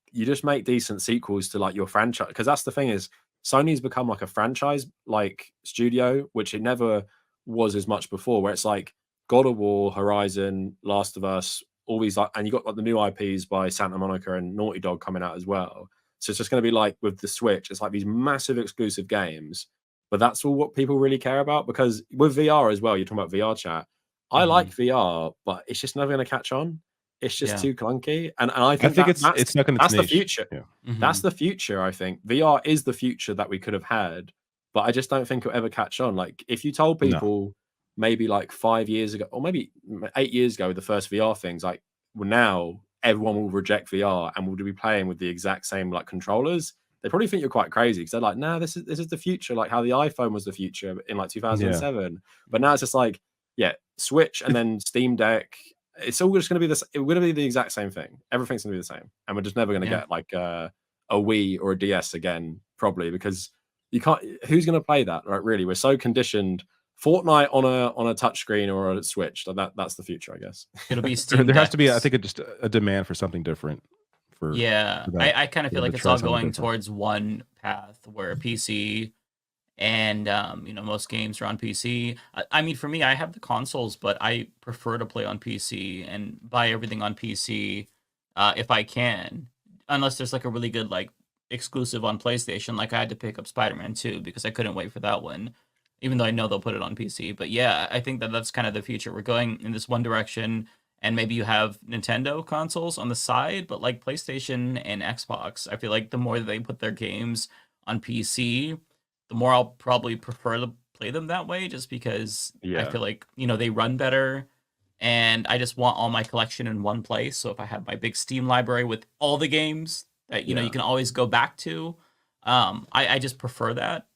Speaker 1: decent sequels to like your franchise, because that's the thing is Sony's become like a franchise like studio, which it never was as much before, where it's like God of War, Horizon, Last of Us, all these like, and you got like the new IPs by Santa Monica and Naughty Dog coming out as well. So it's just going to be like with the Switch, it's like these massive exclusive games, but that's all what people really care about. Because with VR as well, you're talking about VR chat. I like VR, but it's just never going to catch on. It's just too clunky, and I think
Speaker 2: it's not going to.
Speaker 1: That's the future. That's the future. I think VR is the future that we could have had, but I just don't think it'll ever catch on. Like if you told people maybe like 5 years ago, or maybe 8 years ago, with the first VR things, like, well, now everyone will reject VR and will be playing with the exact same like controllers. They probably think you're quite crazy, because they're like, nah, this is the future, like how the iPhone was the future in like 2007. But now it's just like, Switch and then Steam Deck. It's all just going to be this. It's going to be the exact same thing. Everything's going to be the same, and we're just never going to get like a Wii or a DS again, probably, because you can't. Who's going to play that? Right? Really, we're so conditioned. Fortnite on a touchscreen or a Switch. That's the future, I guess.
Speaker 3: It'll be Steam.
Speaker 2: There has to be, I think, just a demand for something different.
Speaker 3: I kind of feel like it's all going towards one path, where PC and most games are on PC. I mean, for me, I have the consoles, but I prefer to play on PC and buy everything on PC if I can, unless there's like a really good like exclusive on PlayStation. Like I had to pick up Spider-Man 2 because I couldn't wait for that one, even though I know they'll put it on PC. But yeah, I think that's kind of the future. We're going in this one direction, and maybe you have Nintendo consoles on the side, but like PlayStation and Xbox, I feel like the more that they put their games on PC, the more I'll probably prefer to play them that way, just because I feel like, they run better, and I just want all my collection in one place. So if I have my big Steam library with all the games that, you can always go back to, I just prefer that.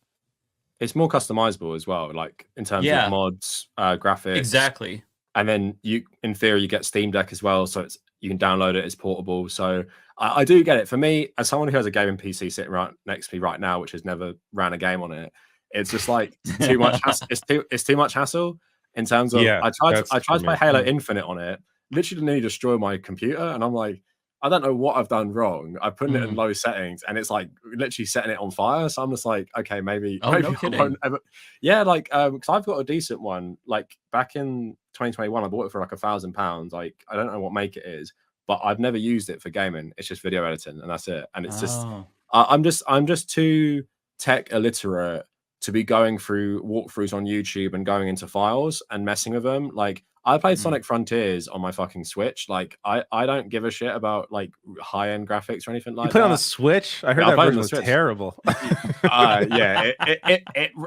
Speaker 1: It's more customizable as well, like in terms of mods, graphics.
Speaker 3: Exactly.
Speaker 1: And then in theory, you get Steam Deck as well, so you can download it. It's portable. So I do get it. For me, as someone who has a gaming PC sitting right next to me right now, which has never ran a game on it, it's just like too much. It's too much hassle in terms of. I tried to play Halo Infinite on it. Literally, nearly destroy my computer, and I'm like, I don't know what I've done wrong. I put it in low settings, and it's like literally setting it on fire. So I'm just like, okay, maybe
Speaker 3: no kidding.
Speaker 1: I won't ever. Yeah, like because I've got a decent one. Like back in 2021, I bought it for like £1,000. Like I don't know what make it is, but I've never used it for gaming. It's just video editing, and that's it. And it's just I'm just too tech illiterate to be going through walkthroughs on YouTube and going into files and messing with them. Like I played Sonic Frontiers on my fucking Switch. Like I don't give a shit about like high-end graphics or anything like that.
Speaker 2: You play on the Switch? I heard that version was terrible.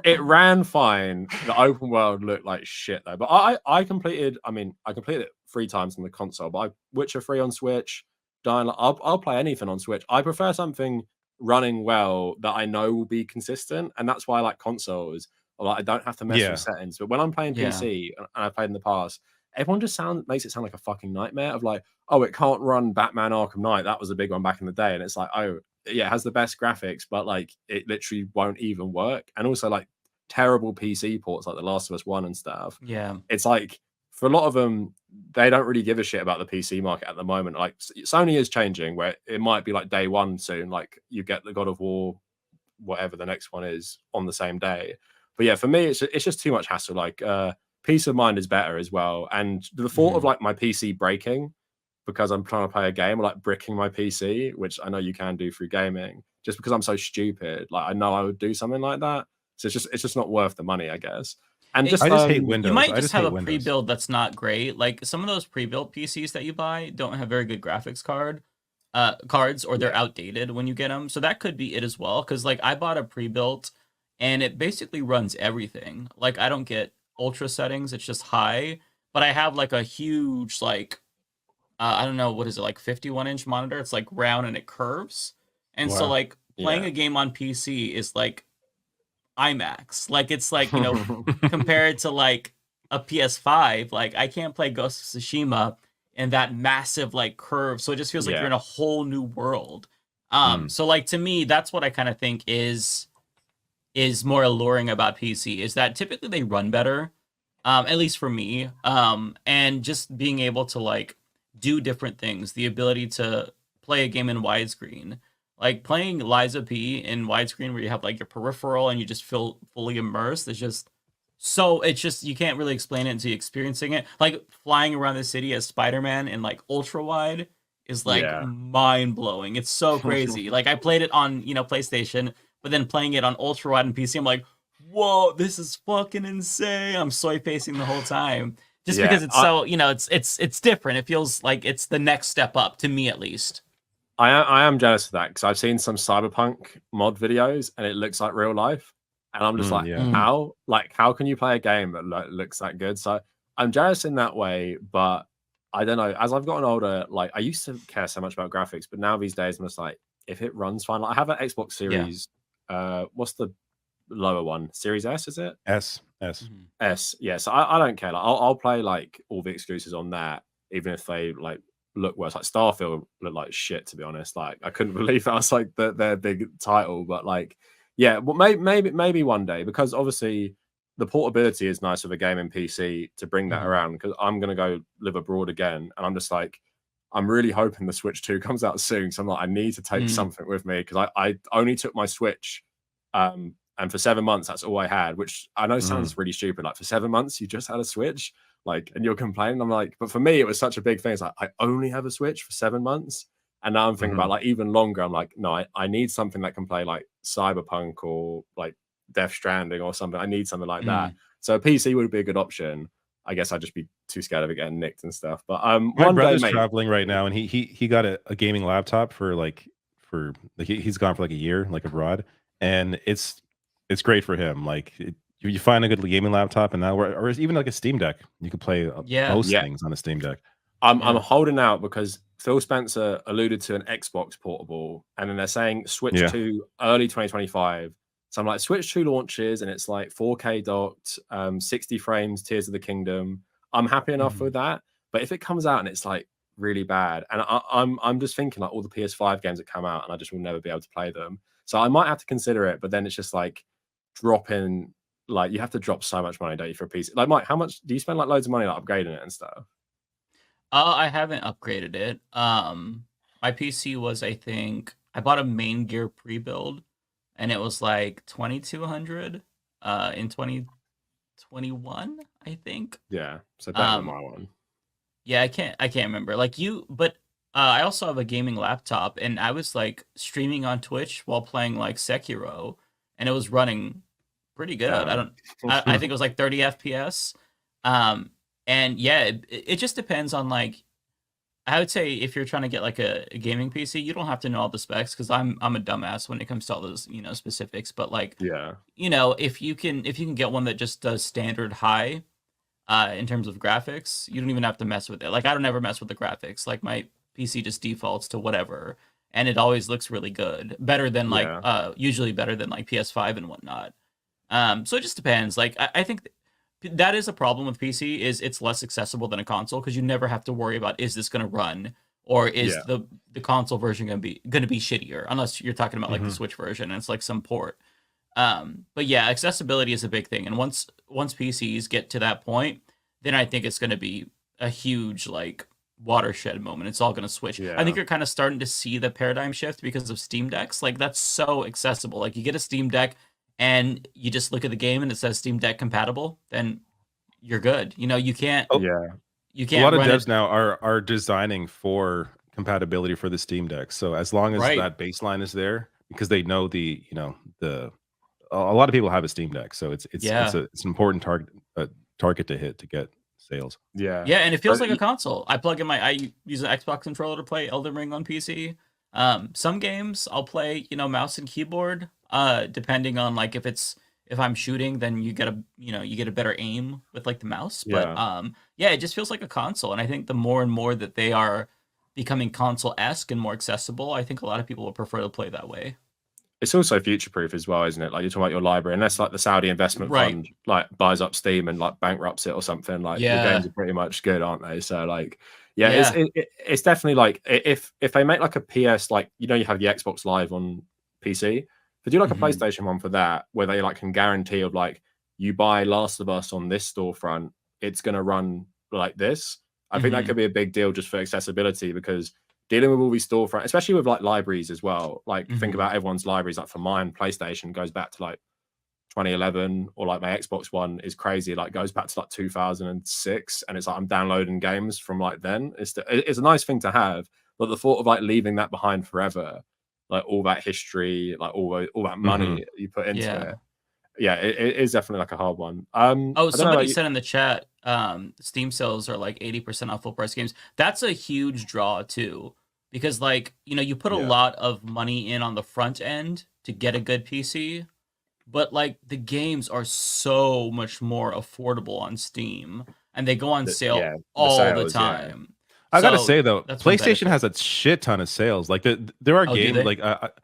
Speaker 1: It ran fine. The open world looked like shit though. But I completed it 3 times on the console. But Witcher 3 on Switch, I'll play anything on Switch. I prefer something running well that I know will be consistent, and that's why I like consoles. Like I don't have to mess with settings. But when I'm playing PC, and I've played in the past, everyone just makes it sound like a fucking nightmare of like, oh, it can't run Batman Arkham Knight. That was a big one back in the day. And it's like, oh, yeah, it has the best graphics, but like it literally won't even work. And also like terrible PC ports like The Last of Us 1 and stuff.
Speaker 3: Yeah.
Speaker 1: It's like for a lot of them, they don't really give a shit about the PC market at the moment. Like Sony is changing where it might be like day one soon, like you get the God of War, whatever the next one is on the same day. But yeah, for me, it's just too much hassle. Like peace of mind is better as well. And the thought of like my PC breaking because I'm trying to play a game or like bricking my PC, which I know you can do through gaming, just because I'm so stupid. Like I know I would do something like that. So it's just not worth the money, I guess. And
Speaker 2: I just hate Windows.
Speaker 3: You might
Speaker 2: I
Speaker 3: just have a
Speaker 2: Windows.
Speaker 3: pre-build that's not great. Like some of those pre-built PCs that you buy don't have very good graphics cards, or they're outdated when you get them. So that could be it as well. Because like I bought a pre-built, and it basically runs everything. Like I don't get ultra settings; it's just high. But I have like a huge like I don't know what is it, like 51-inch monitor. It's like round and it curves, and so like playing a game on PC is like IMAX. Like it's like, you know, compared to like a PS5, like I can't play Ghost of Tsushima in that massive like curve. So it just feels like you're in a whole new world. So like to me, that's what I kind of think is more alluring about PC, is that typically they run better. At least for me. And just being able to like do different things, the ability to play a game in widescreen. Like playing Liza P in widescreen where you have like your peripheral and you just feel fully immersed. It's just you can't really explain it until you're experiencing it. Like flying around the city as Spider-Man in like ultra wide is like mind blowing. It's so crazy. Like I played it on, you know, PlayStation, but then playing it on ultra wide and PC, I'm like, whoa, this is fucking insane. I'm soy facing the whole time. Just because it's so, you know, it's different. It feels like it's the next step up, to me at least.
Speaker 1: I am jealous of that because I've seen some Cyberpunk mod videos and it looks like real life, and I'm just how can you play a game that looks that good? So I'm jealous in that way, but I don't know. As I've gotten older, like I used to care so much about graphics, but now these days I'm just like, if it runs fine. Like, I have an Xbox Series. What's the lower one? Series S, is it?
Speaker 2: S.
Speaker 1: S. Yeah. So I don't care. Like I'll play like all the exclusives on that, even if they like look worse. Like Starfield looked like shit, to be honest. Like I couldn't believe that was like their big title. But like, yeah, well, maybe one day, because obviously the portability is nice of a game in PC to bring that around, because I'm gonna go live abroad again, and I'm just like, I'm really hoping the Switch 2 comes out soon. So I'm like, I need to take something with me, because I only took my Switch, and for 7 months that's all I had, which I know sounds really stupid. Like for 7 months you just had a Switch, like, and you're complaining. I'm like, but for me it was such a big thing. It's like I only have a Switch for 7 months, and now I'm thinking about like even longer. I'm like, no, I need something that can play like Cyberpunk or like Death Stranding or something. I need something like that. So a PC would be a good option. I guess I'd just be too scared of it getting nicked and stuff. But
Speaker 2: my brother's traveling right now, and he got a gaming laptop for he's gone for like a year, like abroad, and it's great for him. Like you find a good gaming laptop, and now or even like a Steam Deck, you could play most things on a Steam Deck.
Speaker 1: I'm holding out because Phil Spencer alluded to an Xbox portable, and then they're saying Switch 2 early 2025. So I'm like, Switch 2 launches, and it's like 4K docked, 60 frames, Tears of the Kingdom. I'm happy enough with that. But if it comes out and it's like really bad, and I'm just thinking like all the PS5 games that come out, and I just will never be able to play them. So I might have to consider it, but then it's just like dropping, like you have to drop so much money, don't you, for a PC? Like Mike, how much do you spend like loads of money like upgrading it and stuff?
Speaker 3: I haven't upgraded it. My PC was, I think, I bought a main gear pre-build, and it was like 2,200 in 2021, I think.
Speaker 1: Yeah, so better than my one.
Speaker 3: Yeah, I can't remember. Like but I also have a gaming laptop, and I was like streaming on Twitch while playing like Sekiro, and it was running pretty good. I think it was like 30 FPS. And yeah, it just depends on like, I would say if you're trying to get like a gaming PC, you don't have to know all the specs, because I'm a dumbass when it comes to all those, you know, specifics. But like, you know, if you can get one that just does standard high, in terms of graphics, you don't even have to mess with it. Like I don't ever mess with the graphics. Like my PC just defaults to whatever, and it always looks really good, better than like usually better than like PS5 and whatnot. So it just depends. Like I think that is a problem with PC is it's less accessible than a console because you never have to worry about is this going to run or is
Speaker 1: Yeah.
Speaker 3: the console version going to be shittier unless you're talking about like the
Speaker 2: Mhm.
Speaker 3: Switch version and it's like some port. But yeah, accessibility is a big thing, and once PCs get to that point, then I think it's going to be a huge like watershed moment. It's all going to switch. I think
Speaker 1: Yeah.
Speaker 3: you're kind of starting to see the paradigm shift because of Steam Decks. Like that's so accessible. Like you get a Steam Deck and you just look at the game and it says Steam Deck compatible, then you're good. You know, you can't
Speaker 2: Oh,
Speaker 1: Yeah.
Speaker 3: you
Speaker 2: a lot
Speaker 3: can't
Speaker 2: of
Speaker 3: run
Speaker 2: devs
Speaker 3: it
Speaker 2: now are designing for compatibility for the Steam Deck. So as long as
Speaker 3: right.
Speaker 2: that baseline is there, because they know the a lot of people have a Steam Deck, so
Speaker 3: Yeah.
Speaker 2: it's an important target to hit to get sales.
Speaker 1: Yeah.
Speaker 3: Yeah, and it
Speaker 1: So
Speaker 3: feels like a console. I use an Xbox controller to play Elden Ring on PC. Some games I'll play, mouse and keyboard. Depending on like if I'm shooting, then you get a better aim with like the mouse. But
Speaker 1: yeah.
Speaker 3: yeah, it just feels like a console. And I think the more and more that they are becoming console-esque and more accessible, I think a lot of people will prefer to play that way.
Speaker 1: It's also future proof as well, isn't it? Like you're talking about your library, unless like the Saudi investment
Speaker 3: Right.
Speaker 1: fund like buys up Steam and like bankrupts it or something, like your
Speaker 3: Yeah.
Speaker 1: games are pretty much good, aren't they? So like, yeah,
Speaker 3: Yeah.
Speaker 1: it's definitely like if they make like a PS, like you have the Xbox Live on PC, if they do like a
Speaker 3: Mhm.
Speaker 1: PlayStation one for that, where they like can guarantee of like you buy Last of Us on this storefront, it's gonna run like this. I think that
Speaker 3: Mhm.
Speaker 1: could be a big deal just for accessibility because dealing with all these storefront, especially with like libraries as well. Like think
Speaker 3: Mhm.
Speaker 1: about everyone's libraries. Like for mine, PlayStation goes back to like 2011, or like my Xbox One is crazy. Like goes back to like 2006, and it's like I'm downloading games from like then. It's a nice thing to have, but the thought of like leaving that behind forever, like all that history, like all that
Speaker 2: Mhm.
Speaker 1: money you put into
Speaker 3: Yeah.
Speaker 1: it, yeah, it is definitely like a hard one.
Speaker 3: Oh,
Speaker 1: I don't know
Speaker 3: somebody
Speaker 1: about you.
Speaker 3: said in the chat, Steam sales are like 80% off full price games. That's a huge draw too, because like, you put a
Speaker 1: Yeah,
Speaker 3: lot of money in on the front end to get a good PC, but like the games are so much more affordable on Steam and they go on sale
Speaker 1: the
Speaker 3: all the
Speaker 1: sales, yeah.
Speaker 3: time.
Speaker 2: I gotta
Speaker 3: So
Speaker 2: say though,
Speaker 3: that's one
Speaker 2: PlayStation
Speaker 3: benefit.
Speaker 2: has a shit ton of sales. Like there are
Speaker 3: Oh, do
Speaker 2: games
Speaker 3: they?
Speaker 2: like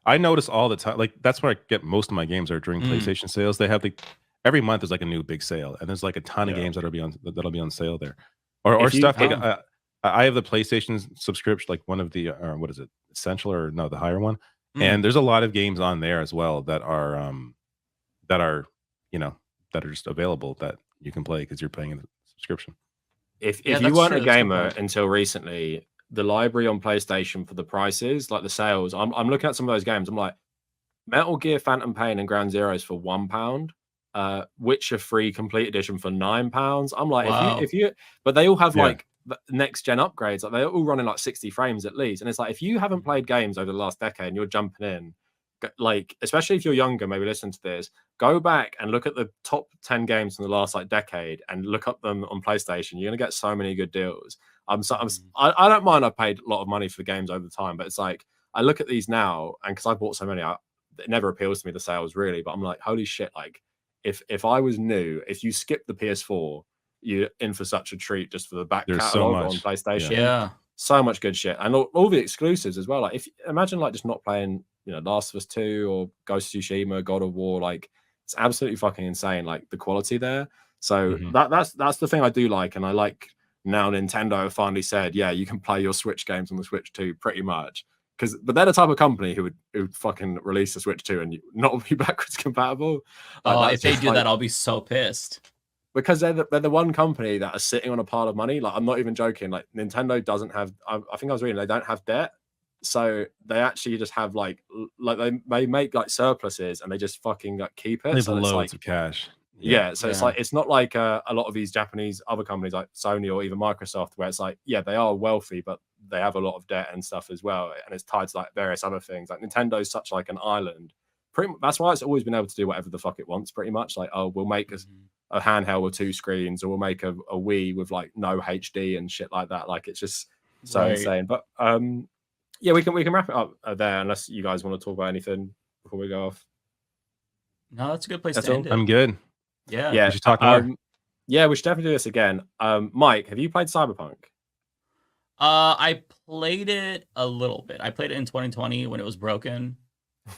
Speaker 2: I notice all the time. Like that's where I get most of my games are during
Speaker 3: Mm,
Speaker 2: PlayStation sales. They have like every month there's like a new big sale, and there's like a ton of
Speaker 1: Yeah.
Speaker 2: games that'll be on sale there, or
Speaker 1: If you
Speaker 2: stuff like
Speaker 3: oh,
Speaker 2: I have the PlayStation subscription, like one of the what is it, essential or no, the higher one,
Speaker 3: mm.
Speaker 2: and there's a lot of games on there as well that are you know that are just available that you can play because you're paying a subscription.
Speaker 3: Yeah,
Speaker 1: if you
Speaker 3: that's
Speaker 1: weren't
Speaker 3: true.
Speaker 1: a
Speaker 3: That's a good
Speaker 1: gamer
Speaker 3: point.
Speaker 1: until recently, the library on PlayStation for the prices, like the sales, I'm looking at some of those games. I'm like, Metal Gear Phantom Pain and Ground Zeroes for £1, Witcher 3 Complete Edition for £9. I'm like,
Speaker 3: Wow.
Speaker 1: but they all have
Speaker 2: Yeah,
Speaker 1: like next gen upgrades, like they're all running like 60 frames at least. And it's like, if you haven't
Speaker 3: Mhm.
Speaker 1: played games over the last decade and you're jumping in, like, especially if you're younger, maybe listen to this, go back and look at the top 10 games in the last like decade and look up them on PlayStation. You're gonna get so many good deals.
Speaker 3: Mhm.
Speaker 1: I don't mind. I paid a lot of money for the games over the time, but it's like I look at these now, and because I bought so many, it never appeals to me the sales really. But I'm like, holy shit! Like, if I was new, if you skip the PS4, you're in for such a treat just for the back
Speaker 2: there's so
Speaker 1: catalog on
Speaker 2: much. Yeah.
Speaker 1: PlayStation.
Speaker 3: Yeah.
Speaker 1: So much good shit, and all the exclusives as well. Like, if imagine like just not playing, Last of Us 2 or Ghost of Tsushima, God of War, like it's absolutely fucking insane, like the quality there. So
Speaker 2: Mhm.
Speaker 1: that's the thing I do like, and I like now Nintendo have finally said, yeah, you can play your Switch games on the Switch 2 pretty much. But they're the type of company who would fucking release the Switch 2 and not be backwards compatible. Like
Speaker 3: Oh,
Speaker 1: that's
Speaker 3: if they
Speaker 1: just
Speaker 3: do
Speaker 1: like
Speaker 3: that, I'll be so pissed.
Speaker 1: because they're the one company that are sitting on a pile of money. Like I'm not even joking. Like Nintendo doesn't have. I think I was reading they don't have debt, so they actually just have like they make like surpluses and they just fucking like keep
Speaker 2: They
Speaker 1: it.
Speaker 2: have
Speaker 1: So it's
Speaker 2: loads
Speaker 1: like
Speaker 2: of cash. Yeah.
Speaker 1: yeah, so
Speaker 3: Yeah.
Speaker 1: it's not like a lot of these Japanese other companies like Sony or even Microsoft where it's like yeah they are wealthy but they have a lot of debt and stuff as well, and it's tied to like various other things. Like Nintendo's such like an island. That's why it's always been able to do whatever the fuck it wants. Pretty much like oh we'll make
Speaker 3: Mhm.
Speaker 1: a handheld with two screens, or we'll make a Wii with like no HD and shit like that. Like it's just so
Speaker 3: Right.
Speaker 1: insane. But yeah, we can wrap it up there unless you guys want to talk about anything before we go off.
Speaker 3: No, that's a good place
Speaker 1: That's
Speaker 3: to
Speaker 1: all.
Speaker 3: end it.
Speaker 2: I'm good.
Speaker 3: Yeah.
Speaker 2: We
Speaker 1: Yeah.
Speaker 2: should talk more.
Speaker 1: Yeah, we should definitely do this again. Mike, have you played Cyberpunk?
Speaker 3: I played it a little bit. I played it in 2020 when it was broken.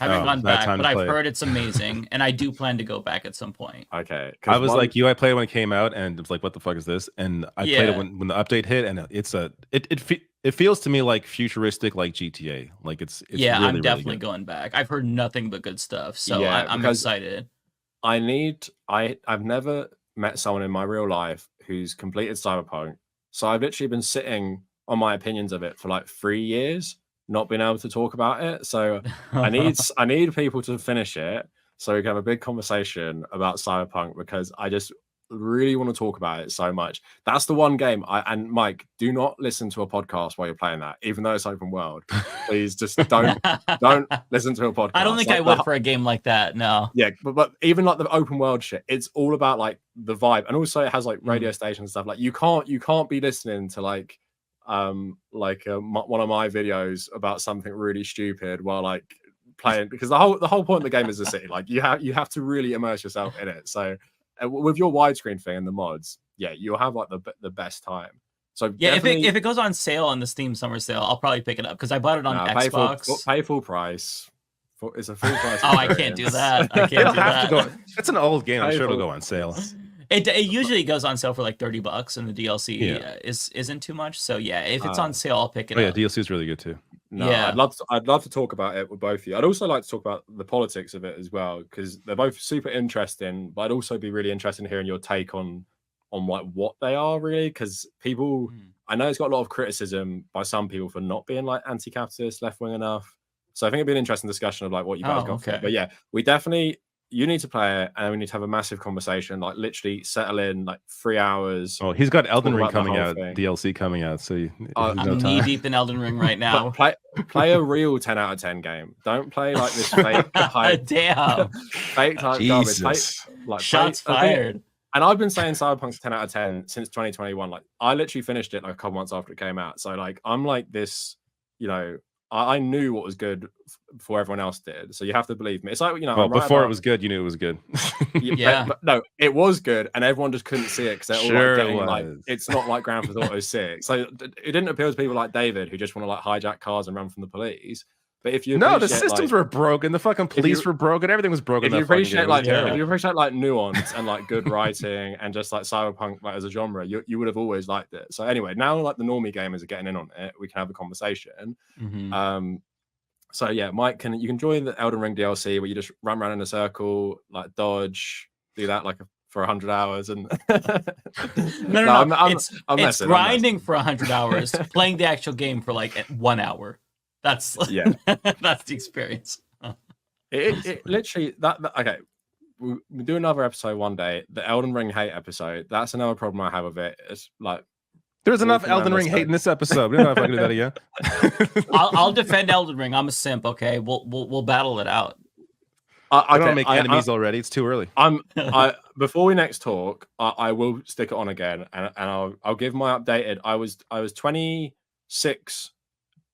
Speaker 3: I haven't gone
Speaker 2: bad
Speaker 3: back,
Speaker 2: time
Speaker 3: but
Speaker 2: to
Speaker 3: I've
Speaker 2: play it.
Speaker 3: heard it's amazing, and I do plan to go back at some point.
Speaker 1: Okay,
Speaker 2: I was like you. I played when it came out, and it was like, "What the fuck is this?" And I played it
Speaker 3: Yeah.
Speaker 2: when the update hit, and it feels to me like futuristic, like GTA. Like it's
Speaker 3: Yeah,
Speaker 2: really,
Speaker 3: I'm
Speaker 2: really
Speaker 3: definitely
Speaker 2: good.
Speaker 3: going back. I've heard nothing but good stuff, so
Speaker 1: Yeah,
Speaker 3: I'm
Speaker 1: because
Speaker 3: excited.
Speaker 1: I've never met someone in my real life who's completed Cyberpunk. So I've literally been sitting on my opinions of it for like 3 years, not being able to talk about it. So I need people to finish it so we can have a big conversation about Cyberpunk because I just really want to talk about it so much. That's the one game and Mike, do not listen to a podcast while you're playing that, even though it's open world. Please just don't listen to a podcast.
Speaker 3: I don't think
Speaker 1: Like,
Speaker 3: I would for a game like that. No.
Speaker 1: yeah, but even like the open world shit, it's all about like the vibe, and also it has like radio stations and stuff. Like you can't be listening to like one of my videos about something really stupid while like playing, because the whole point of the game is the city. Like you have to really immerse yourself in it. So with your widescreen thing and the mods, yeah, you'll have like the best time. So
Speaker 3: Yeah, if it goes on sale on the Steam summer sale, I'll probably pick it up because I bought it on Xbox.
Speaker 1: Pay full price. It's a full price.
Speaker 3: Oh, I can't do that. I can't do that.
Speaker 2: To go. It's an old game. I'm sure it'll go on sale.
Speaker 3: It usually goes on sale for like $30, and the DLC isn't too much. So yeah, if it's on sale, I'll pick it up.
Speaker 2: Yeah, DLC is really good too.
Speaker 1: No, yeah. I'd love to talk about it with both of you. I'd also like to talk about the politics of it as well, because they're both super interesting. But I'd also be really interested in hearing your take on like what they are really, because people, I know it's got a lot of criticism by some people for not being like anti-capitalist, left wing enough. So I think it'd be an interesting discussion of like what you guys got for it. But yeah, you need to play it, and we need to have a massive conversation, like literally settle in like 3 hours.
Speaker 2: Oh, he's got Elden Ring coming out, DLC coming out, so
Speaker 3: I'm knee deep in Elden Ring right now.
Speaker 1: Play a real 10 out of 10 game. Don't play like this fake hype.
Speaker 3: Damn.
Speaker 1: Fake type garbage.
Speaker 3: Shots fired.
Speaker 1: And I've been saying Cyberpunk's 10 out of 10 since 2021. Like I literally finished it like a couple months after it came out. So like I'm like this, you know, I knew what was good before everyone else did. So you have to believe me. It's like, you know,
Speaker 2: well, before it was good, you knew it was good.
Speaker 1: Yeah. But no, it was good, and everyone just couldn't see it because they're all like getting like, it's not like Grand Theft Auto 6. So it didn't appeal to people like David who just want to like hijack cars and run from the police. But if you
Speaker 2: the systems were broken, the fucking police were broken, everything was broken.
Speaker 1: If you appreciate like nuance and like good writing and just like Cyberpunk like as a genre, you would have always liked it. So anyway, now like the normie gamers are getting in on it, we can have a conversation. So yeah, Mike, you can join the Elden Ring DLC where you just run around in a circle, like dodge, do that like for 100 hours, and
Speaker 3: no. It's grinding for 100 hours, playing the actual game for like 1 hour. That's that's the experience.
Speaker 1: It literally that okay. We'll do another episode one day, the Elden Ring hate episode. That's another problem I have with it. It's like
Speaker 2: there's enough Elden Ring hate in this episode. We don't know if I can do that again.
Speaker 3: I'll defend Elden Ring. I'm a simp. Okay, we'll battle it out.
Speaker 2: I don't make enemies already. It's too early.
Speaker 1: Before we next talk, I will stick it on again, and I'll give my updated. I was 26.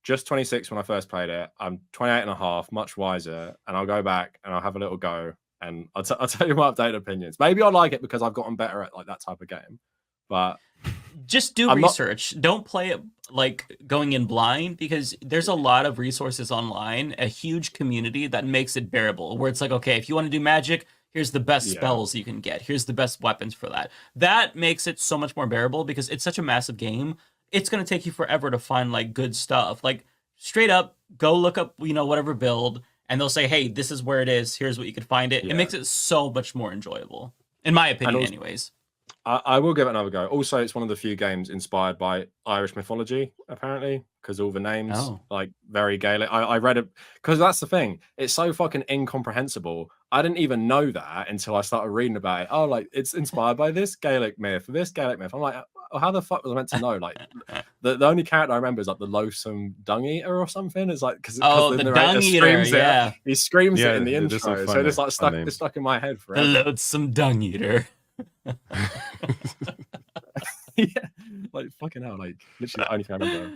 Speaker 1: Just 26 when I first played it. I'm 28 and a half, much wiser, and I'll go back and I'll have a little go, and I'll tell you my updated opinions. Maybe I like it because I've gotten better at like that type of game, but
Speaker 3: just do research. Don't play it like going in blind, because there's a lot of resources online, a huge community that makes it bearable, where it's like, okay, if you want to do magic, here's the best spells you can get. Here's the best weapons for that. That makes it so much more bearable because it's such a massive game. It's going to take you forever to find like good stuff. Like straight up, go look up, whatever build, and they'll say, hey, this is where it is. Here's what you could find it. It makes it so much more enjoyable, in my opinion, anyways.
Speaker 1: I will give it another go. Also, it's one of the few games inspired by Irish mythology, apparently, because all the names like very Gaelic. I read it because that's the thing. It's so fucking incomprehensible. I didn't even know that until I started reading about it. Oh, like it's inspired by this Gaelic myth. I'm like, how the fuck was I meant to know? Like the only character I remember is like the loathsome dung eater or something. It's like because
Speaker 3: the dung eater,
Speaker 1: he screams it in the intro, so it's like stuck in my head forever.
Speaker 3: The loathsome dung eater.
Speaker 1: Like fucking hell, like literally the only thing I remember.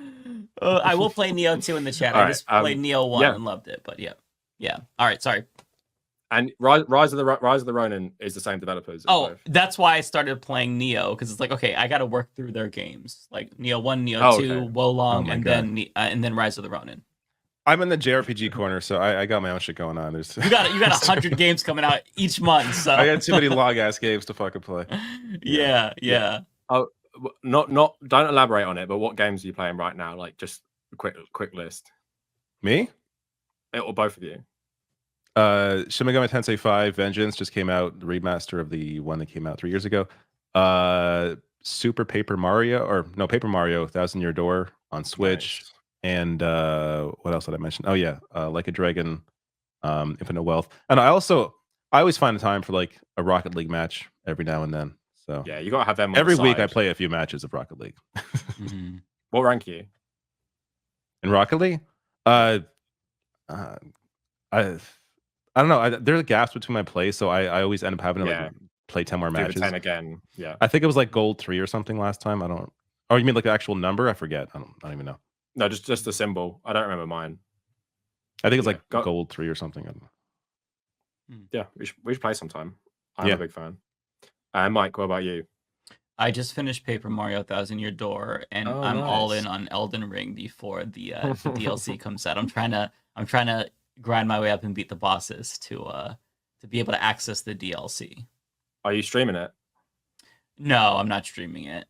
Speaker 3: I will play Neo 2 in the chat. I just played Neo 1 and loved it, but yeah. All right, sorry.
Speaker 1: And Rise of the Ronin is the same developers.
Speaker 3: Both. That's why I started playing Neo, because it's like, okay, I got to work through their games, like Neo 1, Neo 2, Wolong, and then Rise of the Ronin.
Speaker 2: I'm in the JRPG corner, so I got my own shit going on. There's
Speaker 3: You got 100 games coming out each month, so
Speaker 2: I got too many long ass games to fucking play.
Speaker 3: yeah.
Speaker 1: Oh, don't elaborate on it. But what games are you playing right now? Like just a quick list.
Speaker 2: Me?
Speaker 1: Or both of you.
Speaker 2: Shin Megami Tensei 5 Vengeance just came out, the remaster of the one that came out 3 years ago. Paper Mario Thousand Year Door on Switch.
Speaker 1: Nice.
Speaker 2: And what else did I mention? Oh yeah, Like a Dragon, Infinite Wealth. And I always find the time for like a Rocket League match every now and then. So
Speaker 1: Yeah, you gotta have them on
Speaker 2: every
Speaker 1: the
Speaker 2: week I
Speaker 1: side.
Speaker 2: play a few matches of Rocket League.
Speaker 1: What rank are you?
Speaker 2: In Rocket League? I don't know. There are gaps between my plays, so I always end up having to like play 10 more
Speaker 1: Do the
Speaker 2: matches.
Speaker 1: 10 again. Yeah.
Speaker 2: I think it was like gold 3 or something last time. I don't. Oh, you mean like the actual number? I forget. I don't even know.
Speaker 1: No, just the symbol. I don't remember mine.
Speaker 2: I think it's like
Speaker 1: Go-
Speaker 2: gold 3 or something. I don't know.
Speaker 1: Yeah, we should play sometime. I'm
Speaker 2: Yeah.
Speaker 1: a big fan. Mike, what about you?
Speaker 3: I just finished Paper Mario Thousand Year Door, and
Speaker 1: Oh,
Speaker 3: I'm all
Speaker 1: nice.
Speaker 3: in on Elden Ring before the DLC comes out. I'm trying to grind my way up and beat the bosses to be able to access the DLC.
Speaker 1: Are you streaming it?
Speaker 3: No, I'm not streaming it.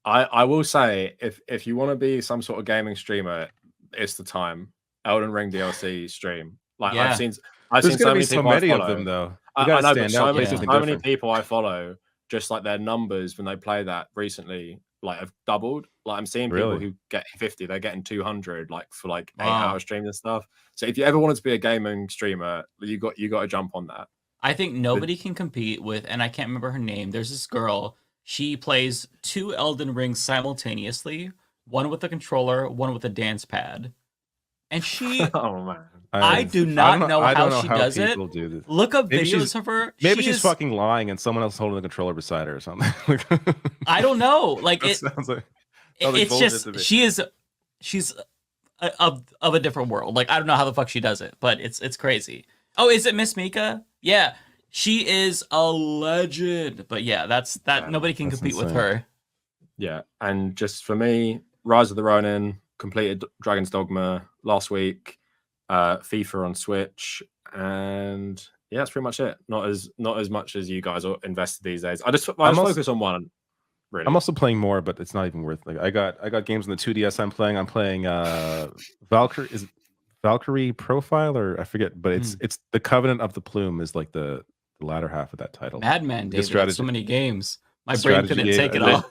Speaker 1: I will say if you want to be some sort of gaming streamer, it's the time. Elden Ring DLC stream. Like
Speaker 3: Yeah.
Speaker 1: I've seen
Speaker 2: There's
Speaker 1: so
Speaker 2: gonna
Speaker 1: many
Speaker 2: be so
Speaker 1: people
Speaker 2: many
Speaker 1: I
Speaker 2: of
Speaker 1: follow.
Speaker 2: them though.
Speaker 1: I
Speaker 2: You gotta
Speaker 1: know, but
Speaker 2: stand
Speaker 1: so
Speaker 2: out,
Speaker 1: many,
Speaker 2: do something
Speaker 1: so many
Speaker 2: different.
Speaker 1: people I follow, just like their numbers when they play that recently, like have doubled. Like I'm seeing people
Speaker 2: Really?
Speaker 1: who get 50, they're getting 200, like for like 8
Speaker 3: Wow.
Speaker 1: hour streams and stuff. So if you ever wanted to be a gaming streamer, you got to jump on that.
Speaker 3: I think nobody can compete with, and I can't remember her name. There's this girl. She plays 2 Elden Rings simultaneously, one with a controller, one with a dance pad. And she,
Speaker 1: Oh man.
Speaker 3: I do not know
Speaker 2: I don't
Speaker 3: how
Speaker 2: know
Speaker 3: she
Speaker 2: how
Speaker 3: does it.
Speaker 2: people do this.
Speaker 3: Look up
Speaker 2: Maybe
Speaker 3: videos of her.
Speaker 2: Maybe
Speaker 3: She
Speaker 2: she's
Speaker 3: is-
Speaker 2: fucking lying and someone else holding the controller beside her or something.
Speaker 3: I don't know. Like
Speaker 2: That
Speaker 3: it.
Speaker 2: sounds like
Speaker 3: It's
Speaker 2: bullshit
Speaker 3: just
Speaker 2: to me.
Speaker 3: she's of a different world. Like I don't know how the fuck she does it, but it's crazy. Oh, is it Miss Mika? Yeah, she is a legend. But yeah, that nobody can
Speaker 2: that's
Speaker 3: compete with
Speaker 2: insane.
Speaker 3: her.
Speaker 1: Yeah, and just for me, Rise of the Ronin, completed Dragon's Dogma last week, FIFA on Switch, and yeah, that's pretty much it. Not as much as you guys are invested these days. I just focus on one. Really,
Speaker 2: I'm also playing more, but it's not even worth. Like I got games on the 2DS. I'm playing Valkyrie Profile, or I forget, but it's the Covenant of the Plume is like the latter half of that title.
Speaker 3: Madman, David.
Speaker 2: strategy-
Speaker 3: So many games. My brain
Speaker 2: strategy
Speaker 3: couldn't
Speaker 2: game,
Speaker 3: take it
Speaker 2: and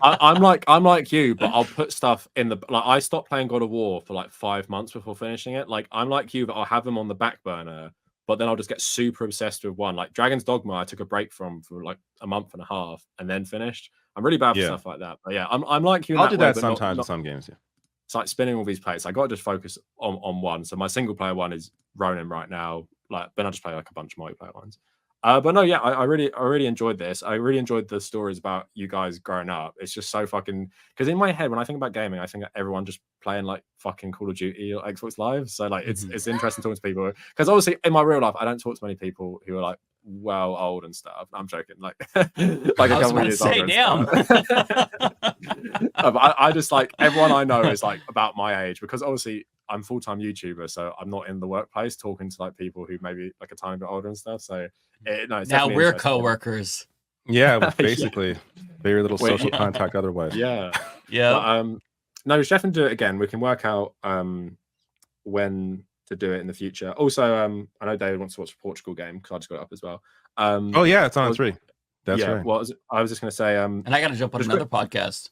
Speaker 3: all.
Speaker 1: I'm like you, but I'll put stuff in the like. I stopped playing God of War for like 5 months before finishing it. Like I'm like you, but I'll have them on the back burner. But then I'll just get super obsessed with one. Like Dragon's Dogma, I took a break from for like a month and a half and then finished. I'm really bad for
Speaker 2: Yeah.
Speaker 1: stuff like that. But yeah, I'm like you. In
Speaker 2: I'll do
Speaker 1: way,
Speaker 2: that
Speaker 1: but
Speaker 2: sometimes in
Speaker 1: not-
Speaker 2: some games. Yeah.
Speaker 1: It's like spinning all these plates. I got to just focus on one. So my single player one is Ronin right now. Like, then I just play like a bunch of multiplayer ones. But no, yeah, I really enjoyed this. I really enjoyed the stories about you guys growing up. It's just so fucking because in my head when I think about gaming, I think everyone just playing like fucking Call of Duty or Xbox Live. So like it's interesting talking to people because obviously in my real life I don't talk to many people who are like well old and stuff. I'm joking, like like a
Speaker 3: I was
Speaker 1: couple
Speaker 3: about to
Speaker 1: years
Speaker 3: say,
Speaker 1: older.
Speaker 3: damn.
Speaker 1: And stuff. But I just like everyone I know is like about my age because obviously I'm full-time YouTuber, so I'm not in the workplace talking to like people who maybe like a tiny bit older and stuff. So no, it's
Speaker 3: Now
Speaker 1: definitely
Speaker 3: we're
Speaker 1: interesting.
Speaker 3: co-workers.
Speaker 2: Yeah,
Speaker 1: Yeah.
Speaker 2: basically, very little
Speaker 1: Wait,
Speaker 2: social
Speaker 1: yeah.
Speaker 2: contact otherwise.
Speaker 1: Yeah.
Speaker 3: Yeah.
Speaker 1: But, no, we should definitely do it again. We can work out when to do it in the future. Also, I know David wants to watch the Portugal game because I just got it up as well.
Speaker 2: Oh yeah, it's on
Speaker 1: was-
Speaker 2: 3. That's
Speaker 1: yeah.
Speaker 2: right.
Speaker 1: Well, I was just going to say,
Speaker 3: And I got to jump on
Speaker 1: Just
Speaker 3: another podcast.